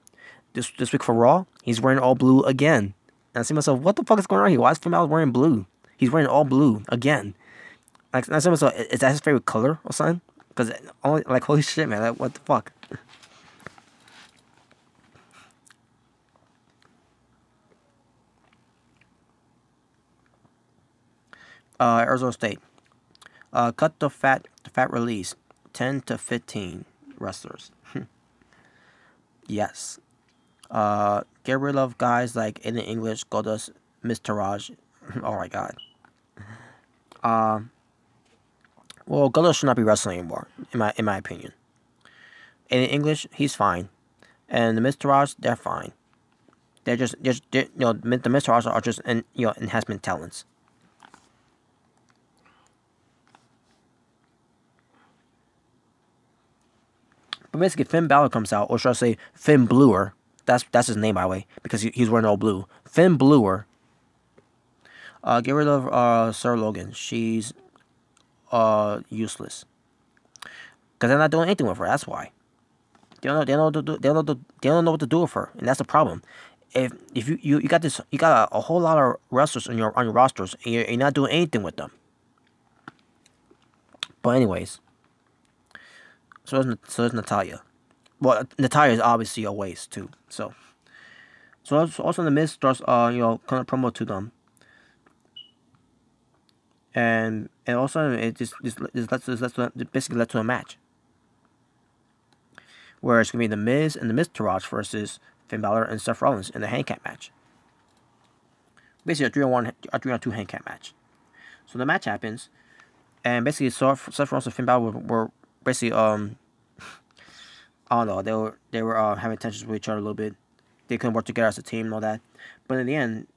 This week for Raw, he's wearing all blue again. And I see myself, what the fuck is going on here? Why is Finn Balor wearing blue? He's wearing all blue again. Like, I see myself, is that his favorite color or something? Because holy shit, man, what the fuck? Arizona State. Cut the fat release. 10 to 15 wrestlers. Yes. Get rid of guys like Aiden English, Goldust, Mr. Raj. Oh my god. Well, Goldust should not be wrestling anymore, in my opinion. Aiden English, he's fine, and the Mr. Raj, they're fine. They're just the Mr. Raj are just enhancement talents. But basically, Finn Balor comes out, or should I say, Finn Bluer. That's his name, by the way, because he's wearing all blue. Finn Bluer. Get rid of Sarah Logan. She's useless, because they're not doing anything with her. That's why. They don't know what to do with her, and that's the problem. If you got a whole lot of wrestlers on your rosters, and you're not doing anything with them. But anyways, so is Natalia. Well, Natalia is obviously a waste too. So also the Miz starts kind of promo to them, and also it just basically led to a match where it's gonna be the Miz and the Miz Taraj versus Finn Balor and Seth Rollins in the handicap match. Basically a 3-on-2 handicap match. So the match happens, and basically Seth Rollins and Finn Balor were basically I don't know, they were having tensions with each other a little bit. They couldn't work together as a team and all that. But in the end,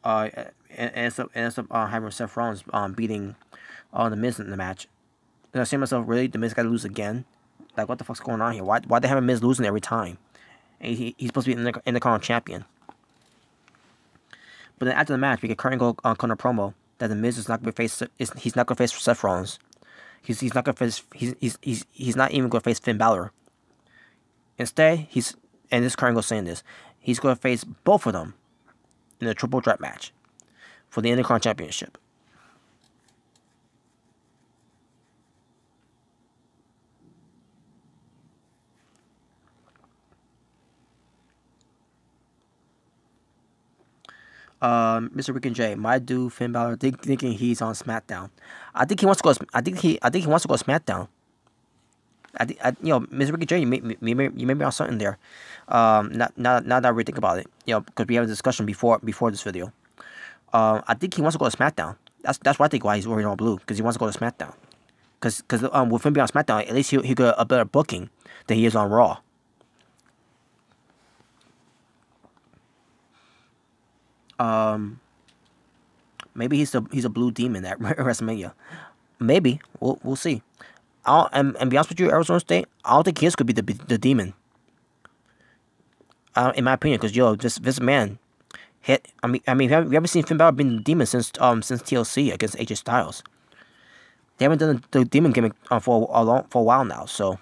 it ends up having Seth Rollins beating the Miz in the match. And I say to myself, really, the Miz got to lose again? Like, what the fuck's going on here? Why they have a Miz losing every time? And he's supposed to be in the Intercontinental champion. But then after the match, we get Kurt Angle on a promo that the Miz is not going to face. He's not going to face Seth Rollins. He's not going to face. He's not even going to face Finn Balor. Instead, and this Kurt Angle saying this, he's going to face both of them in a triple threat match for the Intercontinental Championship. Mr. Rick and Jay, my dude Finn Balor thinking he's on SmackDown. I think he wants to go. I think he wants to go to SmackDown. Mr. Ricky J, you may be on something there. Now that I really think about it, because we had a discussion before this video. I think he wants to go to SmackDown. That's why I think why he's wearing all blue, because he wants to go to SmackDown. Because with him being on SmackDown, at least he got a better booking than he is on Raw. Maybe he's a blue demon at WrestleMania. Maybe we'll see. And be honest with you, Arizona State, I don't think his could be the demon. In my opinion, because this man hit. We haven't seen Finn Balor being the demon since TLC against AJ Styles. They haven't done the demon gimmick for a while now. So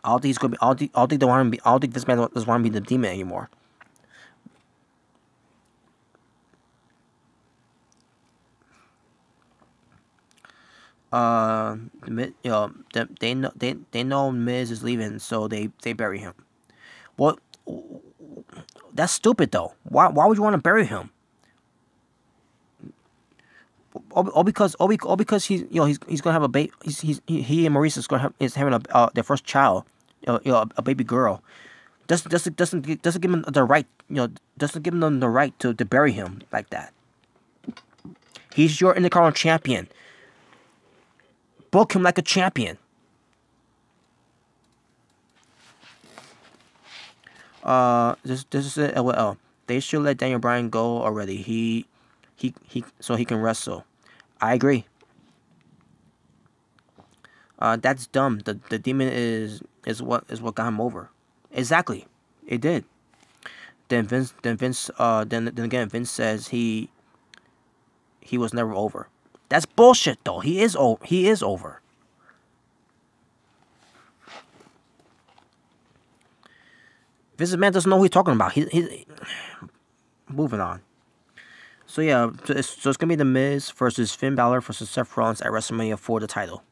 I don't think he's gonna be. I don't think they want him to be. I don't think this man doesn't want to be the demon anymore. They know Miz is leaving, so they bury him. Well, that's stupid though. Why would you want to bury him? All because he's gonna have a baby. He and Maurice is having their first child, a baby girl. Doesn't give him the right, doesn't give them the right to bury him like that. He's your Intercontinental champion. Book him like a champion. This is it. Well, they should let Daniel Bryan go already. He so he can wrestle. I agree. That's dumb. The demon is what got him over. Exactly, it did. Then Vince then again Vince says he was never over. That's bullshit though. He is over. Vince McMahon doesn't know who he's talking about. He moving on. So yeah, so it's gonna be The Miz versus Finn Balor versus Seth Rollins at WrestleMania for the title.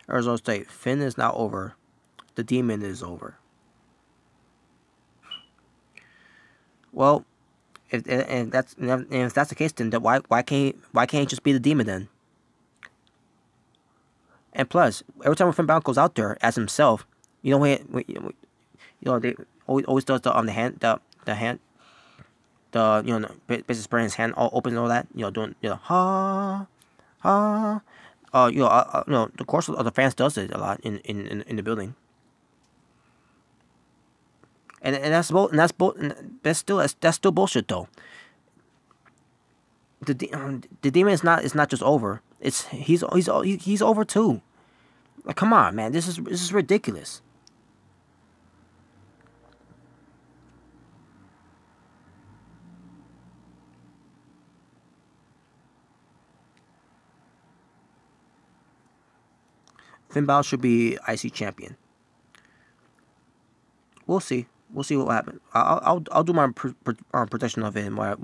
Arizona State. Finn is now over. The demon is over. Well, if that's the case, then why can't he just be the demon then? And plus, every time Finn Balor goes out there as himself, they always does basically spreading his hand all open and all that, doing ha ha. The course of the fans does it a lot in the building. And that's still bullshit though. The demon is not just over. He's over too. Like, come on, man, this is ridiculous. Finn Balor should be IC champion. We'll see. We'll see what happens. I'll do my prediction of him when I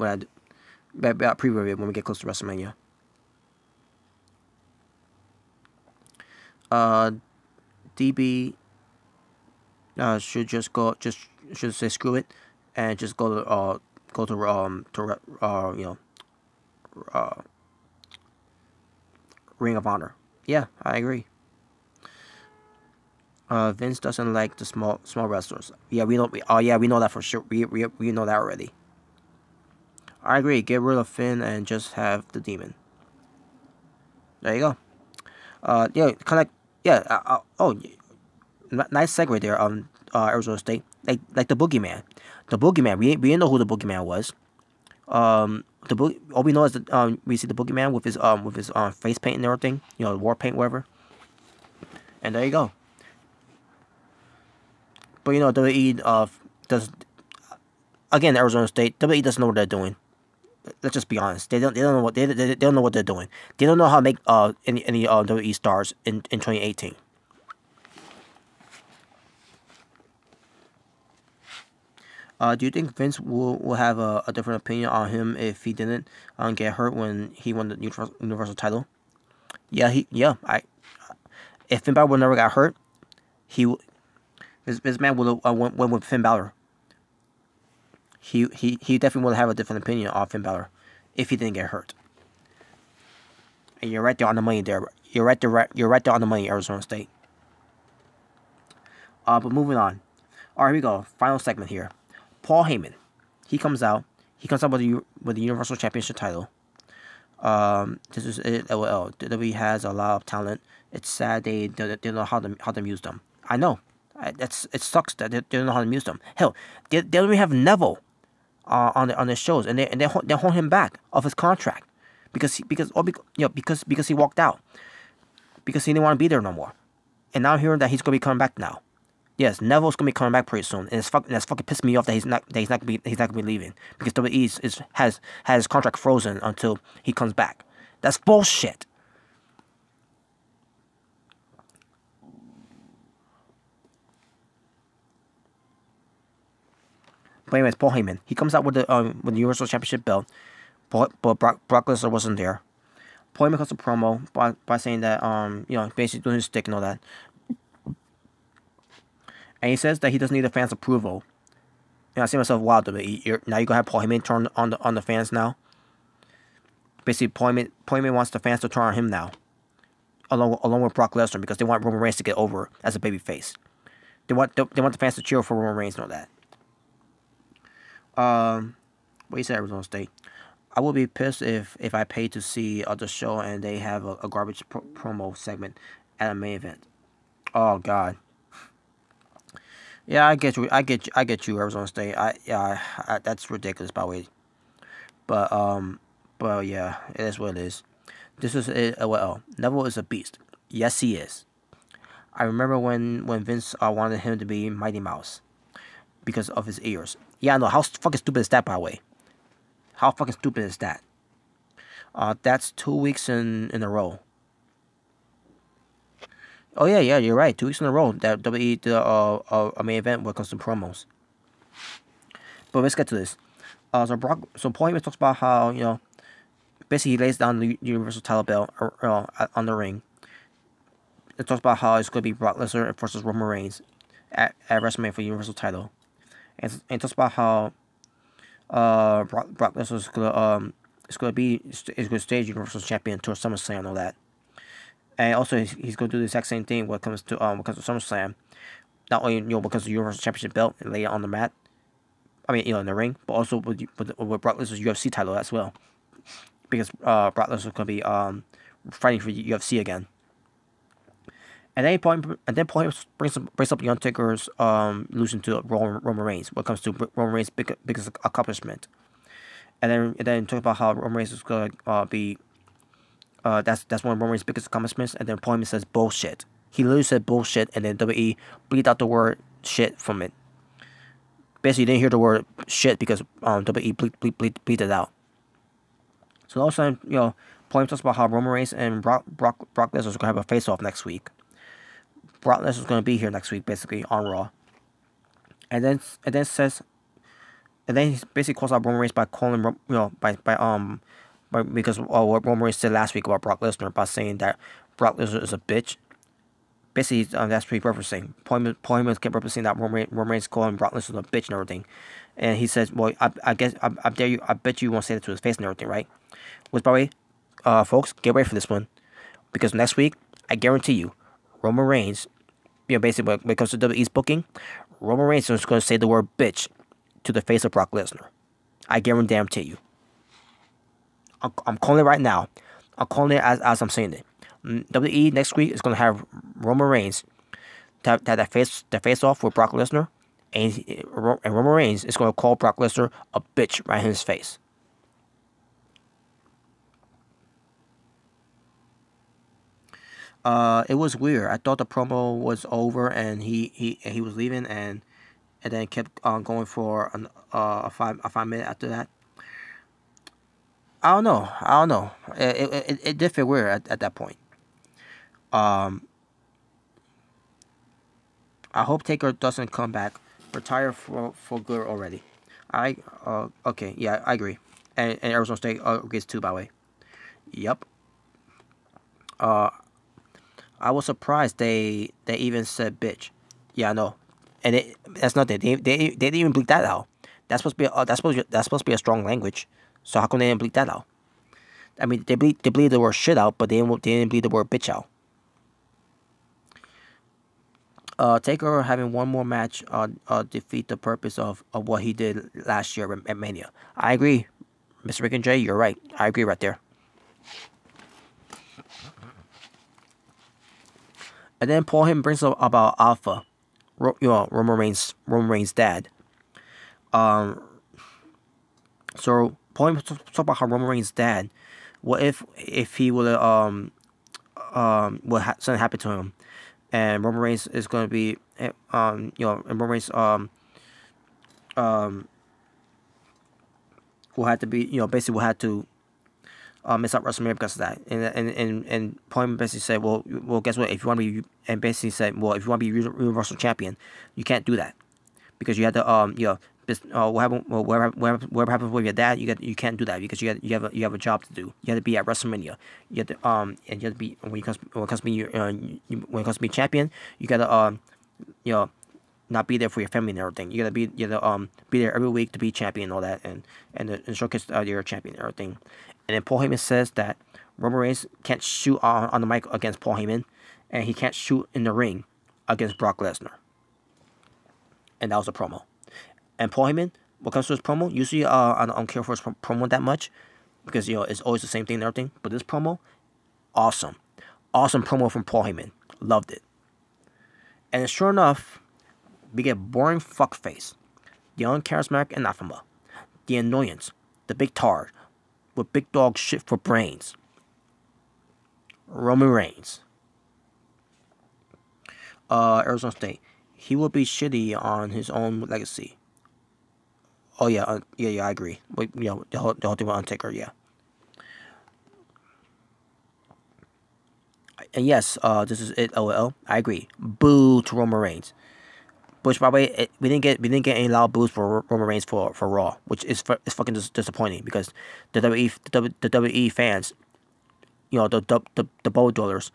preview it when we get close to WrestleMania. DB should should say screw it and just go to Ring of Honor. Yeah, I agree. Vince doesn't like the small wrestlers. Yeah, we know. We know that for sure. We know that already. I agree. Get rid of Finn and just have the demon. There you go. Kind of like nice segue there. Arizona State, like the Boogeyman. The Boogeyman. We didn't know who the Boogeyman was. All we know is that we see the Boogeyman with his face paint and everything. War paint, whatever. And there you go. But WWE does, again, Arizona State. WWE doesn't know what they're doing. Let's just be honest. They don't know what they don't know what they're doing. They don't know how to make any WWE stars in 2018. Do you think Vince will have a different opinion on him if he didn't get hurt when he won the Universal title? Yeah, if Finn Balor never got hurt, this man would have went with Finn Balor. He definitely would have a different opinion on Finn Balor if he didn't get hurt. And you're right there on the money there. You're right there on the money, Arizona State. But moving on. All right, here we go. Final segment here. Paul Heyman. He comes out. He comes out with the Universal Championship title. This is it. LOL. WWE has a lot of talent. It's sad they don't know how to use them. I know. It sucks that they don't know how to use them. Hell, they don't even have Neville on the shows, and they hold him back of his contract because he walked out because he didn't want to be there no more. And now I'm hearing that he's gonna be coming back now. Yes, Neville's gonna be coming back pretty soon, and that's fucking pissed me off that he's not gonna be leaving because WWE has his contract frozen until he comes back. That's bullshit. But anyways, Paul Heyman, he comes out with the Universal Championship belt, but Brock Lesnar wasn't there. Paul Heyman cuts a promo by saying that basically doing his stick and all that. And he says that he doesn't need the fans' approval. And I see myself, wow, now you're gonna have Paul Heyman turn on the fans now. Basically, Paul Heyman wants the fans to turn on him now, along with Brock Lesnar, because they want Roman Reigns to get over as a babyface. They want the fans to cheer for Roman Reigns and all that. What you said, Arizona State. I would be pissed if I paid to see the show and they have a garbage promo segment at a main event. Oh God. Yeah, I get you, Arizona State. That's ridiculous, by the way. But yeah, it is what it is. This is it. Well, Neville is a beast. Yes, he is. I remember when Vince wanted him to be Mighty Mouse because of his ears. Yeah, I know. How fucking stupid is that, by the way? How fucking stupid is that? That's 2 weeks in a row. Oh yeah, you're right. 2 weeks in a row that WWE did a main event when it comes to promos. But let's get to this. So Paul Heyman talks about how basically he lays down the Universal title belt on the ring. It talks about how it's going to be Brock Lesnar versus Roman Reigns at WrestleMania for the Universal title, and it talks about how Brock Lesnar is going to stay Universal Champion towards SummerSlam and all that. And also, he's going to do the exact same thing when it comes to SummerSlam. Not only because of the Universal Championship belt and lay it on the mat, in the ring, but also with Brock Lesnar's UFC title as well, because Brock Lesnar is going to be fighting for UFC again. And then Paul brings up the Undertaker's losing to Roman Reigns when it comes to Roman Reigns' biggest accomplishment. And then talk about how Roman Reigns is going to be. That's one of Roman Reigns' biggest accomplishments. And then Paul Heyman says bullshit. He literally said bullshit, and then WWE bleeped out the word shit from it. Basically, you didn't hear the word shit because WWE bleeped it out. So all of a sudden, Paul Heyman talks about how Roman Reigns and Brock Lesnar is going to have a face-off next week. Brock Lesnar is going to be here next week, basically on Raw. And then he basically calls out Roman Reigns by calling because what Roman Reigns said last week about Brock Lesnar by saying that Brock Lesnar is a bitch. Basically, that's what he's referencing. Paul Heyman kept referencing that Roman Reigns calling Brock Lesnar a bitch and everything. And he says, well, I bet you won't say that to his face and everything, right? Which, by the way, folks, get ready for this one. Because next week, I guarantee you, Roman Reigns, basically when it comes to WWE's booking, Roman Reigns is going to say the word bitch to the face of Brock Lesnar. I guarantee you. I'm calling it right now. I'm calling it as I'm saying it. WWE next week is going to have Roman Reigns to have that face off with Brock Lesnar, and Roman Reigns is going to call Brock Lesnar a bitch right in his face. It was weird. I thought the promo was over and he was leaving, and then kept going for a 5 minute after that. I don't know. It did feel weird at that point. I hope Taker doesn't come back, retire for good already. Okay, yeah, I agree, and Arizona State agrees too, by the way. Yep. I was surprised they even said bitch. Yeah, I know, and that's not that they didn't even bleep that out. That's supposed to be a strong language. So how come they didn't bleep that out? I mean, they bleep the word shit out, but they didn't bleep the word bitch out. Taker having one more match defeat the purpose of what he did last year at Mania. I agree, Mr. Rick and Jay. You're right. I agree right there. And then Paul Heyman brings up about Alpha, Roman Reigns' dad. So Paul Heyman talk about how Roman Reigns' dad. What if he would something happened to him, and Roman Reigns is going to be and Roman Reigns will have to be basically will have to miss out WrestleMania because of that. And Paul Heyman basically said, well, guess what? If you want to be, and basically said, well, if you want to be Universal Champion, you can't do that because you had to whatever happens with your dad, you can't do that because you have a job to do. You have to be at WrestleMania. You have to and you have to be when it comes to be champion, you gotta not be there for your family and everything. You gotta be there every week to be champion and all that and showcase your champion and everything. And then Paul Heyman says that Roman Reigns can't shoot on the mic against Paul Heyman, and he can't shoot in the ring against Brock Lesnar. And that was a promo. And Paul Heyman, when it comes to his promo, usually I don't care for his promo that much because it's always the same thing and everything. But this promo, awesome promo from Paul Heyman, loved it. And sure enough, we get boring fuckface, the uncharismatic anathema, the annoyance, the big tard, with big dog shit for brains, Roman Reigns. Arizona State, he will be shitty on his own legacy. Oh yeah, I agree. But, the whole thing with Undertaker, yeah. And yes, this is it. LOL. I agree. Boo to Roman Reigns. Which, by the way, we didn't get any loud boos for Roman Reigns for Raw, which is fucking disappointing because the WWE fans, the bowl dwellers,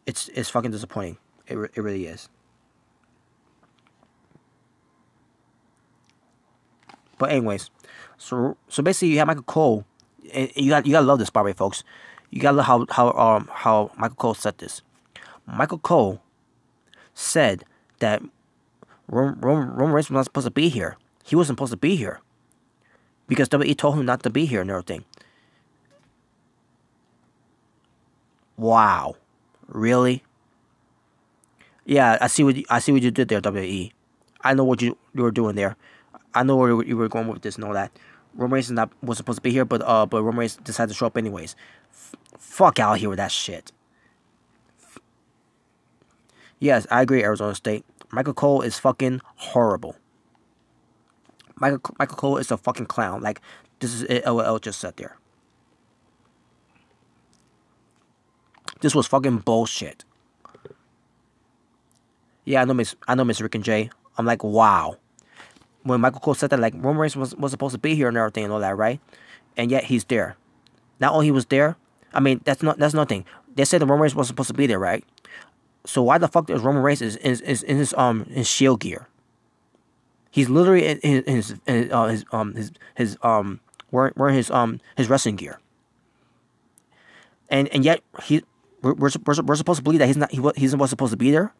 it's fucking disappointing. It really is. But anyways, so basically you have Michael Cole, and you gotta love this, by the way, folks. You gotta love how Michael Cole said this. Michael Cole said that Roman Reigns was not supposed to be here. He wasn't supposed to be here because WWE told him not to be here and everything. Wow, really? Yeah, I see what you did there, WWE. I know what you were doing there. I know where you were going with this and all that. Roman Reigns was supposed to be here, but Roman Reigns decided to show up anyways. Fuck out here with that shit. Yes, I agree, Arizona State. Michael Cole is fucking horrible. Michael Cole is a fucking clown. Like, this is it. LOL just said there. This was fucking bullshit. Yeah, I know Miss Rick and Jay. I'm like, wow. When Michael Cole said that, like, Roman Reigns was supposed to be here and everything and all that, right? And yet he's there. Not only he was there, I mean, that's nothing. They said that Roman Reigns was supposed to be there, right? So why the fuck is Roman Reigns is in his Shield gear? He's literally in his wearing his wrestling gear. And yet we're supposed to believe that he's not supposed to be there.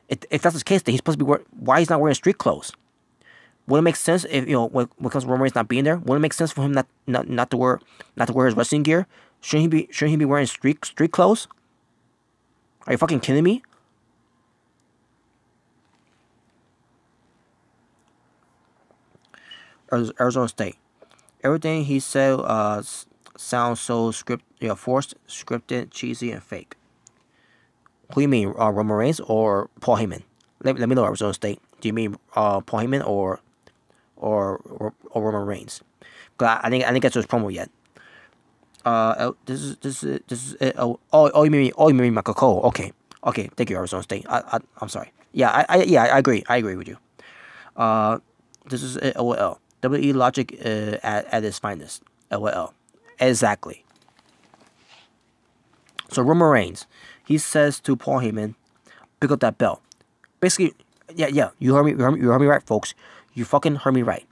If that's the case, then he's supposed to be why he's not wearing street clothes? Wouldn't it make sense if when it comes to Roman Reigns not being there? Wouldn't it make sense for him not to wear his wrestling gear? Shouldn't he be wearing street clothes? Are you fucking kidding me? Arizona State. Everything he said sounds so forced, scripted, cheesy, and fake. Who do you mean, Roman Reigns or Paul Heyman? Let me know, Arizona State. Do you mean Paul Heyman or Roman Reigns? Cause I didn't get to his promo yet. This is it. Oh, you mean Michael Cole? Okay. Thank you, Arizona State. I'm sorry. Yeah, I agree. I agree with you. This is it. LOL. WWE logic at its finest. LOL. Exactly. So Roman Reigns, he says to Paul Heyman, pick up that belt. Basically, yeah. You heard me right, folks. You fucking heard me right.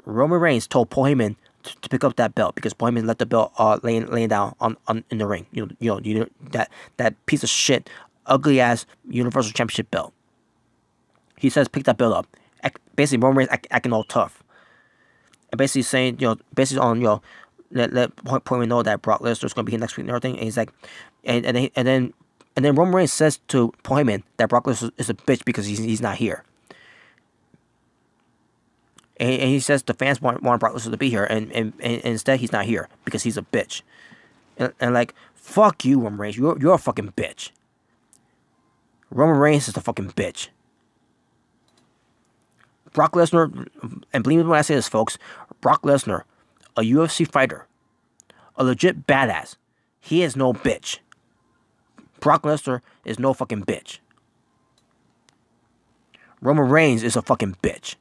Roman Reigns told Paul Heyman to pick up that belt because Paul Heyman left the belt laying down on in the ring. You know that piece of shit, ugly ass Universal Championship belt. He says pick that belt up. Basically, Roman Reigns acting all tough, and basically saying basically on let Paul Heyman know that Brock Lesnar's gonna be here next week and everything. And he's like, and then Roman Reigns says to Paul Heyman that Brock Lesnar is a bitch because he's not here. And he says the fans want Brock Lesnar to be here, and instead he's not here because he's a bitch. And like, fuck you, Roman Reigns. You're a fucking bitch. Roman Reigns is the fucking bitch. Brock Lesnar, and believe me when I say this, folks, Brock Lesnar, a UFC fighter, a legit badass, he is no bitch. Brock Lesnar is no fucking bitch. Roman Reigns is a fucking bitch.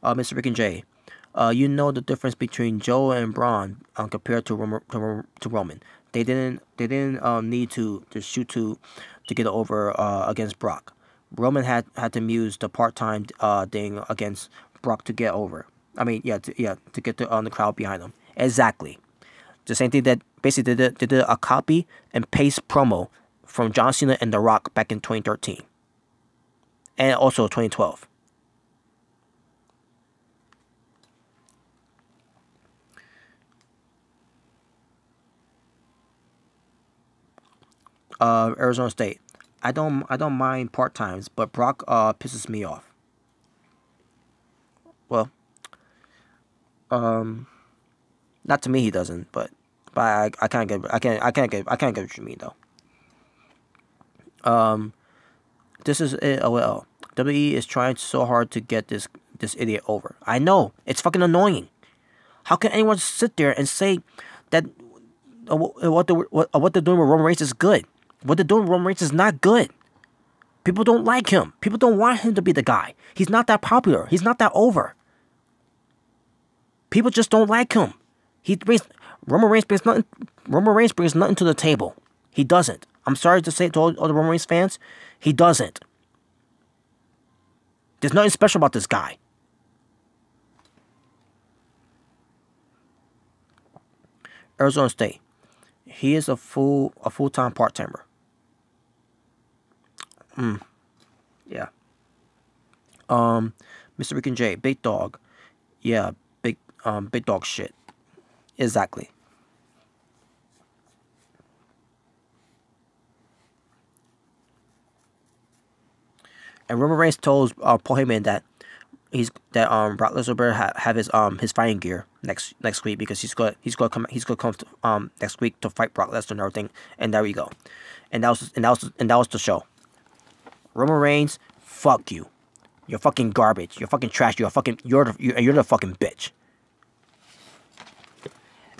Mr. Rick and Jay, you know the difference between Joe and Braun compared to Roman. They didn't need to shoot to get over against Brock. Roman had to use the part-time thing against Brock to get over. I mean, to get the crowd behind him. Exactly. The same thing that basically they did a copy and paste promo from John Cena and The Rock back in 2013. And also 2012. Arizona State. I don't mind part times, but Brock pisses me off. Well, not to me he doesn't, but I can't get what you mean though. This is it. OL. WWE is trying so hard to get this idiot over. I know it's fucking annoying. How can anyone sit there and say that what they're doing with Roman Reigns is good? What they're doing with Roman Reigns is not good. People don't like him. People don't want him to be the guy. He's not that popular. He's not that over. People just don't like him. Roman Reigns brings nothing to the table. He doesn't. I'm sorry to say it to all the Roman Reigns fans. He doesn't. There's nothing special about this guy. Arizona State. He is a full-time part-timer. Yeah. Mr. Rick and Jay, big dog. Yeah, big dog shit. Exactly. And Roman Reigns told Paul Heyman that Brock Lesnar better have his fighting gear next week because he's gonna come next week to fight Brock Lesnar and everything. And there we go. And that was the show. Roman Reigns, fuck you. You're fucking garbage. You're fucking trash. You're the fucking bitch.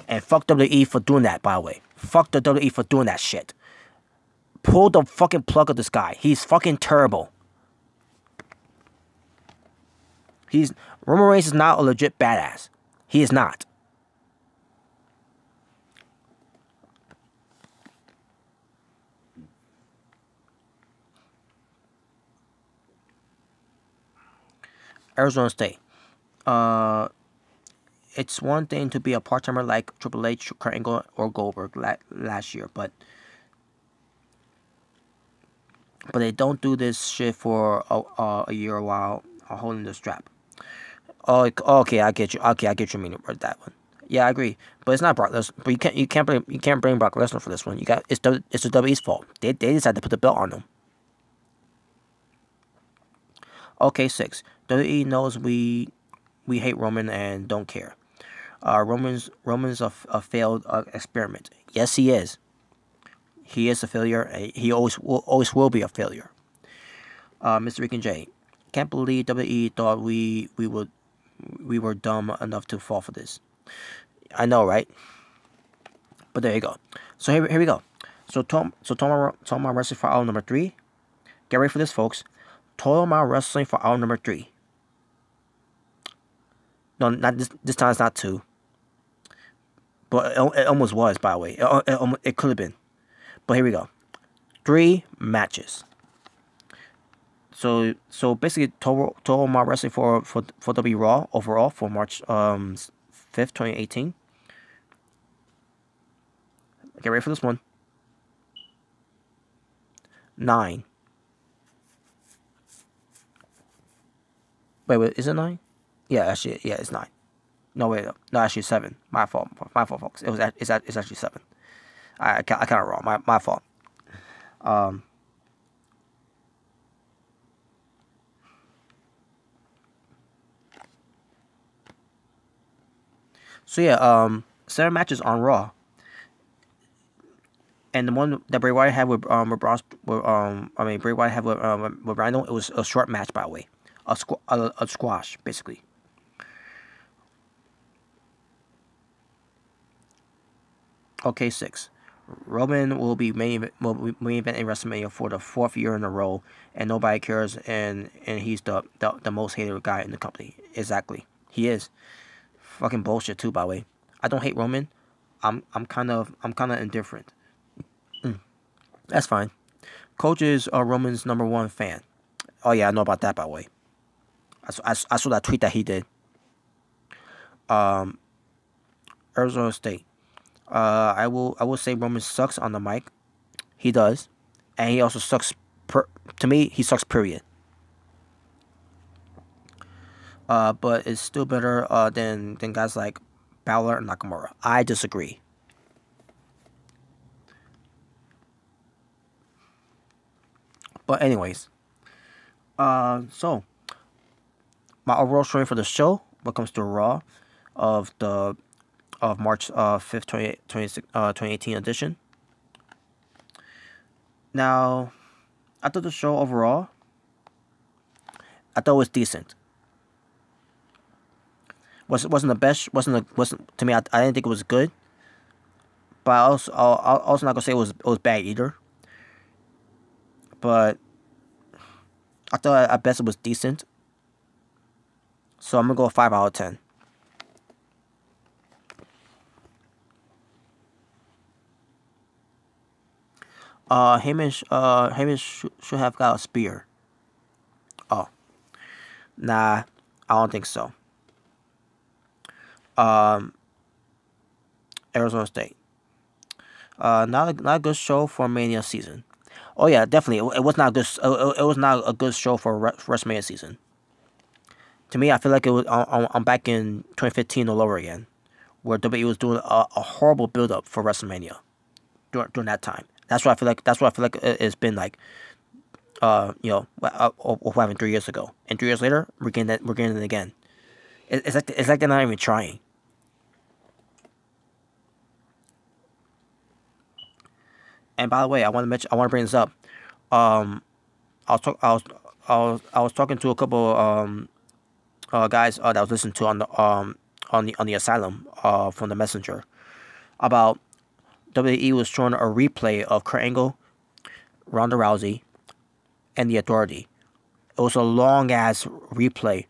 And fuck WWE for doing that, by the way. Fuck the WWE for doing that shit. Pull the fucking plug of this guy. He's fucking terrible. Roman Reigns is not a legit badass. He is not. Arizona State. It's one thing to be a part-timer like Triple H, Kurt Angle, or Goldberg last year, but they don't do this shit for a year while holding the strap. Oh, okay, I get you. Okay, I get your meaning for that one. Yeah, I agree. But it's not Brock Lesnar. But you can't blame Brock Lesnar for this one. It's the WWE's fault. They decided to put the belt on him. Okay, 6. WWE knows we hate Roman and don't care. Roman's a failed experiment. Yes, he is. He is a failure. He always will be a failure. Mr. Rick and Jay, can't believe WWE thought we were dumb enough to fall for this. I know, right? But there you go. So here we go. So Total Mile Wrestling for hour number 3. Get ready for this, folks. Total Mile Wrestling for hour number 3. No, not this time. It's not 2. But it almost was, by the way. It could have been. But here we go. 3 matches. So basically, total my wrestling for WWE RAW overall for March 5th, 2018. Get ready for this one. 9. Wait, is it 9? Yeah, actually, yeah, it's 9. No, wait, no, actually 7. My fault, folks. It's actually 7. I kind of wrong. My fault. So yeah, 7 matches on Raw, and the one that Bray Wyatt had with Bray Wyatt had with Rhino, it was a short match, by the way, a squash basically. Okay, 6. Roman will be main event in WrestleMania for the 4th year in a row, and nobody cares, and he's the most hated guy in the company. Exactly, he is. Fucking bullshit too, by the way. I don't hate Roman. I'm kind of indifferent. That's fine. Coach is Roman's #1 fan. Oh yeah, I know about that, by the way. I saw that tweet that he did. Arizona State. I will say Roman sucks on the mic. He does, and he also sucks. To me, he sucks. Period. But it's still better than guys like Balor and Nakamura. I disagree. But anyways, so my overall story for the show, what comes to Raw, of March 5th, 2018 edition. Now, after the show overall, I thought it was decent. Wasn't the best. Wasn't to me. I didn't think it was good. But I also not gonna say it was bad either. But I thought at best it was decent. So I'm gonna go 5 out of 10. Heyman should have got a spear. Oh, nah, I don't think so. Arizona State. Not a good show for Mania season. Oh yeah, definitely. It was not good. It was not a good show for WrestleMania season. To me, I feel like it was. I'm back in 2015 all over again, where WWE was doing a horrible build up for WrestleMania during that time. That's what I feel like. That's what I feel like it's been like. What happened 3 years ago, and 3 years later, we're getting it again. It's like they're not even trying. And by the way, I want to bring this up. I was talking to a couple guys that I was listening to on the Asylum from the Messenger about WWE was showing a replay of Kurt Angle, Ronda Rousey, and the Authority. It was a long ass replay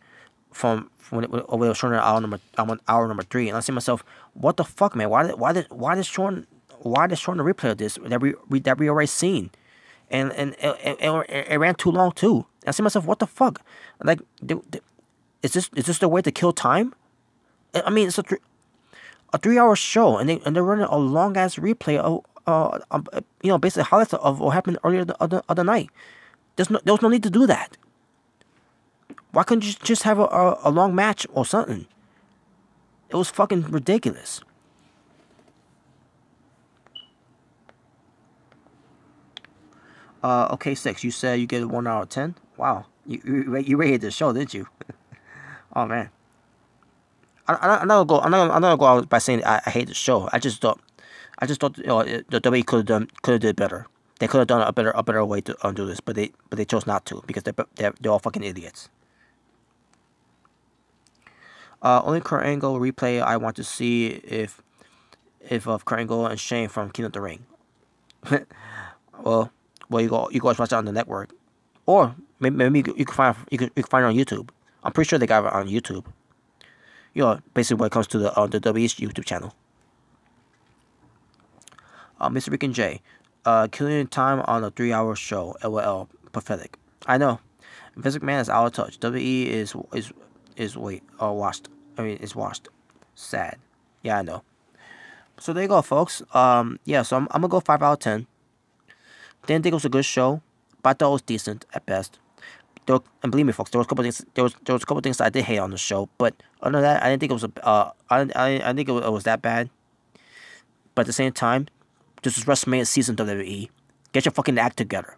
from when it was showing hour number 3, and I see myself, what the fuck, man? Why they showing the replay of this that we already seen, and it ran too long too. And I see myself, what the fuck? Like, is this the way to kill time? I mean, it's a 3-hour show, and they're running a long ass replay of basically highlights of what happened earlier the other night. There was no need to do that. Why couldn't you just have a long match or something? It was fucking ridiculous. Okay, 6. You said you get a 1 out of 10. Wow, you rated the show, didn't you? Oh man. I'm not gonna go out by saying I hate the show. I just thought the WWE could have did better. They could have done a better way to do this, but they chose not to because they're all fucking idiots. Only Kurt Angle replay I want to see if of Kurt Angle and Shane from King of the Ring. well, you guys watch it on the network, or maybe you can find it on YouTube. I'm pretty sure they got it on YouTube. Basically when it comes to the WWE's YouTube channel. Mr. Rick and J, killing time on a 3-hour show. LOL, pathetic. I know. Vince McMahon is out of touch. WWE is washed. I mean, is washed. Sad. Yeah, I know. So there you go, folks. Yeah. So I'm gonna go 5 out of 10. Didn't think it was a good show, but I thought it was decent at best. And believe me, folks, there was a couple things. There was a couple things that I did hate on the show, but other than that, I didn't think it was I think it was that bad. But at the same time, this is WrestleMania season, WWE. Get your fucking act together.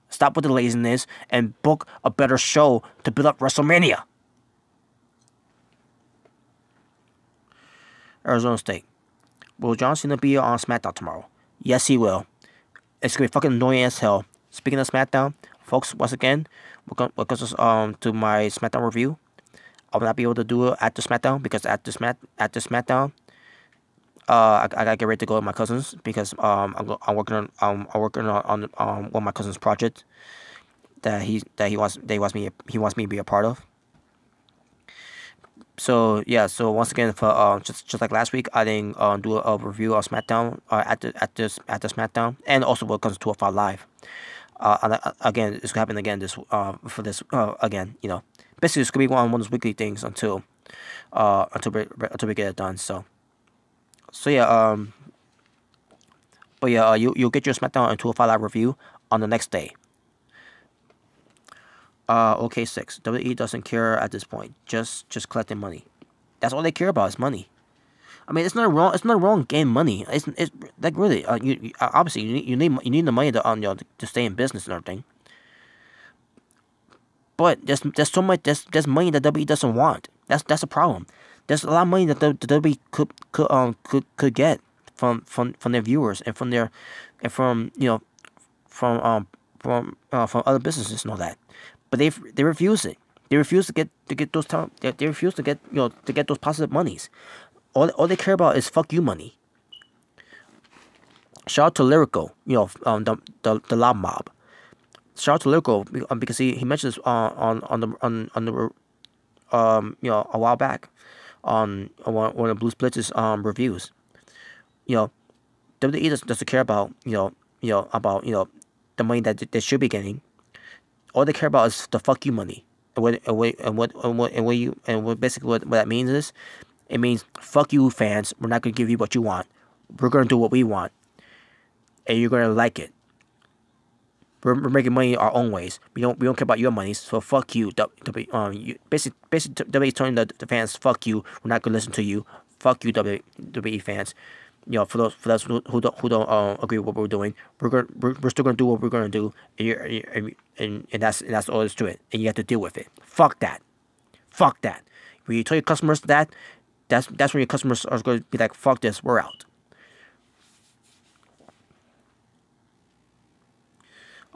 Stop with the laziness and book a better show to build up WrestleMania. Arizona State. Will John Cena be on SmackDown tomorrow? Yes, he will. It's gonna be fucking annoying as hell. Speaking of SmackDown, folks, once again, welcome to my SmackDown review. I will not be able to do it at the SmackDown because at the SmackDown, I gotta get ready to go with my cousins because I'm working on one of my cousin's project that he wants me to be a part of. So yeah, so once again, for just like last week, I didn't do a review of SmackDown at the SmackDown, and also what comes to 205 Live. Again, it's gonna happen again for this again. Basically it's gonna be one of those weekly things until we get it done. So yeah, but yeah, you'll get your SmackDown and 205 Live review on the next day. Okay, 6. WWE doesn't care at this point. Just collecting money. That's all they care about is money. I mean, it's not wrong. It's not wrong getting money. It's like really. You obviously you need the money to to stay in business and everything. But there's so much there's money that WWE doesn't want. That's a problem. There's a lot of money that the WWE could get from their viewers and from other businesses and all that. But they refuse it. They refuse to get those they refuse to get to get those positive monies. All they care about is fuck you money. Shout out to Lyrical, the Lob Mob. Shout out to Lyrical because he mentioned this on the a while back on one of Blues Blitz's reviews. WWE doesn't care about about the money that they should be getting. All they care about is the fuck you money. And what basically what that means is, it means fuck you fans. We're not gonna give you what you want. We're gonna do what we want, and you're gonna like it. We're making money our own ways. We don't care about your money. So fuck you. Basically WWE is telling the fans, fuck you. We're not gonna listen to you. Fuck you, WWE fans. For those who don't agree with what we're doing, we're still gonna do what we're gonna do, and that's all there's to it. And you have to deal with it. Fuck that. Fuck that. When you tell your customers that's when your customers are going to be like, fuck this, we're out.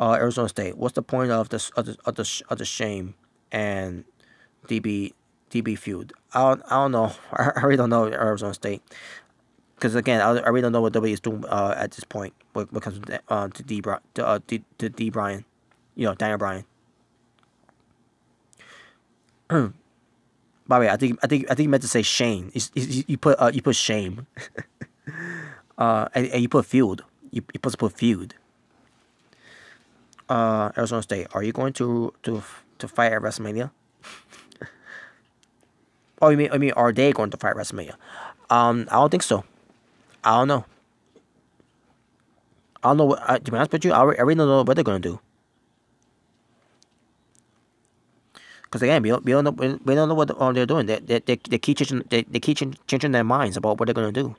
Arizona State. What's the point of the Shame and DB feud? I don't know. I really don't know Arizona State. Because again, I really don't know what W is doing at this point when it comes to D Bryan, Daniel Bryan. By the way, I think you meant to say Shane. You put shame, and you put feud. You supposed to put feud. Arizona State. Are you going to fight at WrestleMania? Oh, I mean, are they going to fight at WrestleMania? I don't think so. I don't know. I don't know. To be honest with you, I really don't know what they're gonna do. Because again, we don't know what they're doing. They keep changing their minds about what they're gonna do.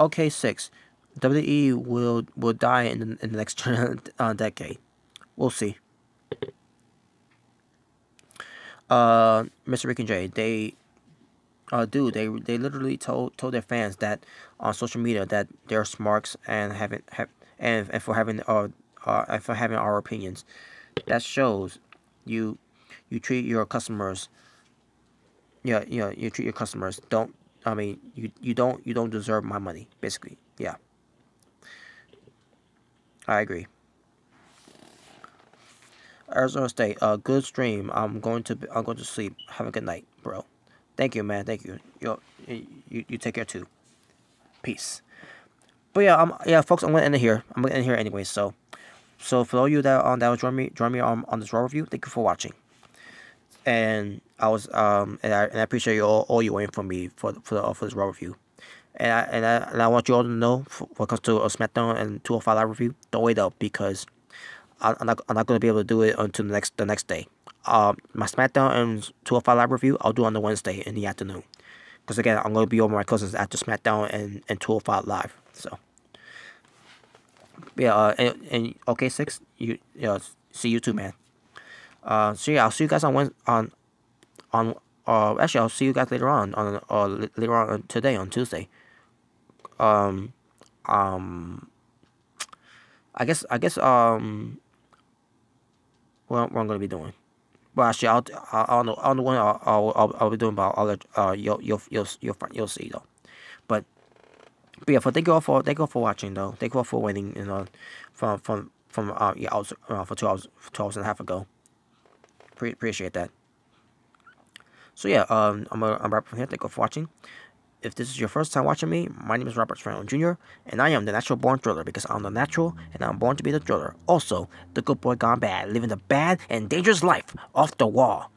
Okay, 6. WWE will die in the next decade. We'll see. Mr. Rick and Jay, they literally told their fans that on social media that they're smarks and for having our opinions. That shows you treat your customers. Yeah, you treat your customers. You don't deserve my money, basically. Yeah. I agree. Arizona State, good stream. I'm going to sleep. Have a good night, bro. Thank you, man. Thank you. You take care too. Peace. But yeah, yeah, folks. I'm gonna end it here. I'm gonna end it here anyway. So for all of you that will join me on this raw review, thank you for watching. And I appreciate you all you waiting for me for this raw review. And I want you all to know, when it comes to a SmackDown and 205 Live review, don't wait up, because I'm not going to be able to do it until the next day. My SmackDown and 205 Live review I'll do on the Wednesday in the afternoon, because again I'm going to be over my cousins after SmackDown and 205 Live. So yeah, and okay, 6, see you too, man. So yeah, I'll see you guys on actually I'll see you guys later on today, on Tuesday. I guess what I'm gonna be doing. Well, actually, I don't know when I'll be doing, but you'll see though. But yeah, thank you all for watching though. Thank you all for waiting, from yeah, I was for 2 hours and a half ago. Appreciate that. So yeah, I'm Robert from here. Thank you for watching. If this is your first time watching me, my name is Robert Serrano Jr., and I am the natural born driller, because I'm the natural and I'm born to be the driller. Also, the good boy gone bad, living the bad and dangerous life off the wall.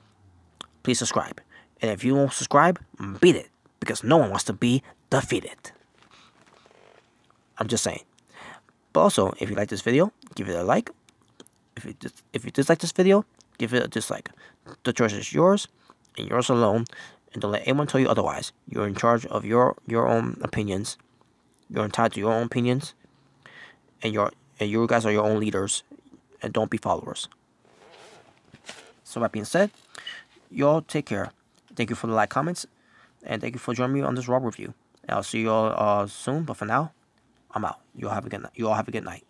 Please subscribe. And if you won't subscribe, beat it, because no one wants to be defeated. I'm just saying. But also, if you like this video, give it a like. If you dislike this video, give it a dislike. The choice is yours, and yours alone. And don't let anyone tell you otherwise. You're in charge of your own opinions. You're entitled to your own opinions. And you guys are your own leaders. And don't be followers. So that being said, y'all take care. Thank you for the comments. And thank you for joining me on this raw review. And I'll see you all soon. But for now, I'm out. You all have a good night.